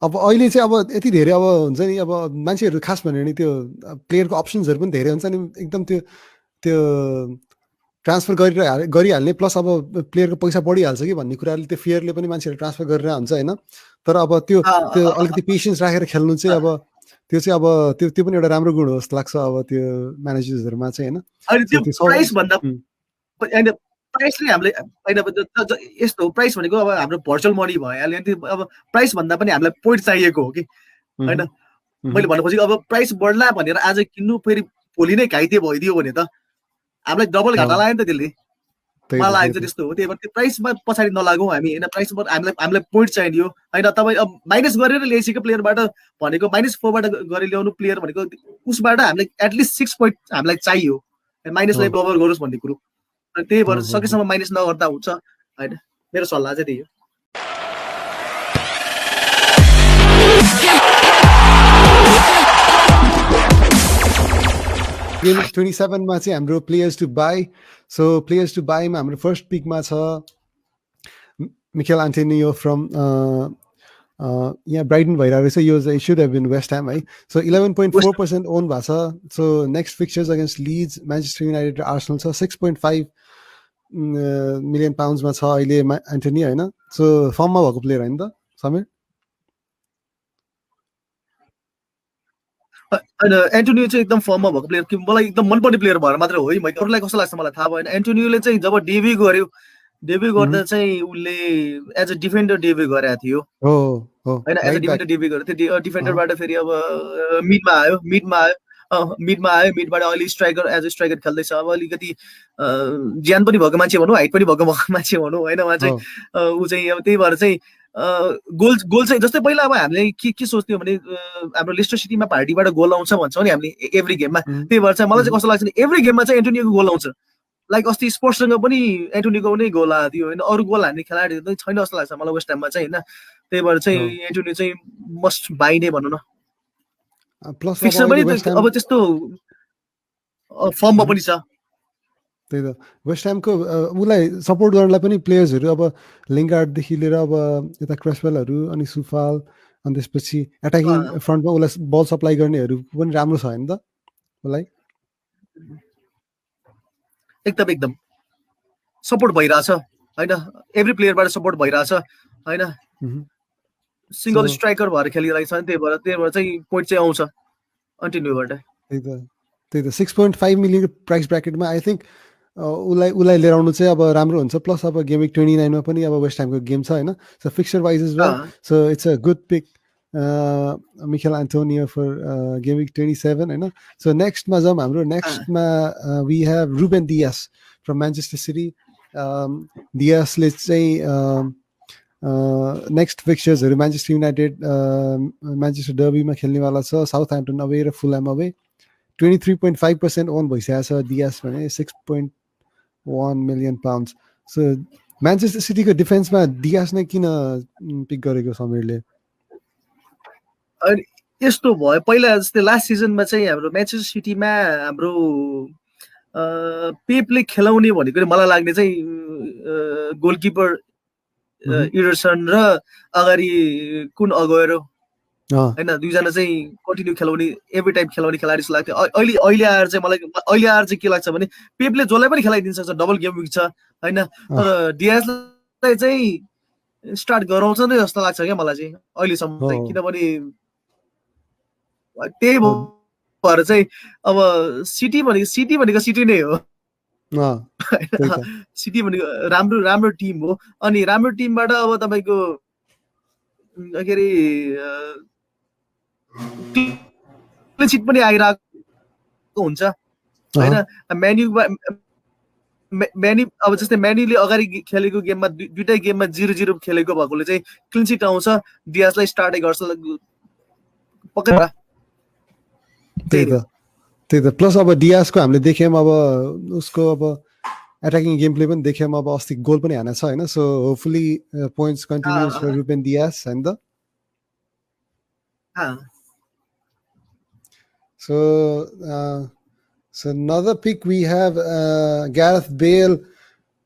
अब अहिले चाहिँ अब यति धेरै अब हुन्छ नि अब मान्छेहरू खास भन्यो भने त्यो प्लेयरको अप्सन्सहरू पनि धेरै हुन्छ नि एकदम त्यो ट्रान्सफर गरिहाल्ने प्लस अब प्लेयरको पैसा बढिहाल्छ कि भन्ने कुराले त्यो फियरले पनि मान्छेहरू ट्रान्सफर गरेर हुन्छ होइन तर अब त्यो अलिकति पेसेन्स राखेर खेल्नु चाहिँ अब त्यो चाहिँ अब त्यो पनि एउटा राम्रो गुण हो जस्तो लाग्छ अब त्यो म्यानेजर्सहरूमा चाहिँ होइन प्राइसले हामीले होइन यस्तो प्राइस भनेको अब हाम्रो भर्चुअल मनी भइहाल्यो नि अब प्राइस भन्दा पनि हामीलाई पोइन्ट चाहिएको हो कि होइन मैले भन्नु खोजेको अब प्राइस बढ्ला भनेर आज किन्नु फेरि भोलि नै घाइते भइदियो भने त हामीलाई डबल घाटा लाग्यो नि त त्यसले मलाई लागेको त्यस्तो हो त्यही भएर त्यो प्राइसमा पछाडि नलागौँ हामी होइन प्राइसमा हामीलाई पोइन्ट चाहियो होइन तपाईँ अब माइनस गरेर ल्याइसकेको प्लेयरबाट भनेको -4बाट गरेर ल्याउनु प्लेयर भनेको उसबाट हामीलाई एटलिस्ट 6 पोइन्ट हामीलाई चाहियो माइनसलाई कभर गरोस् भन्ने कुरो त्यही भएर सकेसम्म माइनस नगर्दा हुन्छ होइन मेरो सल्लाह चाहिँ त्यही हो गेम 27 मा चाहिँ हाम्रो players to buy so players to बाईमा हाम्रो फर्स्ट पिकमा छ मिकेल एन्टोनियो फ्रम यहाँ ब्राइटन भइरहेको रहेछ यो चाहिँ should have been West Ham है सो 11.4% ओन भएको छ so next fixtures against Leeds Manchester United र आर्सनल छ 6.5 मिलियन पाउन्ड्समा छ अहिले एन्टोनियो होइन सो फर्ममा भएको प्लेयर होइन त समीर होइन एन्टोनियो चाहिँ एकदम फर्ममा भएको प्लेयर कि मलाई एकदम मनपर्ने प्लेयर भएर मात्रै हो है मैले अरूलाई कस्तो लाग्छ मलाई थाहा भएन एन्टोनियोले चाहिँ जब डेब्यू गर्यो डेब्यू गर्दा चाहिँ उसले एज अ डिफेन्डर डेब्यू गरेको थियो होइन एज अ डिफेन्डर डेब्यू गरेको थियो डिफेन्डरबाट फेरि अब मिडमा आयो मिडबाट अहिले स्ट्राइकर एज अ स्ट्राइकर खेल्दैछ अब अलिकति ज्यान पनि भएको मान्छे भनौँ हाइट पनि भएको मान्छे भनौँ होइन उहाँ चाहिँ ऊ चाहिँ अब त्यही भएर चाहिँ गोल चाहिँ जस्तै पहिला अब हामीले के सोच्थ्यौँ भने हाम्रो लेस्टर सिटीमा पार्टीबाट गोल आउँछ भन्छौँ नि हामीले एभ्री गेममा त्यही भएर चाहिँ मलाई चाहिँ कस्तो लाग्छ भने एभ्री गेममा चाहिँ एन्टोनियोको गोल आउँछ लाइक अस्ति स्पोर्ट्ससँग पनि एन्टोनियोको नै गोल आएको थियो होइन अरू गोल हान्ने खेलाडीहरू छैन जस्तो लाग्छ मलाई वेस्ट ह्याममा चाहिँ होइन त्यही भएर चाहिँ एन्टोनियो चाहिँ मस्ट बाई नै भनौँ न फिक्सर पनि अब त्यस्तो फर्ममा पनि छ त्यही त वेस्ट ह्यामको उसलाई सपोर्ट गर्नलाई पनि प्लेयर्सहरू अब लिङ्गार्डदेखि लिएर अब यता क्रेसवेलहरू अनि सुफाल अनि त्यसपछि एट्याकिङ फ्रन्टमा उसलाई बल सप्लाई गर्नेहरू पनि राम्रो छ होइन त उसलाई एकदम सपोर्ट भइरहेछ होइन एभ्री प्लेयरबाट सपोर्ट भइरहेछ होइन सिङ्गल स्ट्राइकर भएर खेलिरहेको छ त्यही भएर चाहिँ पोइन्ट चाहिँ आउँछ एन्टोनियोबाट त्यही त 6.5 मिलियन प्राइस ब्र्याकेटमा आई थिङ्क उसलाई लिएर आउनु चाहिँ अब राम्रो हुन्छ प्लस अब गेम विक 29 मा पनि अब वेस्ट ह्यामको गेम छ होइन so fixture wise is well so it's a good pick Michail Antonio for game week 27 होइन सो नेक्स्टमा जाउँ हाम्रो नेक्स्टमा we have Ruben Dias from Manchester City डियासले चाहिँ नेक्स्ट फिक्चर्सहरू म्यान्चेस्टर युनाइटेड म्यान्चेस्टर डर्बीमा खेल्नेवाला छ साउथ ह्याम्पटन अवे र फुलह्याम अवे 23.5% ओन भइसकेको छ डियास भने 6.1 मिलियन पाउन्ड्स सो म्यान्चेस्टर सिटीको डिफेन्समा डियास नै किन पिक गरेको समीरले यस्तो भयो पहिला जस्तै लास्ट सिजनमा चाहिँ हाम्रो म्यान्चेस्टर सिटीमा हाम्रो पेपले खेलाउने भनेको मलाई लाग्ने चाहिँ गोलकिपर इडरसन र अगाडि कुन अगुएरो होइन दुईजना चाहिँ कन्टिन्यू खेलाउने एभ्री टाइम खेलाउने खेलाडी जस्तो लाग्थ्यो अहिले आएर चाहिँ के लाग्छ भने पेपले जसलाई पनि खेलाइदिन सक्छ डबल गेम विक छ होइन तर डियासलाई चाहिँ स्टार्ट गराउँछ नै जस्तो लाग्छ क्या मलाई चाहिँ अहिलेसम्म चाहिँ किनभने त्यही भएर चाहिँ अब सिटी भनेको सिटी नै हो सिटी भनेको राम्रो टिम हो अनि राम्रो टिमबाट अब तपाईँको के अरे क्लिन सिट पनि आइरहेको हुन्छ होइन म्यान्यु अब जस्तै म्यान्युले अगाडि खेलेको गेममा दुईटै गेममा 0-0 खेलेको भएकोले चाहिँ क्लिन सिट आउँछ डियासलाई स्टार्टै गर्छ पक्कै त्यही त प्लस अब डियासको हामीले देख्यौँ अब उसको अब एटाकिङ गेम प्ले पनि देख्यौँ अब अस्ति गोल पनि हानेको छ होइन so hopefully points continues for Ruben Dias होइन त So another pick we have Gareth Bale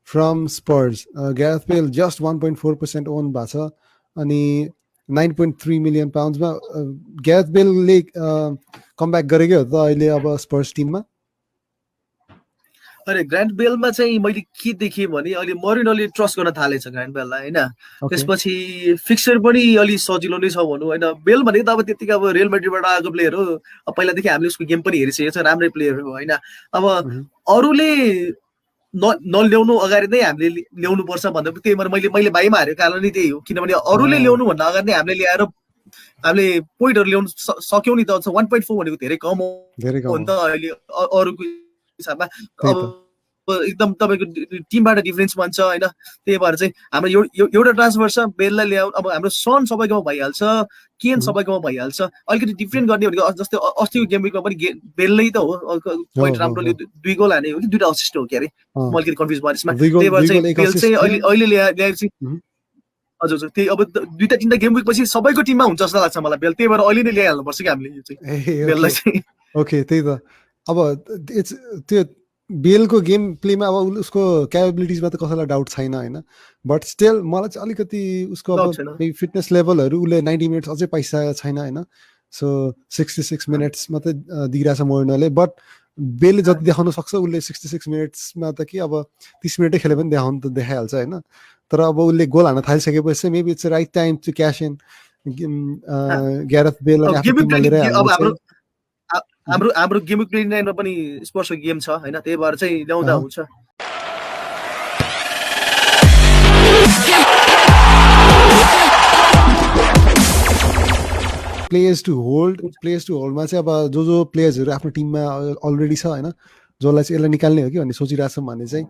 from Spurs. Gareth Bale just 1.4% owned भएको छ अनि 9.3 million pounds-मा Gareth Bale-ले कमब्याक गरेको हो त अहिले अब स्पर्स टिममा अरे ग्रान्ड बेलमा चाहिँ मैले के देखेँ भने अहिले मरिनोले ट्रस्ट गर्न थालेछ ग्रान्ड बेललाई होइन त्यसपछि फिक्सर पनि अलि सजिलो नै छ भनौँ होइन बेल भनेको त अब त्यतिकै अब रियल मेड्रिडबाट आएको प्लेयर हो पहिलादेखि हामीले उसको गेम पनि हेरिसकेको छ राम्रै प्लेयर हो होइन अब अरूले नल्याउनु अगाडि नै हामीले ल्याउनु पर्छ भन्दा त्यही भएर मैले बाइमा हारेको कारण नै त्यही हो किनभने अरूले ल्याउनु भन्दा अगाडि नै हामीले ल्याएर हामीले पोइन्टहरू ल्याउनु सक्यौँ नि त 1.4 भनेको धेरै कम हो नि त अहिले अरूको हिसाबमा अब एकदम तपाईँको टिमबाट डिफरेन्स भन्छ होइन त्यही भएर चाहिँ हाम्रो एउटा ट्रान्सफर छ बेललाई ल्याउ अब हाम्रो सन सबैकोमा भइहाल्छ केन सबैकोमा भइहाल्छ अलिकति डिफ्रेन्ट गर्ने भनेको जस्तै अस्तिको गेम विकमा पनि बेल नै त हो पोइन्ट राम्रोले 2 गोल हाने हो कि 2टा असिस्ट हो के अरे म अलिकति कन्फ्युज भएँ यसमा त्यही भएर चाहिँ बेल चाहिँ अहिले ल्याएर चाहिँ हजुर त्यही अब 2-3टा गेम विक पछि सबैको टिममा हुन्छ जस्तो लाग्छ मलाई बेल त्यही भएर अहिले नै ल्याइहाल्नुपर्छ कि हामीले यो चाहिँ बेललाई चाहिँ ओके त्यही त अब त्यो बेलको गेम प्लेमा अब उसको क्यापेबिलिटिजमा त कसैलाई डाउट छैन होइन बट स्टिल मलाई चाहिँ अलिकति उसको अब फिटनेस लेभलहरू उसले 90 मिनट्स अझै पाइसकेको छैन होइन सो 66 मिनट्स मात्रै दिइरहेछ मोर्नले बट बेलले जति देखाउन सक्छ उसले 66 मिनट्समा त कि अब 30 मिनटै खेले पनि देखाउनु त देखाइहाल्छ होइन तर अब उसले गोल हान्न थालिसकेपछि चाहिँ maybe it's right time to cash in Gareth Bale हाम्रो गेम 29 मा पनि स्पोर्ट्सको गेम छ हैन त्यही भएर चाहिँ ल्याउँदा हुन्छ प्लेयर्स टु होल्डमा चाहिँ अब जो प्लेयर्सहरू आफ्नो टिममा अलरेडी छ हैन जसलाई चाहिँ यसलाई निकाल्ने हो कि भन्ने सोचिरहेछौँ भने चाहिँ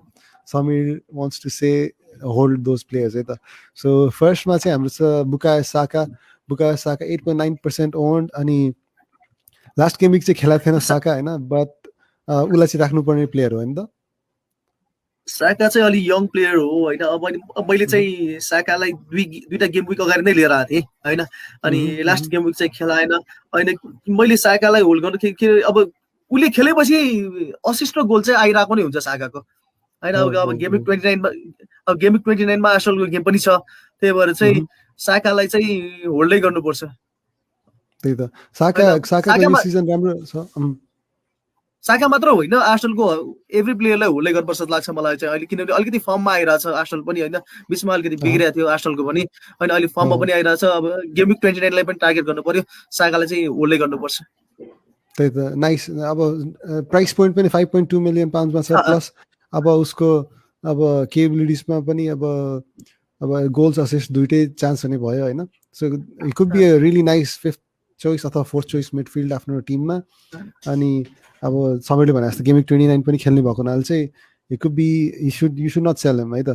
Sameer wants to say hold those players है त सो फर्स्टमा चाहिँ हाम्रो छ बुकायो साका 8.9% ओन्ड अनि लास्ट गेम विक चाहिँ खेला थिएन साका हैन बट उसलाई चाहिँ राख्नुपर्ने प्लेयर हो हैन त साका चाहिँ अलि यङ प्लेयर हो हैन अब मैले चाहिँ साकालाई दुईटा गेम विक अगाडि नै लिएर आएको थिएँ हैन अनि लास्ट गेम विक चाहिँ खेलाएन अनि मैले साकालाई होल्ड गर्नु के अब उले खेलेपछि असिस्ट र गोल चाहिँ आइरहेको नै हुन्छ साकाको हैन अब गेम विक 29 मा अब गेम विक 29 मा आर्सेनलको गेम पनि छ त्यही भएर चाहिँ साकालाई चाहिँ होल्डै गर्नुपर्छ त्यही त साकाको सिजन राम्रो छ साका मात्र होइन आर्सेनलको एभ्री प्लेयरलाई होल्डै गर्नुपर्छ जस्तो लाग्छ मलाई चाहिँ अहिले किनभने अलिकति फर्ममा आइरहेछ आर्सेनल पनि होइन बिचमा अलिकति बिग्रिएको थियो आर्सेनलको पनि अनि अहिले फर्ममा पनि आइरहेछ अब गेम विक 29 लाई पनि टार्गेट गर्नु पर्यो साकालाई चाहिँ होल्डै गर्नुपर्छ त्यही त नाइस अब प्राइस पोइन्ट पनि 5.2 मिलियन पाउन्डमा छ प्लस अब उसको अब केबिलिटिजमा पनि अब गोल्स असिस्ट दुईटै चान्स हुने भयो हैन so it could be a really nice fifth choice अथवा फोर्थ चोइस मिडफिल्ड आफ्नो टिममा अनि अब समीरले भने जस्तो गेम विक 29 पनि खेल्ने भएको हुनाले चाहिँ it could be you should not sell him है त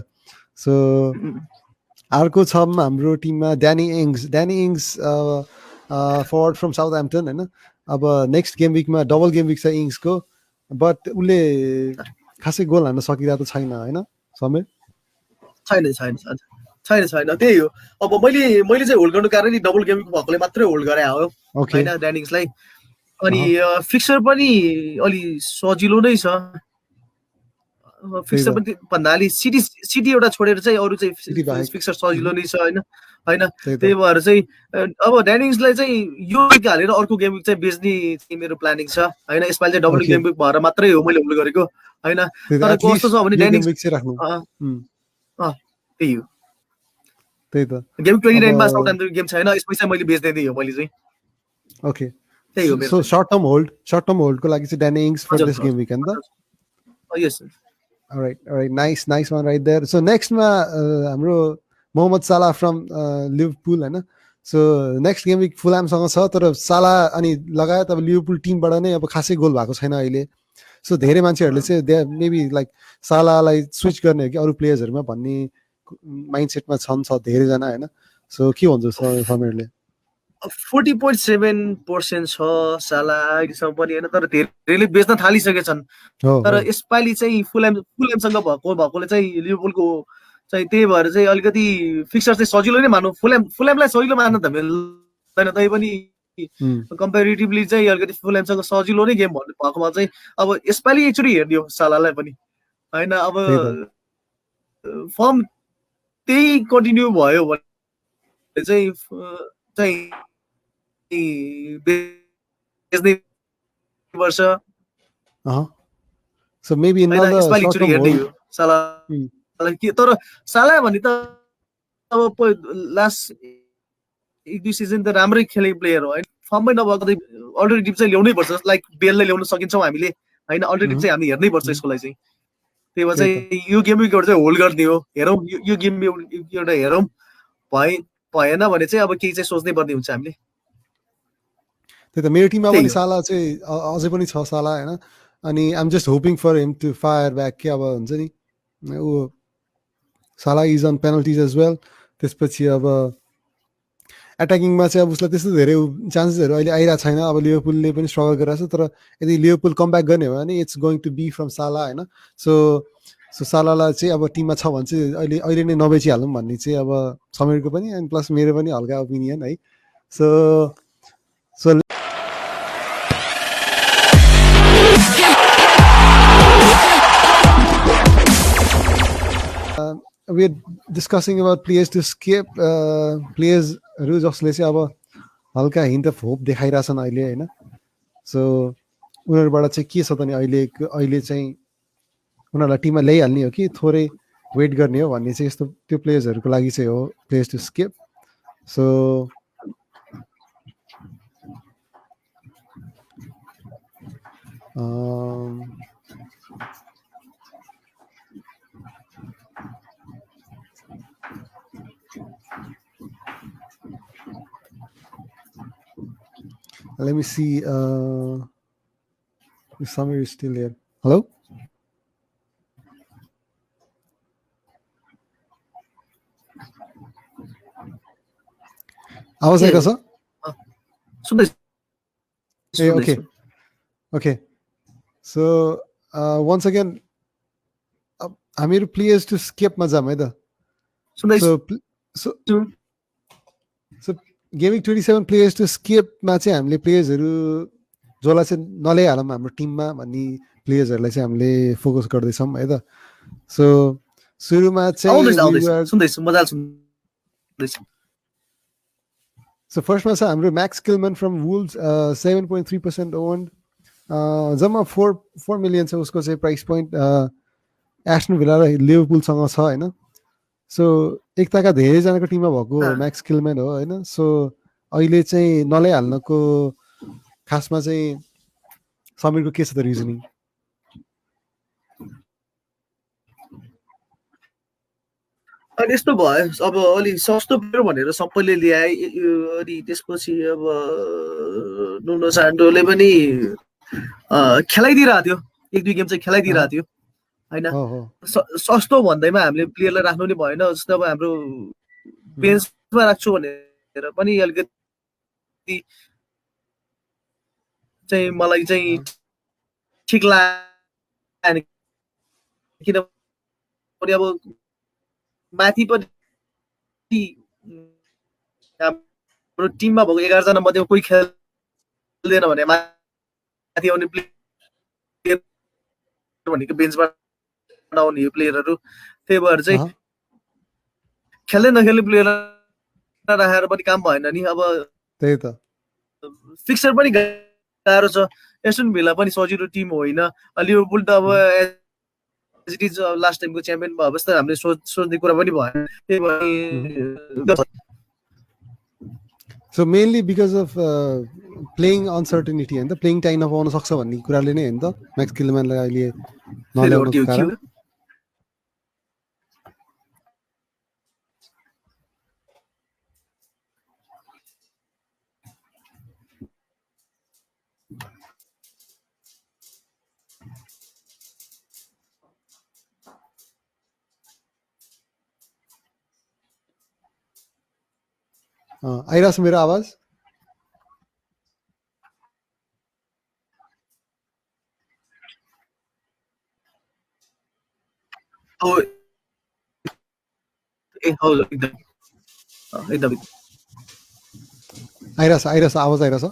सो अर्को छ हाम्रो टिममा ड्यानी इङ्ग्स फरवर्ड फ्रम साउथह्याम्पटन हैन अब नेक्स्ट गेम विकमा डबल गेम विक छ इङ्ग्सको बट उसले खासै गोल हान्न सकिरहेको छैन हैन समीर छैन त्यही हो अब मैले चाहिँ होल्ड गर्नु कारण डबल गेम भएकोले मात्रै होल्ड गरे हो हैन ड्यानिङ्सलाई अनि फिक्सर पनि अलि सजिलो नै छ फिक्सर पनि भन्दा अलि सिटी एउटा छोडेर चाहिँ अरू चाहिँ फिक्सर सजिलो नै छ हैन त्यही भएर चाहिँ अब ड्यानिङ्सलाई चाहिँ यो विक हालेर अर्को गेम विक चाहिँ बेच्ने चाहिँ मेरो प्लानिङ छ हैन यसपालि चाहिँ डबल गेम विक भएर मात्रै हो मैले होल्ड गरेको हैन तर कस्तो छ भने ड्यानिङ्स त्यही हो त्यही त गेम 29 मा साउथह्याम्पटन गेम छैन यसपछि चाहिँ मैले बेच्दै दिएँ मैले चाहिँ ओके त्यही हो सो शॉर्ट टर्म होल्डको लागि चाहिँ ड्यानी इङ्ग्स फर दिस गेम विक हैन त यस alright nice one right there so next मा हाम्रो मोहम्मद साला फ्रम लिभरपुल हैन सो नेक्स्ट गेम विक फुलामसँग छ, तर साला अनि लगायत अब लिभरपुल टिमबाट नै अब खासै गोल भएको छैन अहिले। सो धेरै मान्छेहरूले चाहिँ दे मेबी लाइक सालालाई स्विच गर्ने हो कि अरू प्लेयर्सहरूमा भन्ने माइन्ड सेटमा छ धेरैजना होइन। सो के भन्छ समीरले? 40.7% छ साला अहिलेसम्म पनि होइन, तर धेरैले बेच्न थालिसकेछन्। हो तर हो यसपालि चाहिँ फुलएमसँग भएकोले चाहिँ लिभरपुलको चाहिँ त्यही भएर चाहिँ अलिकति फिक्सर चाहिँ सजिलो नै मानौँ। फुलएमलाई सजिलो मान्न त मिल्दैन, तै पनि कम्पेरिटिभली चाहिँ अलिकति फुलएमसँग सजिलो नै गेम भन्नु भएकोमा चाहिँ अब यसपालि एकचोटि हेर्ने हो सालालाई पनि होइन। अब त्यही त। फर्म त्यही कन्टिन्यू भयो भने चाहिँ बेच्नै पर्छ सो मेबी इन होइन। द यसपालि सर्ट एकचोटि टर्म हेर्ने होल्ड हो सालालाई के। तर साला भने त अब लास्ट 1-2 सिजन त राम्रै खेलेको प्लेयर हो होइन। फर्ममै नभएको त अल्टरनेटिभ चाहिँ ल्याउनै पर्छ, लाइक बेललाई ल्याउन सकिन्छौँ हामीले होइन। अल्टरनेटिभ चाहिँ हामीले हेर्नै पर्छ यसको लागि चाहिँ। त्यही भएर चाहिँ यो गेम विकबाट चाहिँ होल्ड गर्ने हो, हेरौँ यो गेम एउटा हेरौँ। भएन भने चाहिँ अब केही चाहिँ सोच्नै पर्ने हुन्छ हामीले। त्यही त मेरो टिममा त्यही पनि हो। साला चाहिँ अझै पनि छ साला होइन। अनि I'm just hoping for him to fire back के अब हुन्छ नि ऊ Salah is on penalties as well. त्यसपछि अब एट्याकिङमा चाहिँ अब उसलाई त्यस्तो धेरै चान्सेसहरू अहिले आइरहेको छैन। अब लिभरपुलले पनि स्ट्रगल गरिरहेको छ, तर यदि लिभरपुल कमब्याक गर्ने हो भने it's going to be from Salah होइन। सो सालालाई चाहिँ अब टिममा छ भने चाहिँ अहिले नै नबेचिहालौँ भन्ने चाहिँ अब समीरको पनि एन्ड प्लस मेरो पनि हल्का ओपिनियन है। So we are discussing about players to skip, प्लेयर्सहरू जसले चाहिँ अब हल्का हिन्ट अफ होप देखाइरहेछन् अहिले होइन। सो उनीहरूबाट चाहिँ के छ त नि अहिले चाहिँ उनीहरूलाई टिममा ल्याइहाल्ने हो कि थोरै वेट गर्ने हो भन्ने चाहिँ यस्तो त्यो प्लेयर्सहरूको लागि चाहिँ हो players to skip. So let me see if Samir is still there. Hello? आवाज आएको छ? सुन्दैछु। Okay. So once again हामीहरू प्लेयर्स टु स्किपमा जाऊँ है त। सो गेमिङ 27 प्लेयर्स टु स्किपमा चाहिँ हामीले प्लेयर्सहरू जसलाई चाहिँ नल्याइहालौँ हाम्रो टिममा भन्ने प्लेयर्सहरूलाई चाहिँ हामीले फोकस गर्दैछौँ है त। सो सुरुमा चाहिँ सो फर्स्टमा छ हाम्रो म्याक्स किलमन फ्रम वुल्स 7.3% ओन्ड, जम्मा 4 मिलियन छ उसको चाहिँ प्राइस पोइन्ट। एस्टन भिला र लिभरपुलसँग छ होइन। सो एकताका धेरैजनाको टिममा भएको म्याक्स किलमन हो होइन। सो अहिले चाहिँ नल्याइहाल्नको खासमा चाहिँ समीरको के छ त रिजनिङ? अनि यस्तो भयो अब अलि सस्तो प्लेयर भनेर सबैले ल्याए अनि त्यसपछि अब नुनो सान्टोले पनि खेलाइदिरहेको थियो, 1-2 गेम चाहिँ खेलाइदिरहेको थियो होइन। सस्तो भन्दैमा हामीले प्लेयरलाई राख्नु नि भएन। जस्तो अब हाम्रो बेन्चमा राख्छु भनेर पनि अलिकति चाहिँ मलाई चाहिँ ठिक लागेन, किनभने अब माथि पनि हाम्रो टिममा भएको 11 जना मध्ये कोही खेल्दैन भने माथि आउने प्लेयर भनेको बेन्चबाट आउने यो प्लेयरहरू। त्यही भएर चाहिँ खेल्दै नखेल्ने प्लेयरलाई राखेर पनि काम भएन नि। अब त्यही त फिक्सर पनि गाह्रो छ। एस्टन भिला पनि सजिलो टिम होइन। लिभरपुल त अब इट इज लास्ट टाइमको च्याम्पियन भयो जस्तो हामीले सोच्ने कुरा पनि भएन। त्यही भएर so mainly because of playing uncertainty होइन त, प्लेइङ टाइम नपाउन सक्छ भन्ने कुराले नै होइन त म्याक्स किलमनलाई अहिले नल्याउनुको कारण। आइरहेको छ मेरो आवाज? एकदम एकदम आइरहेछ आवाज आइरहेछ?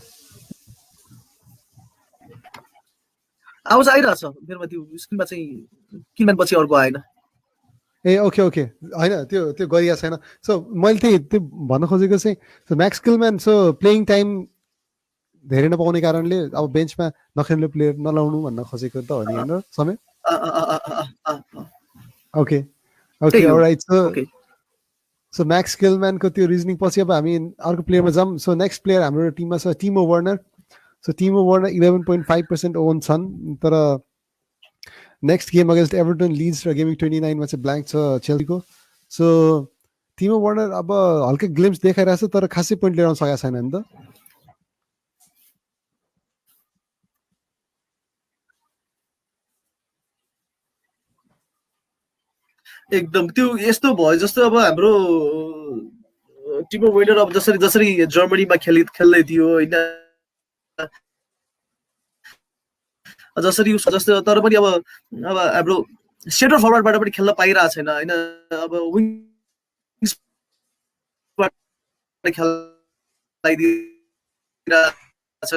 आवाज आइरहेछ मेरोमा, त्यो स्क्रिनमा चाहिँ किनभने पछि अर्को आएन। ए ओके होइन त्यो गरिएको छैन। सो मैले त्यो भन्न खोजेको चाहिँ म्याक्स किलम्यान सो प्लेइङ टाइम धेरै नपाउने कारणले अब बेन्चमा नखेल्ने प्लेयर नलाउनु भन्न खोजेको त हो नि होइन समय? Okay all right. सो म्याक्स किलम्यानको त्यो रिजनिङ पछि अब हामी अर्को प्लेयरमा जाऊँ। सो नेक्स्ट प्लेयर हाम्रो टिममा छ Timo Werner. So Timo Werner 11.5% own छन्, तर next game against Everton, Leeds र गेमिङ 29 चाहिँ ब्ल्याङ्क छ चेल्सीको। सो टिमो वर्नर अब हल्का ग्लिम्स देखाइरहेको छ, तर खासै पोइन्ट लिएर सकेको छैन नि त। एकदम त्यो यस्तो भयो जस्तो अब हाम्रो टिमो वर्नर अब जसरी जर्मनीमा खेल्दै थियो होइन, जसरी जस्तो, तर पनि अब हाम्रो सेन्टर फरवर्डबाट पनि खेल्न पाइरहेको छैन होइन। अब विङ्सबाट खेलाइदिरहेछ,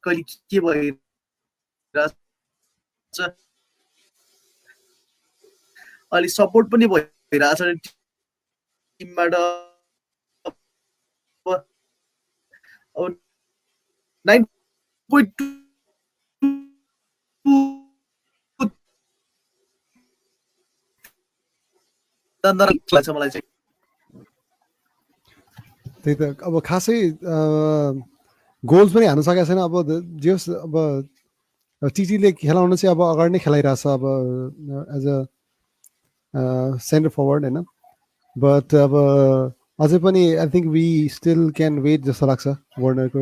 कहिले के भइरहेछ, अलि सपोर्ट पनि भइरहेछ टिमबाट। 9.2 लाग्छ मलाई चाहिँ। त्यही त अब खासै गोल्स पनि हान्नु सकेको छैन। अब जे होस्, अब टिटीले खेलाउन चाहिँ अब अगाडि नै खेलाइरहेछ अब एज अ सेन्टर फरवर्ड होइन। बट अब अझै पनि I think we still can wait जस्तो लाग्छ वर्नरको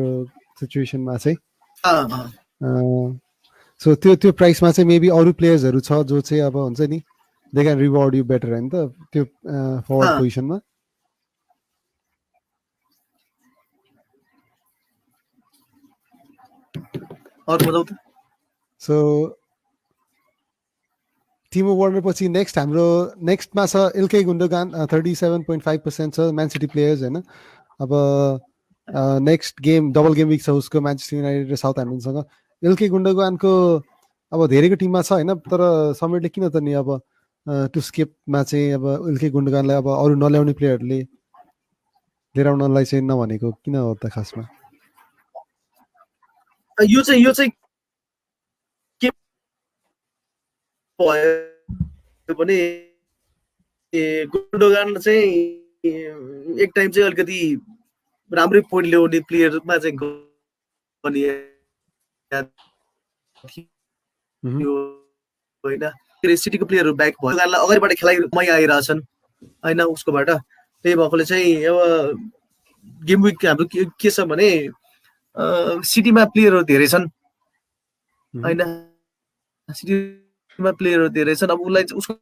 सिचुएसनमा चाहिँ। सो त्यो प्राइसमा चाहिँ मेबी अरू प्लेयर्सहरू छ जो चाहिँ अब हुन्छ नि, they can reward you better होइन त त्यो फरवर्ड पोजिसनमा। सो टिमो वर्नर पछि नेक्स्टमा छ इल्के गुन्डोगान। 37.5% छ, म्यान सिटी प्लेयर्स होइन। अब next game double game week छ उसको म्यान्चेस्टर युनाइटेड र साउथ ह्याम्पटनसँग। इल्के गुन्डोगानको अब धेरैको टिममा छ होइन, तर समीरले किन त नि अब टु स्किपमा चाहिँ अब इल्के गुन्डोगानलाई अब अरू नल्याउने प्लेयरहरूले लिएर आउनलाई चाहिँ नभनेको किन हो त खासमा? यो चाहिँ के भयो भने गुन्डोगान चाहिँ एक टाइम चाहिँ अलिकति राम्रै पोइन्ट ल्याउने प्लेयरमा चाहिँ होइन। सिटीको प्लेयरहरू ब्याक भयो, अगाडिबाट खेलाइ आइरहेछन् होइन उसकोबाट। त्यही भएकोले चाहिँ अब गेम विक हाम्रो के छ भने सिटीमा प्लेयरहरू धेरै छन् होइन, सिटीमा प्लेयरहरू धेरै छन्। अब उसलाई उसको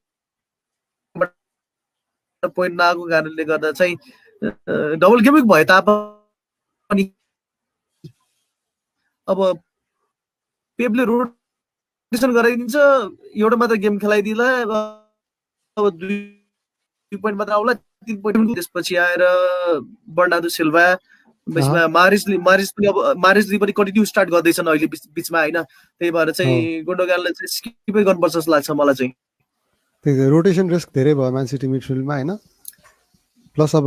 पोइन्ट नआएको कारणले गर्दा चाहिँ डबल गेम विक भए तापनि अब पेपले रोटेसन गराइदिन्छ, एउटा मात्र गेम खेलाइदिला, अब 2 पोइन्ट मात्र आउला, 3 पोइन्ट। त्यसपछि आएर बर्नार्डो सिल्भा, बिचमा मारिसले पनि कन्टिन्यू स्टार्ट गर्दैछन् अहिले बिचमा होइन। त्यही भएर चाहिँ गुन्डोगानलाई चाहिँ स्किपै गर्नुपर्छ जस्तो लाग्छ मलाई चाहिँ। त्यही रोटेसन रिस्क धेरै भयो म्यान सिटी मिडफिल्डमा होइन। प्लस अब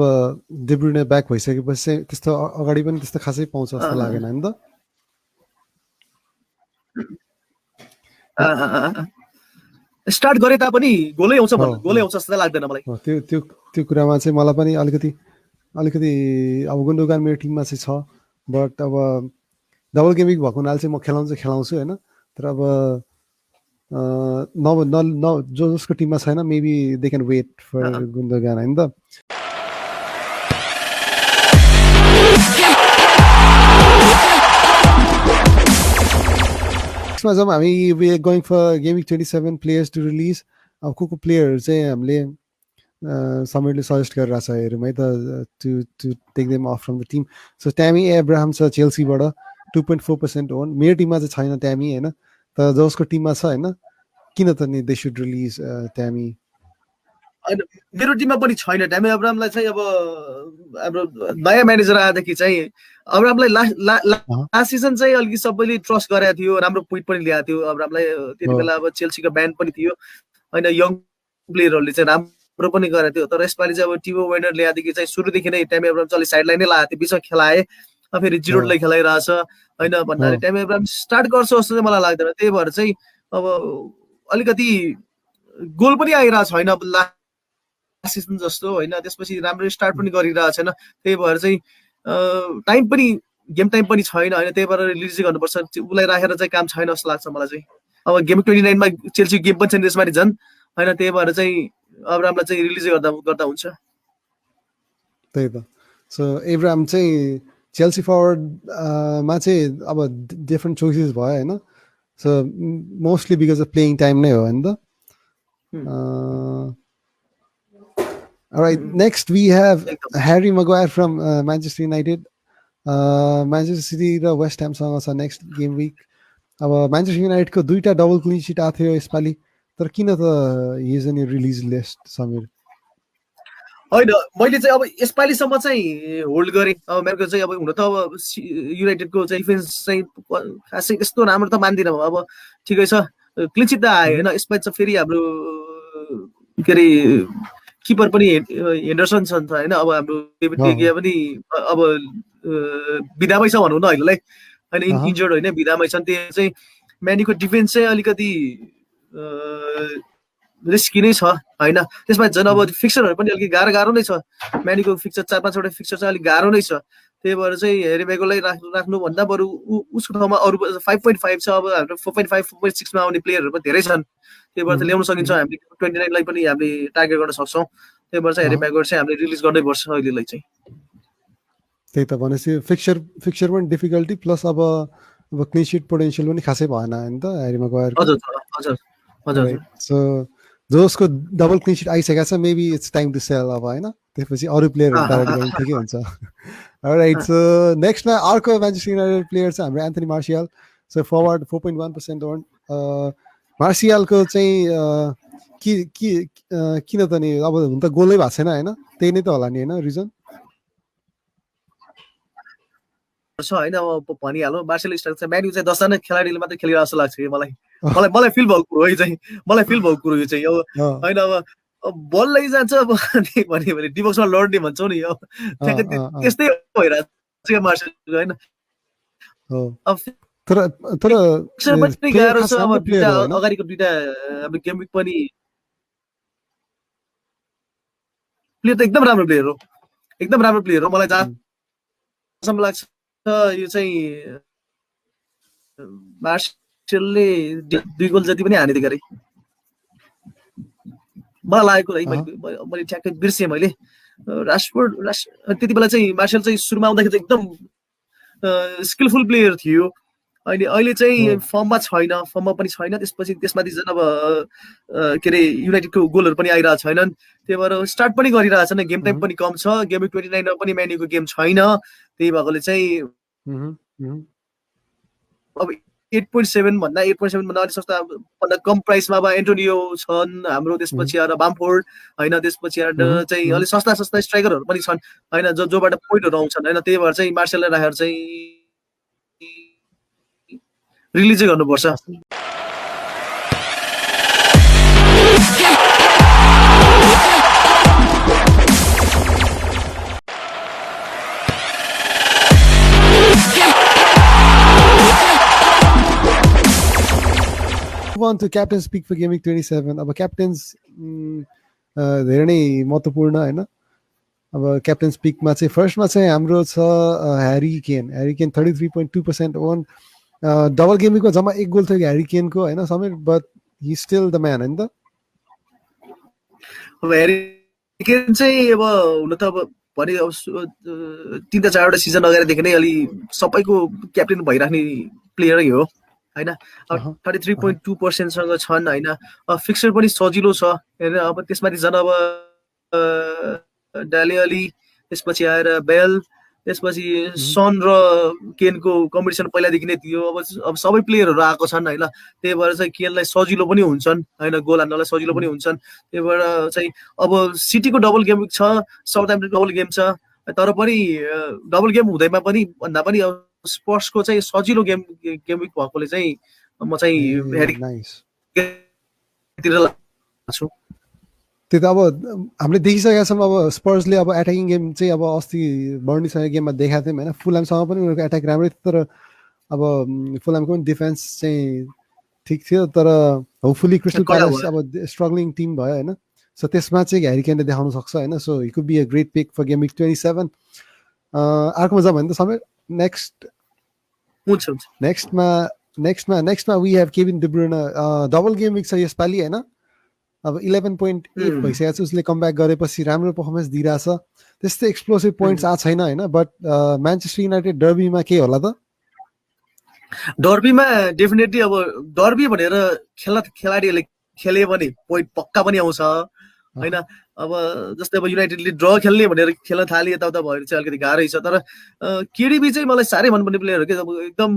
डे ब्रुयने ब्याक भइसकेपछि चाहिँ त्यस्तो अगाडि पनि त्यस्तो खासै पाउँछ जस्तो लागेन नि त। स्टार्ट गरे तापनि गोलै आउँछ जस्तो लाग्दैन मलाई। त्यो कुरामा चाहिँ मलाई पनि अलिकति अब गुन्डोगान मेरो टिममा चाहिँ छ, बट अब डबल गेम विक भएको हुनाले चाहिँ म खेलाउँछु होइन। तर अब जसको टिममा छैन maybe they can wait for Gundogan होइन त। नेक्स्टमा जाउँ हामी we are going for gaming 27 players to release अब को प्लेयरहरू चाहिँ हामीले समीरले सजेस्ट गरिरहेको छ हेरौँ है त to take them off from the team so Tammy Abraham छ चेल्सीबाट 2.4% ओन मेरो टिममा चाहिँ छैन ट्यामी होइन तर जसको टिममा छ होइन किन त नि दे सुड रिलिज ट्यामी होइन मेरो टिममा पनि छैन ट्यामी अब्राहमलाई चाहिँ अब हाम्रो नयाँ म्यानेजर आएदेखि चाहिँ अब्राहमलाई लास्ट सिजन चाहिँ अलिकति सबैले ट्रस्ट गरेको थियो राम्रो पोइन्ट पनि ल्याएको थियो अब्राहमलाई त्यति बेला अब चेल्सीको ब्यान्ड पनि थियो होइन यङ प्लेयरहरूले चाहिँ राम्रो पनि गरेको थियो तर यसपालि चाहिँ अब टिमो वेनर ल्याएदेखि चाहिँ सुरुदेखि नै ट्यामी अब्राहम चाहिँ साइडलाइन नै लगाएको थियो बिचमा खेलाए फेरि जिरोडलाई खेलाइरहेछ होइन भन्दाखेरि ट्यामी अब्राहम स्टार्ट गर्छ जस्तो चाहिँ मलाई लाग्दैन त्यही भएर चाहिँ अब अलिकति गोल पनि आइरहेको छैन अब लास्ट सिजन जस्तो होइन त्यसपछि राम्रो स्टार्ट पनि गरिरहेको छैन त्यही भएर चाहिँ टाइम पनि गेम टाइम पनि छैन होइन त्यही भएर रिलिज गर्नुपर्छ उसलाई राखेर चाहिँ काम छैन जस्तो लाग्छ मलाई चाहिँ अब गेम 29मा चेल्सी गेम पनि छैन त्यसमाथि झन् होइन त्यही भएर चाहिँ अब्राहमलाई चाहिँ रिलिज गर्दा हुन्छ त्यही त सो एब्राहम चाहिँ चेल्सी फरवर्डमा चाहिँ अब डिफ्रेन्ट चोइसेस भयो होइन so mostly because of playing time नै हो होइन त Alright, next we have Harry Maguire from Manchester United. Manchester City र West Ham सँग छ नेक्स्ट गेम विक अब म्यान्चेस्टर युनाइटेडको दुईटा डबल क्लिन सिट आएको थियो यसपालि तर किन त हिज नि रिलिज लिस्ट समीर होइन मैले चाहिँ अब यसपालिसम्म चाहिँ होल्ड गरेँ अब मेरो चाहिँ अब हुन त अब युनाइटेडको चाहिँ डिफेन्स चाहिँ खासै यस्तो राम्रो त मान्दिनँ अब ठिकै छ क्लिन सिट त आयो होइन यसमा चाहिँ फेरि हाम्रो के अरे किपर पनि हेन्डरसन छ नि त होइन अब हाम्रो डेभिड डेगिया पनि अब बिदामै छ भनौँ न अहिलेलाई होइन इन्जर्ड होइन बिदामै छन् त्यो चाहिँ म्यानीको डिफेन्स चाहिँ अलिकति रिस्की नै छ होइन त्यसमा झन् अब फिक्सरहरू पनि अलिकति गाह्रो नै छ म्यानीको फिक्सर 4-5वटा फिक्सर चाहिँ अलिक गाह्रो नै छ त्यही भएर चाहिँ हेरी मेगोलाई राख्नुभन्दा बरु उसको ठाउँमा अरू 5.5 छ अब हाम्रो 4.5 4.6मा आउने प्लेयरहरू पनि धेरै छन् त्यही भएर चाहिँ ल्याउन सकिन्छ हामीले 29लाई पनि हामीले टार्गेट गर्न सक्छौँ त्यही भएर चाहिँ हेरी मेगो चाहिँ हामीले रिलिज गर्नै पर्छ अहिलेलाई चाहिँ त्यही त भनेपछि फिक्सर पनि डिफिकल्टी प्लस अब क्लिन सिट पोटेन्सियल पनि खासै भएन होइन त हेरी मेगोयरको हजुर सो जसको डबल क्लिन सिट आइसकेको छ maybe it's time to sell अब होइन त्यसपछि अरू प्लेयरहरू टार्गेट गर्नु ठिकै हुन्छ राइट सो नेक्स्टमा अर्को म्यान्चेस्टर युनाइटेड प्लेयर छ हाम्रो एन्थनी मार्सियल सो फरवर्ड 4.1% ओन मार्सियलको चाहिँ किन त नि अब हुन त गोलै भएको छैन होइन त्यही नै त होला नि होइन रिजन होइन अब भनिहालौँ मार्सियल स्टाइल चाहिँ म्यान्यू चाहिँ 10जना खेलाडीले मात्रै खेलिरहेको जस्तो लाग्छ कि मलाई फिल भएको कुरो है चाहिँ मलाई फिल भएको कुरो यो चाहिँ अब होइन अब बल लैजान्छ अब भन्यो भने डिबक्समा लड्ने भन्छौँ नि अब त्यस्तै भइरहेको छ मार्सियलको होइन गाह्रो छ अब दुईटा अगाडिको दुईटा अब गेम विक पनि प्लेयर त एकदम राम्रो प्लेयर हो मलाई जहाँसम्म लाग्छ यो चाहिँ मार्सियलले 2 गोल जति पनि हानेको अरे मलाई लागेको है मैले ठ्याक्कै बिर्सेँ मैले राशफोर्ड त्यति बेला चाहिँ मार्सियल चाहिँ सुरुमा आउँदाखेरि चाहिँ एकदम स्किलफुल प्लेयर थियो अहिले चाहिँ फर्ममा पनि छैन त्यसमाथि झन् अब के अरे युनाइटेडको गोलहरू पनि आइरहेको छैनन् त्यही भएर स्टार्ट पनि गरिरहेको छैन गेम टाइम पनि कम छ गेम 29मा पनि म्यान्यूको गेम छैन त्यही भएकोले चाहिँ अब 8.7 भन्दा अलिक सस्ता भन्दा कम प्राइसमा अब एन्टोनियो छन् हाम्रो त्यसपछि आएर बामफोर्ड होइन त्यसपछि आएर चाहिँ अलिक सस्ता स्ट्राइकरहरू पनि छन् होइन जोबाट पोइन्टहरू आउँछन् होइन त्यही भएर चाहिँ मार्सियललाई राखेर चाहिँ रिलिज गर्नुपर्छ on to captain's pick for Gaming 27 अब captains धेरै नै महत्त्वपूर्ण हैन अब captain's pick मा चाहिँ फर्स्ट मा चाहिँ हाम्रो छ ह्यारी केन 33.2% ओन डबल गेम विकको जम्मा 1 गोल थियो ह्यारी केनको हैन Samir but he still the man हैन त अब ह्यारी केन चाहिँ अब हुन त अब भने अब 3-4 वटा सिजन अगाडिदेखि नै अलि सबैको क्याप्टेन भइराख्ने प्लेयरै हो होइन, अहँ, 33.2% सँग छन् होइन, फिक्सर पनि सजिलो छ होइन, अब त्यसमाथि झन् अब डाले अली, त्यसपछि आएर बेल, त्यसपछि सन र केनको कम्पिटिसन पहिलादेखि नै थियो, अब सबै प्लेयरहरू आएको छन् होइन, त्यही भएर चाहिँ केनलाई सजिलो पनि हुन्छन् होइन, गोल हान्नलाई सजिलो पनि हुन्छन्, त्यही भएर चाहिँ अब सिटीको डबल गेम छ, साउथह्याम्पटन डबल गेम छ, तर पनि डबल गेम हुँदैमा पनि भन्दा पनि अब स्पर्सको चाहिँ सजिलो गेम विक भएकोले चाहिँ म चाहिँ तिर लाग्छु। त्यो त अब हामीले देखिसकेका छौँ, अब स्पर्सले अब एट्याकिङ गेम चाहिँ अब अस्ति बर्नीसँग गेममा देखाएको थियौँ होइन, फुलामसँग पनि उनीहरूको एट्याक राम्रै थियो, तर अब फुलामको पनि डिफेन्स चाहिँ ठिक थियो, तर होपफुली क्रिस्टल प्यालेस अब स्ट्रगलिङ टिम भयो होइन, सो त्यसमा चाहिँ ह्यारी केनले देखाउन सक्छ होइन, so he could be a great pick for game week 27। अर्कोमा जाऊँ भने त समय नेक्स्टमा we have Kevin De Bruyne, double game week छ यसपालि होइन, अब 11.8 भइसकेको छ, उसले कमब्याक गरेपछि राम्रो पर्फर्मेन्स दिइरहेछ, त्यस्तै एक्सप्लोसिभ पोइन्ट्स आएको छैन होइन, बट म्यान्चेस्टर युनाइटेड डर्बीमा के होला त? डर्बीमा डेफिनेटली अब डर्बी भनेर खेलाडीहरूले खेले भने पोइन्ट पक्का पनि आउँछ होइन, अब जस्तै अब युनाइटेडले ड्र खेल्ने भनेर खेल्न थाले यताउता भएर चाहिँ अलिकति गाह्रै छ, तर केडिबी चाहिँ मलाई साह्रै मनपर्ने प्लेयर हो कि, अब एकदम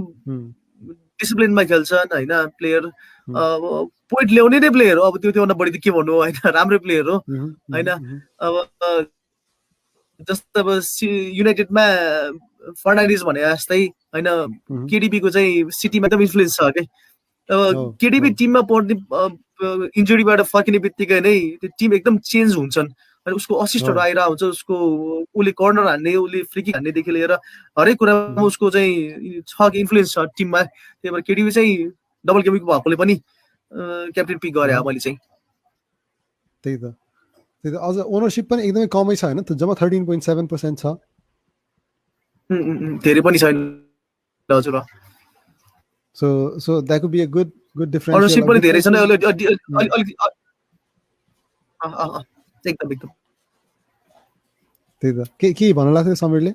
डिसिप्लिनमा खेल्छन् होइन, प्लेयर पोइन्ट ल्याउने नै प्लेयर हो, अब त्योभन्दा बढी त के भन्नु होइन, राम्रो प्लेयर हो होइन, अब जस्तो अब युनाइटेडमा फर्नान्डिज भने जस्तै होइन, केडिबीको चाहिँ सिटीमा एकदम इन्फ्लुएन्स छ कि, अब केडिबी टिममा पर्ने इन्जुरीबाट फर्किने बित्तिकै नै त्यो टिम एकदम चेन्ज हुन्छन्, अनि उसको असिस्टहरू आइरहेको हुन्छ, उसको उसले कर्नर हान्ने, उसले फ्री किक हान्नेदेखि लिएर हरेक कुरामा उसको चाहिँ छ कि इन्फ्लुएन्स छ टिममा, त्यही भएर केडिबी चाहिँ डबल गेम विक भएकोले पनि क्याप्टेन पिक गरे मैले चाहिँ। त्यही त अझ ओनरसिप पनि एकदमै कमै छ होइन, जम्मा 13.7% छ, धेरै पनि छैन हजुर, so that could be a good differential, ownership पनि धेरै छैन अलिकति एकदम त्यही त के भन्नु लाग्थ्यो समीरले?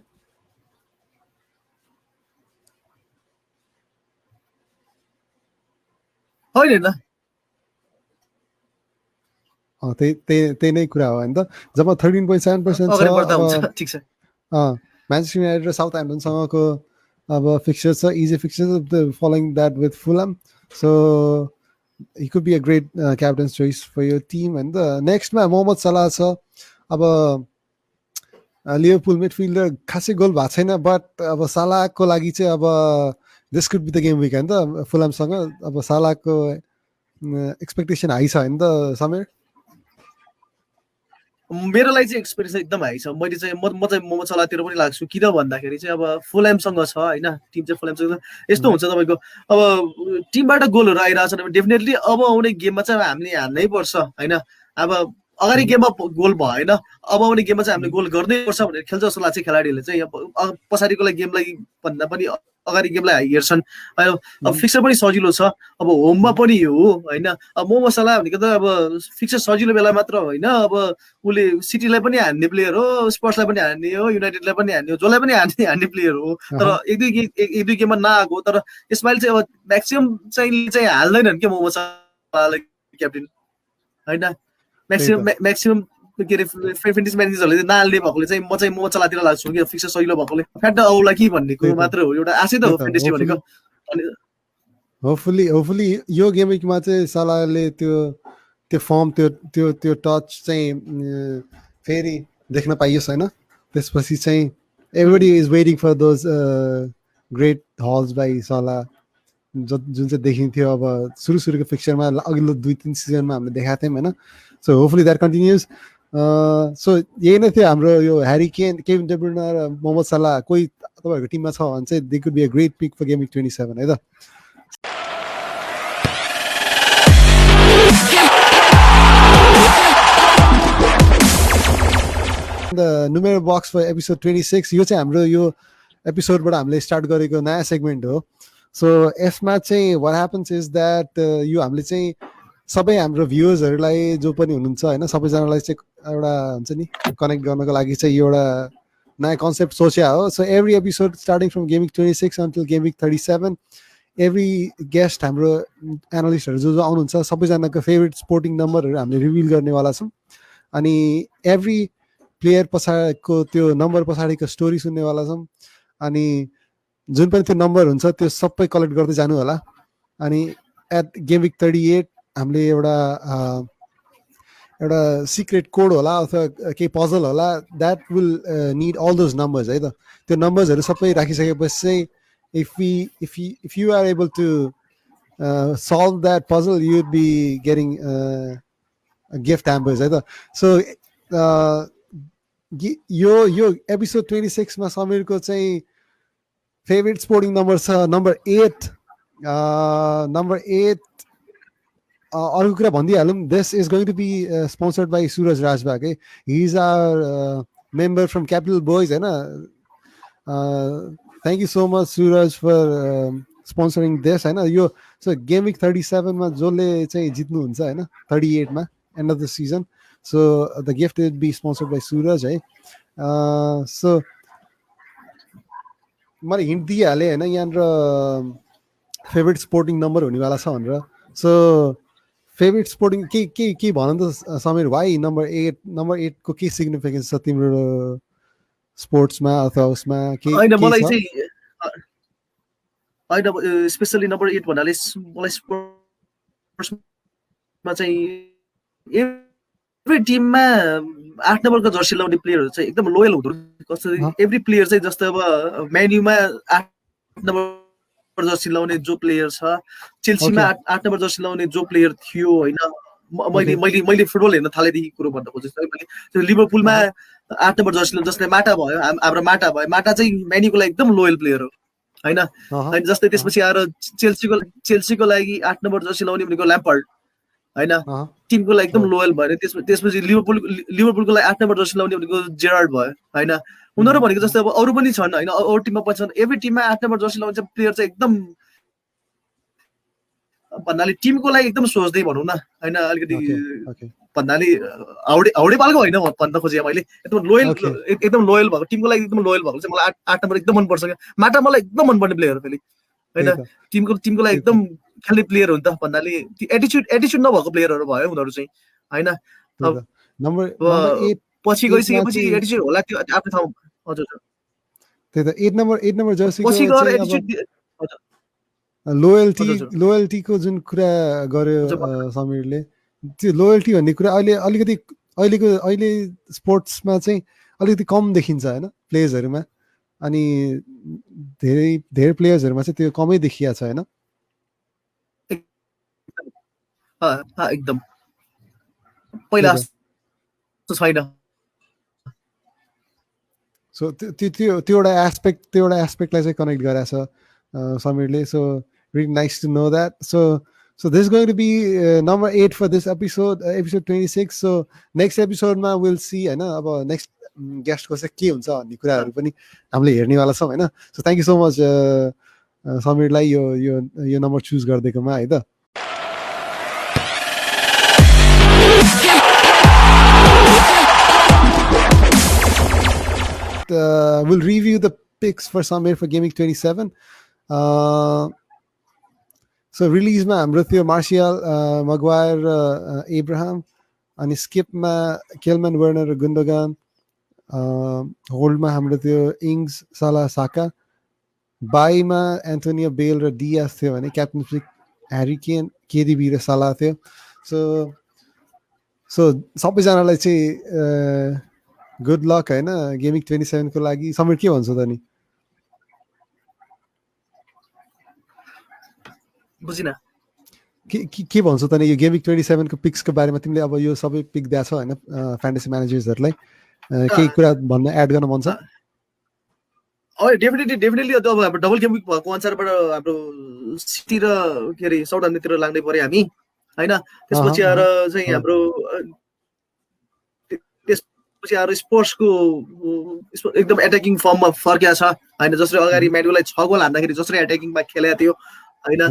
होइन त्यही नै कुरा हो होइन त, जब 13.7% छ, म्यान्चेस्टर युनाइटेड र साउथह्याम्पटनसँगको अब फिक्चर छ, easy fixture following that with Fulham, so he could be a great captain's choice for यो टिम होइन त। नेक्स्टमा मोहम्मद सलाह छ, अब लिभरपुल मिडफिल्डर खासै गोल भएको छैन, बट अब सलाहको लागि चाहिँ अब this could be the game week होइन त फुलमसँग, अब सलाहको एक्सपेक्टेसन हाई छ होइन त समीर? मेरो लागि चाहिँ एक्सपेक्टेसन एकदम हाई छ, मैले चाहिँ म चाहिँ मोहम्मद सलाहतिर पनि लाग्छु, किन भन्दाखेरि चाहिँ अब फुलएमसँग छ होइन, टिम चाहिँ फुलएमसँग यस्तो हुन्छ तपाईँको, अब टिमबाट गोलहरू आइरहेको छ डेफिनेटली अब आउने गेममा चाहिँ हामीले हान्नै पर्छ होइन, अब अगाडि गेममा गोल भएन, अब आउने गेममा चाहिँ हामीले गोल गर्नै पर्छ भनेर खेल्छ जस्तो लाग्छ खेलाडीहरूले चाहिँ, अब पछाडिको गेमलाई भन्दा पनि अगाडि गेमलाई हेर्छन्, अब फिक्सर पनि सजिलो छ, अब होममा पनि हो होइन, अब मोहम्मद सलाह भनेको त अब फिक्सर सजिलो बेला मात्र होइन, अब उसले सिटीलाई पनि हान्ने प्लेयर हो, स्पर्सलाई पनि हान्ने हो, युनाइटेडलाई पनि हान्ने हो, जसलाई पनि हान्ने प्लेयर हो, तर एक दुई गेममा नआएको, तर यसपालि चाहिँ अब म्याक्सिमम चाहिँ हाल्दैनन् क्या मोहम्मद सलाहलाई क्याप्टेन होइन, म्याक्सिमम के अरे फेन्टिस म्यानेजरहरूले नहाल्ने भएकोले चाहिँ म चाहिँ मोहम्मद सलाहतिर लाग्छु कि फिक्सर सजिलो भएकोले, फ्याट आउला कि भन्ने कुरो मात्र हो, एउटा आशै त हो फेन्टिसी भनेको। होपफुली यो गेम विकमा चाहिँ सलाहले त्यो फर्म त्यो टच चाहिँ फेरि देख्न पाइयोस् होइन, त्यसपछि चाहिँ everybody is waiting for those great hauls by Salah जुन चाहिँ देखिन्थ्यो अब सुरुको फिक्चरमा अघिल्लो 2-3 सिजनमा हामीले देखाएको थियौँ होइन, so hopefully that continues. So यही नै थियो हाम्रो यो ह्यारी केन, केभिन डे ब्रुयने र मोहम्मद सलाह कोही तपाईँहरूको टिममा छ भने चाहिँ they could be a great pick for game week 27 है त। The numero box for episode 26, यो चाहिँ हाम्रो यो एपिसोडबाट हामीले स्टार्ट गरेको नयाँ सेगमेन्ट हो। सो यसमा चाहिँ वाट ह्यापन्स इज द्याट यो हामीले चाहिँ सबै हाम्रो भ्युवर्सहरूलाई जो पनि हुनुहुन्छ होइन, सबैजनालाई चाहिँ एउटा हुन्छ नि कनेक्ट गर्नको लागि चाहिँ एउटा नयाँ कन्सेप्ट सोच्या हो। So every episode starting from game week 26 until game week 37 every guest हाम्रो एनालिस्टहरू जो जो आउनुहुन्छ सबैजनाको फेभरेट स्पोर्टिङ नम्बरहरू हामीले रिभिल गर्नेवाला छौँ अनि एभ्री प्लेयर पछाडिको त्यो नम्बर पछाडिको स्टोरी सुन्नेवाला छौँ अनि जुन पनि त्यो नम्बर हुन्छ त्यो सबै कलेक्ट गर्दै जानु होला अनि एट गेम विक 38 हामीले एउटा सिक्रेट कोड होला अथवा केही पजल होला that will need all those numbers है त त्यो नम्बर्सहरू सबै राखिसकेपछि चाहिँ if you are able to solve that puzzle you would be getting gift hampers है त so यो एपिसोड 26 मा समीरको चाहिँ फेभरेट स्पोर्टिङ नम्बर छ नम्बर 8 अर्को कुरा भनिदिइहालौँ this is going to be sponsored by Suraj Rajbag है he is our member from capital Boys होइन thank you so much Suraj for sponsoring this होइन यो सो गेम विक 37 मा जसले चाहिँ जित्नुहुन्छ होइन 38 मा end of the season so the gift will be sponsored by Suraj है सो मैले हिन्ट दिइहालेँ होइन यहाँनिर फेभरेट स्पोर्टिङ नम्बर हुनेवाला छ भनेर सो फेभरेट स्पोर्टिङ के भन त समीर भाइ नम्बर 8 को के सिग्निफिकेन्स छ तिम्रो स्पोर्ट्समा अथवा उसमा होइन मलाई चाहिँ होइन स्पेसली नम्बर 8 भन्नाले मलाई स्पोर्ट्समा चाहिँ एभ्री टिममा 8 नम्बरको जर्सी लाउने प्लेयरहरू चाहिँ एकदम लोयल हुँदो कसरी एभ्री प्लेयर चाहिँ जस्तो अब म्यान्युमा 8 नम्बर जर्सी लाउने जो प्लेयर छ चेल्सीमा 8 नम्बर जर्सी लाउने जो प्लेयर थियो होइन मैले फुटबल हेर्न थालेदेखि कुरो भन्न खोजेको छु मैले लिभरपुलमा 8 नम्बर जर्सी जसले माटा भयो हाम्रो माटा चाहिँ म्यान्युको लागि एकदम लोयल प्लेयर हो होइन अनि जस्तै त्यसपछि आएर चेल्सीको लागि 8 नम्बर जर्सी लाउने भनेको ल्याम्पार्ड होइन टिमको लागि एकदम लोयल भयो त्यसपछि लिभरपुलको लागि 8 नम्बर जर्सी लाउने भनेको जेरार्ड भयो होइन उनीहरू भनेको जस्तै अब अरू पनि छन् होइन अरू टिममा पनि छन् एभ्री टिममा 8 नम्बर जर्सी लाउने प्लेयर चाहिँ एकदम भन्नाले टिमको लागि एकदम सोच्दै भनौँ न होइन अलिकति भन्नाले हाउडे पालको होइन भन्न खोजेँ मैले एकदम लोयल भएको टिमको लागि एकदम लोयल भएको चाहिँ मलाई 8 नम्बर एकदम मनपर्छ क्या माटा मलाई एकदम मनपर्ने प्लेयर हो फेरि होइन टिमको लागि एकदम खेल्ने प्लेयर हो नि त भन्नाले एटिच्युड नभएको प्लेयरहरू भयो उनीहरू चाहिँ होइन पछि गइसकेपछि एटिच्युड होला त्यो आफ्नो ठाउँ हजुर त्यही त 8 नम्बर जर्सीको पछि गएर एटिच्युड लोयल्टीको जुन कुरा गर्यो समीरले त्यो लोयल्टी भन्ने कुरा अहिले स्पोर्ट्समा चाहिँ अलिकति कम देखिन्छ होइन प्लेयर्सहरूमा अनि धेरै प्लेयर्सहरूमा चाहिँ त्यो कमै देखिया छ होइन एकदम पहिला छैन सो त्यो एउटा एस्पेक्टलाई चाहिँ कनेक्ट गराएको छ समीरले so really nice to know that So this is going to be number 8 for this episode 26. So next episode ma we'll see हैन अब next guest को चाहिँ के हुन्छ भन्ने कुराहरु पनि हामीले हेर्नेवाला छौं हैन. So thank you so much समीरलाई यो नम्बर चुज गर्दिएकोमा है त. We'll review the picks for Samir for Gaming 27. So release ma हाम्रो थियो मार्शियल मगवायर एब्राहम अनि स्किपमा केलमन वर्नर र गुन्डोगान होल्डमा हाम्रो थियो इङ्ग्स साला साका बाईमा एन्टोनियो बेल र डियास थियो भने क्याप्टनसिप ह्यारी केन केडीबी र साला थियो सो सबैजनालाई चाहिँ गुड लक हैन गेमिङ 27 को लागि. समीर के भन्छ त नि? बुझिन के भन्छ त नि यो गेमिङ 27 को पिक्स को बारेमा तिमीले अब यो सबै पिक दिया छौ हैन फ्यान्टेसी म्यानेजर्सहरुलाई केही कुरा भन्न एड गर्न मन छ? डेफिनेटली अब हाम्रो डबल गेम विक भएको अनुसारबाट हाम्रो सिटी र के रे साउथहम्पटनतिर लाग्दै पर्यो हामी हैन. त्यसपछि आएर चाहिँ हाम्रो त्यसपछि आएर स्पोर्ट्सको एकदम एट्याकिङ फर्ममा फर्किया छ हैन. जसरी अगाडि म्यानुलाई 6 गोल हान्दाखेरि जसरी एट्याकिङमा खेलेको थियो हैन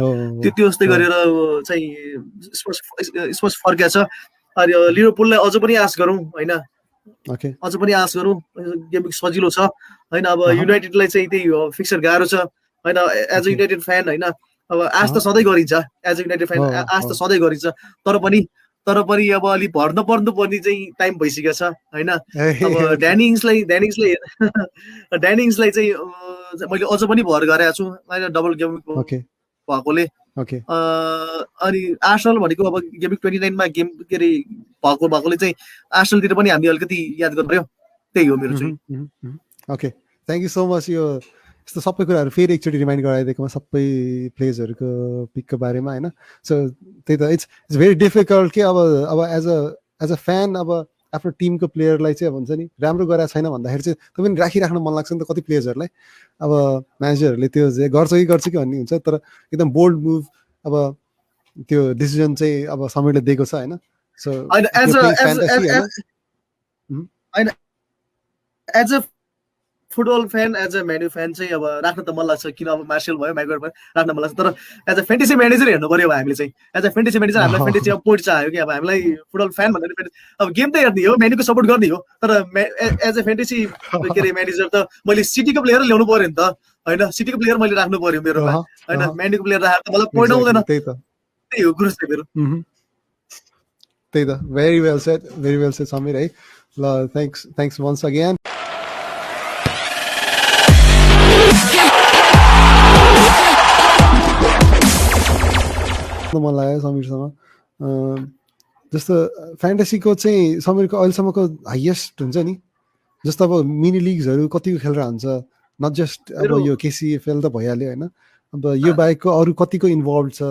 त्यो जस्तै गरेर चाहिँ स्पोर्ट्स फर्किया छ. अनि लिभरपुललाई अझ पनि आश गरौँ हैन. अझ पनि आश गरौँ गेम सजिलो छ हैन. अब युनाइटेडलाई चाहिँ त्यही फिक्सर गाह्रो छ हैन. एज अ युनाइटेड फ्यान हैन अब आश त सधैँ गरिन्छ एज अ युनाइटेड फ्यान, आश त सधैँ गरिन्छ, तर पनि अब अलि भर्न पर्नुपर्ने चाहिँ टाइम भइसकेको छ होइन। अब ड्यानिङ्सलाई ड्यानिङ्सलाई चाहिँ मैले अझ पनि भर गरेको छु होइन, डबल गेम भएकोले। अनि आर्सेनल भनेको अब गेमिङ 29 मा गेम के अरे भएकोले चाहिँ आर्सेनलतिर पनि हामी अलिकति याद गर्नुपर्यो, त्यही हो मेरो चाहिँ। Okay, thank you so much. यो यस्तो सबै कुराहरू फेरि एकचोटि रिमाइन्ड गराइदिएकोमा सबै प्लेयर्सहरूको पिकको बारेमा होइन। सो त्यही त इट्स भेरी डिफिकल्ट कि अब एज अ फ्यान अब आफ्नो टिमको प्लेयरलाई चाहिँ अब हुन्छ नि राम्रो गरेको छैन भन्दाखेरि चाहिँ तपाईँ पनि राखिराख्न मन लाग्छ नि त कति प्लेयर्सहरूलाई। अब म्यानेजरहरूले त्यो चाहिँ गर्छ कि भन्ने हुन्छ, तर एकदम बोल्ड मुभ अब त्यो डिसिजन चाहिँ अब समीरले दिएको छ होइन। So as a football fan, as a Man U fan चाहिँ अब राख्न त मन लाग्छ, किन अब मार्सियल भयो माइग्रेट भयो राख्न मन लाग्छ, तर एज अ फ्यान्टेसी म्यानेजर हेर्नु पर्यो अब हामीले चाहिँ। एज अ फ्यान्टेसी म्यानेजर हामीलाई फ्यान्टेसी अब पोइन्ट चाहियो कि अब हामीलाई फुटबल फ्यान भन्दा अब गेम त हेर्ने हो, म्यान्युको सपोर्ट गर्ने हो, तर एज अ फ्यान्टेसी के अरे म्यानेजर त मैले सिटीको प्लेयर ल्याउनु पर्यो नि त होइन, सिटीको प्लेयर मैले राख्नु पर्यो मेरोमा होइन, म्यान्युको प्लेयर राखेर त मलाई पोइन्ट आउँदैन, त्यही हो गुरु चाहिँ मेरो। त्यही त, भेरी वेल सेड समीर है। ल थ्याङ्क्स वन्स अगेन। मन लाग्यो समीरसँग। जस्तो फ्यान्टेसीको चाहिँ समीरको अहिलेसम्मको हाइएस्ट हुन्छ नि, जस्तो अब मिनी लिग्सहरू कतिको खेलेर हुन्छ, नट जस्ट अब यो केसिएफएल त भइहाल्यो होइन, अब यो बाहेकको अरू कतिको इन्भल्भ छ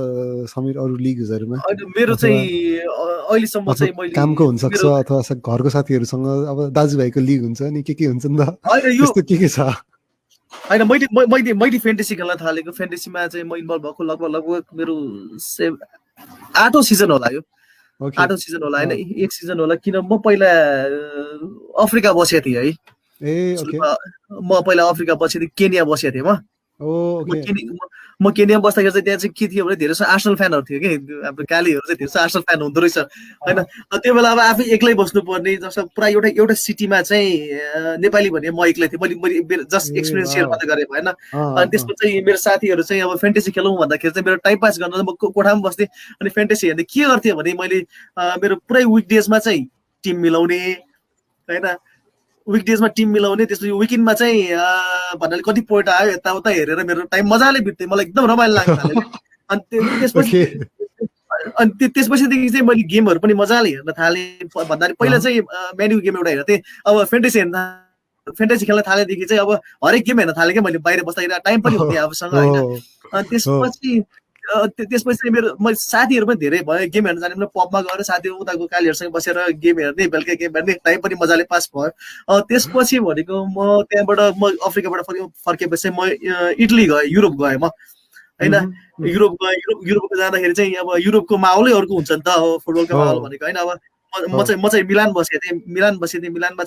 समीर अरू लिग्सहरूमा? मेरो चाहिँ अहिलेसम्म चाहिँ मैले कामको हुनसक्छ अथवा घरको साथीहरूसँग अब दाजुभाइको लिग हुन्छ नि, के हुन्छ नि त, त्यस्तो के छ? होइन, मैले फ्यान्टेसी खेल्न थालेको, फ्यान्टेसीमा चाहिँ म इन्भल्भ भएको लगभग मेरो 8औं सिजन होला, यो 8औं सिजन होला होइन, 1 सिजन होला, किन म पहिला अफ्रिका बसेको थिएँ है। म पहिला अफ्रिका बसेको थिएँ, केनिया बसेको थिएँ म केनिया बस्दाखेरि चाहिँ त्यहाँ चाहिँ के थियो भने धेरै आर्सेनल फ्यानहरू थियो कि, हाम्रो कालीहरू चाहिँ धेरै आर्सेनल फ्यान हुँदो रहेछ होइन। त्यो बेला अब आफै एक्लै बस्नुपर्ने, जस्तो पुरा एउटा सिटीमा चाहिँ नेपाली भने म एक्लै थिएँ, मैले जस्ट एक्सपिरियन्स सेयर मात्रै गरेँ भएन। अनि त्यसमा चाहिँ मेरो साथीहरू चाहिँ अब फ्यान्टेसी खेलौँ भन्दाखेरि चाहिँ मेरो टाइम पास गर्न म कोठामा बस्थेँ, अनि फ्यान्टेसी हेर्ने के गर्थेँ भने मैले मेरो पुरै विकडेजमा चाहिँ टिम मिलाउने होइन, विकडेजमा टिम मिलाउने, त्यसपछि विकेन्डमा चाहिँ भन्नाले कति पोइन्ट आयो यताउता हेरेर मेरो टाइम मजाले बित्थ्यो, मलाई एकदम रमाइलो लाग्न थाल्यो। अनि त्यसपछिदेखि चाहिँ मैले गेमहरू पनि मजाले हेर्न थालेँ। भन्दाखेरि पहिला चाहिँ म्यान्यु गेम एउटा हेर्थेँ, अब फ्यान्टेसी खेल्न थालेदेखि चाहिँ अब हरेक गेम हेर्न थालेँ क्या मैले, बाहिर बस्दाखेरि टाइम पनि हुन्थ्यो आफूसँग होइन। अनि त्यसपछि मेरो साथीहरू पनि धेरै भयो, गेम हेर्न जाने, पबमा गएर साथीहरू उताको कालीहरूसँग बसेर गेम हेर्ने, बेलुका गेम हेर्ने, टाइम पनि मजाले पास भयो। त्यसपछि भनेको म त्यहाँबाट म अफ्रिकाबाट फर्केपछि म इटली गएँ, युरोप गएँ म होइन। युरोप जाँदाखेरि चाहिँ अब युरोपको माहौलै अर्को हुन्छ नि त, अब फुटबलको माहौल भनेको होइन। अब म चाहिँ मिलान बसेको थिएँ, मिलानमा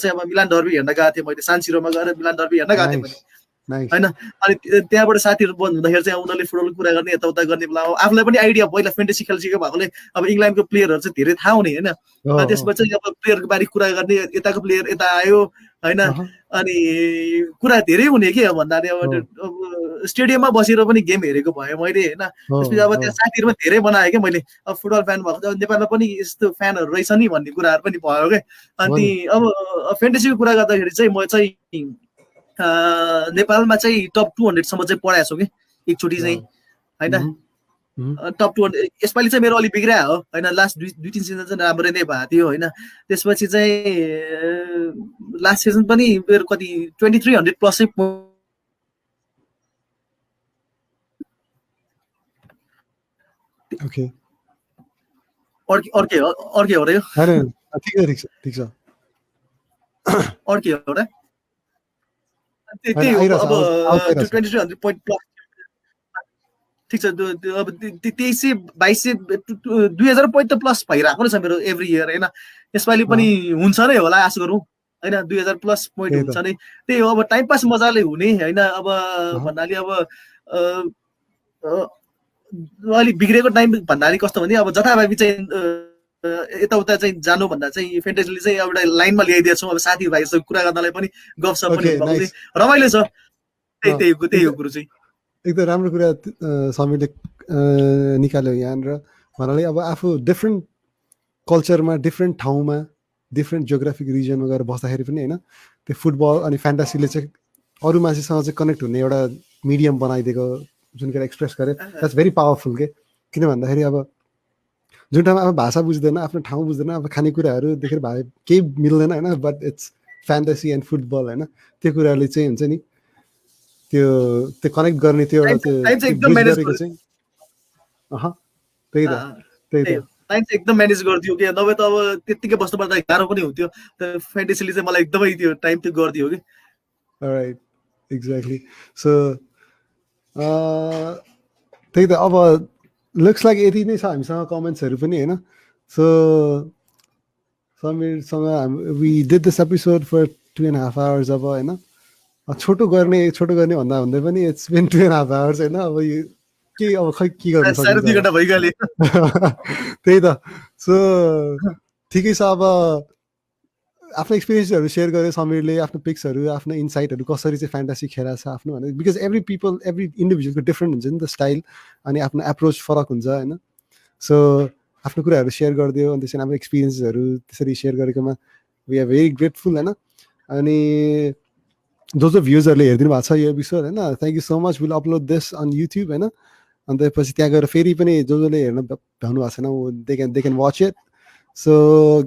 चाहिँ अब मिलान डर्बी हेर्न गएको थिएँ मैले, सान सिरोमा गएर मिलान डर्बी हेर्न गएको थिएँ मैले होइन। अनि त्यहाँबाट साथीहरू बन्द हुँदाखेरि चाहिँ उनीहरूले फुटबलको कुरा गर्ने, यताउता गर्ने बेला आफूलाई पनि आइडिया, पहिला फ्यान्टेसी खेलिसकेको भएकोले अब इङ्ल्यान्डको प्लेयरहरू चाहिँ धेरै थाहा हुने होइन। त्यसपछि चाहिँ अब प्लेयरको बारे कुरा गर्ने, यताको प्लेयर यता आयो होइन, अनि कुरा धेरै हुने के भन्दाखेरि अब स्टेडियममा बसेर पनि गेम हेरेको भयो मैले होइन। त्यसपछि अब त्यहाँ साथीहरू पनि धेरै बनाएँ क्या मैले, अब फुटबल फ्यान भएको नेपालमा पनि यस्तो फ्यानहरू रहेछ नि भन्ने कुराहरू पनि भयो क्या। अनि अब फ्यान्टेसीको कुरा गर्दाखेरि चाहिँ म चाहिँ नेपालमा चाहिँ टप 200 सम्म चाहिँ पढाएको छु कि एकचोटि चाहिँ होइन, टप 200। यसपालि चाहिँ मेरो अलिक बिग्रिया हो होइन, लास्ट 2-3 सिजन चाहिँ राम्रै नै भएको थियो होइन। त्यसपछि चाहिँ लास्ट सिजन पनि मेरो कति 2300 प्लस चाहिँ अर्कै हो र यो, अर्कै हो र त्यही हो। अब 2300 पोइन्ट प्लस ठिक छ, अब 2300 2200 2000 पोइन्ट त प्लस भइरहेको नै छ मेरो एभ्री इयर होइन। यसपालि पनि हुन्छ नै होला आशा गरौँ होइन, 2000 प्लस पोइन्ट हुन्छ नै। त्यही हो, अब टाइम पास मजाले हुने होइन। अब भन्नाले अब अलिक बिग्रेको टाइम भन्नाले कस्तो भने अब जथाभावी चाहिँ यताउता चाहिँ जानुभन्दा चाहिँ फ्यान्टेसीले चाहिँ एउटा लाइनमा ल्याइदिएको छौँ, अब साथीभाइसँग कुरा गर्नलाई पनि गफसप पनि रमाइलो छ, त्यही हो गुरु चाहिँ। एकदम राम्रो कुरा समीरले निकाल्यो यहाँनिर भन्नाले अब आफू डिफ्रेन्ट कल्चरमा डिफ्रेन्ट ठाउँमा डिफ्रेन्ट जियोग्राफिक रिजनमा गएर बस्दाखेरि पनि होइन त्यो फुटबल अनि फ्यान्टासीले चाहिँ अरू मान्छेसँग चाहिँ कनेक्ट हुने एउटा मिडियम बनाइदिएको जुन कुरा एक्सप्रेस गरे द्याट्स भेरी पावरफुल के किन भन्दाखेरि अब जुन ठाउँमा अब भाषा बुझ्दैन आफ्नो ठाउँ बुझ्दैन अब खानेकुराहरूदेखि भए केही मिल्दैन होइन but it's fantasy and football होइन त्यो कुराहरूले चाहिँ हुन्छ नि त्यो कनेक्ट गर्ने त्यो एउटा त्यो ब्रिज गरेको चाहिँ त्यही त टाइम चाहिँ एकदम म्यानेज गरिदियो कि नभए त अब त्यत्तिकै बस्नुपर्दा गाह्रो पनि हुन्थ्यो त्यो फ्यान्टेसीले चाहिँ मलाई एकदमै त्यो टाइम त्यो गरिदियो कि राइट एक्ज्याक्टली सो त्यही त अब लुक्स लाइक यति नै छ हामीसँग कमेन्ट्सहरू पनि होइन सो समीरसँग we did this episode for 2.5 hours अब होइन छोटो गर्ने भन्दा भन्दै पनि इट्स बिन 2.5 hours होइन अब यो के अब खै के गर्नु साढे 2 घण्टा भइगयो त्यही त सो ठिकै छ अब आफ्नो एक्सपिरियन्सहरू सेयर गर्यो समीरले आफ्नो पिक्सहरू आफ्नो इन्साइटहरू कसरी चाहिँ फ्यान्टासी खेला छ आफ्नो भनेर बिकज एभ्री इन्डिभिजुअलको डिफ्रेन्ट हुन्छ नि त स्टाइल अनि आफ्नो एप्रोच फरक हुन्छ होइन सो आफ्नो कुराहरू सेयर गरिदियो अनि त्यसरी हाम्रो एक्सपिरियन्सहरू त्यसरी सेयर गरेकोमा वी आर भेरी ग्रेटफुल होइन अनि जो भ्युजहरूले हेरिदिनु भएको छ यो एपिसोड होइन thank you so much will upload this on YouTube होइन अन्त त्यसपछि त्यहाँ गएर फेरि पनि जसले हेर्न भ्याउनु भएको छैन they can watch it so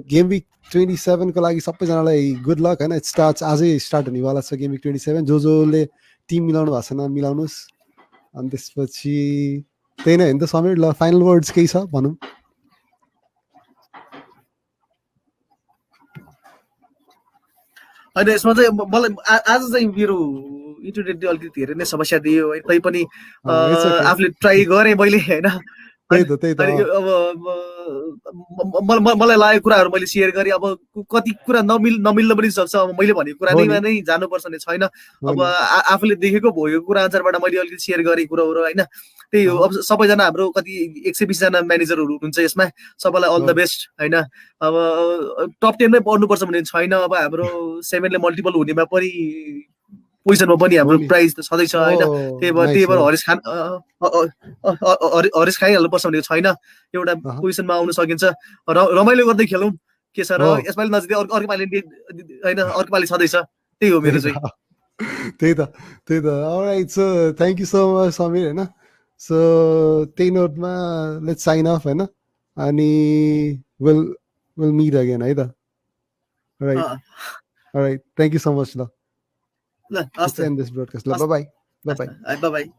game week 27 को लागि सबैजनालाई गुड लक होइन आजै स्टार्ट हुनेवाला छ गेम विक 27 जसले टिम मिलाउनु भएको छैन मिलाउनुहोस् अनि त्यसपछि त्यही नै हो नि त समीर ल फाइनल वर्ड्स केही छ भनौँ होइन यसमा चाहिँ मलाई आज चाहिँ मेरो इन्टरनेटले अलिकति धेरै नै समस्या दियो है तैपनि आफूले ट्राई गरेँ मैले होइन मलाई लागेको कुराहरू मैले सेयर गरेँ अब कति कुरा नमिल्न पनि सक्छ अब मैले भनेको कुरा नै जानुपर्छ भने छैन अब आफूले देखेको भएको कुरा अनुसारबाट मैले अलिकति सेयर गरेँ कुराहरू होइन त्यही हो अब सबैजना हाम्रो कति 120 जना म्यानेजरहरू हुनुहुन्छ यसमा सबैलाई अल द बेस्ट होइन अब टप 10 मै पढ्नुपर्छ भन्ने छैन अब हाम्रो 7 ले मल्टिपल हुनेमा पनि पोजिसनमा पनि हाम्रो प्राइज त छँदैछ होइन त्यही भएर हरेस खाइहाल्नुपर्छ भनेको छैन एउटा पोजिसनमा आउन सकिन्छ रमाइलो गर्दै खेलौँ के छ र यसपालि नजिकै अर्को पालि होइन अर्को पालि छँदैछ त्यही हो मेरो चाहिँ त्यही त all right so thank you so much Samir होइन सो त्यही नोटमा लेट्स साइन अफ होइन अनि विल मिट अगेन है त right thank you so much ल Let's end this broadcast. Bye bye.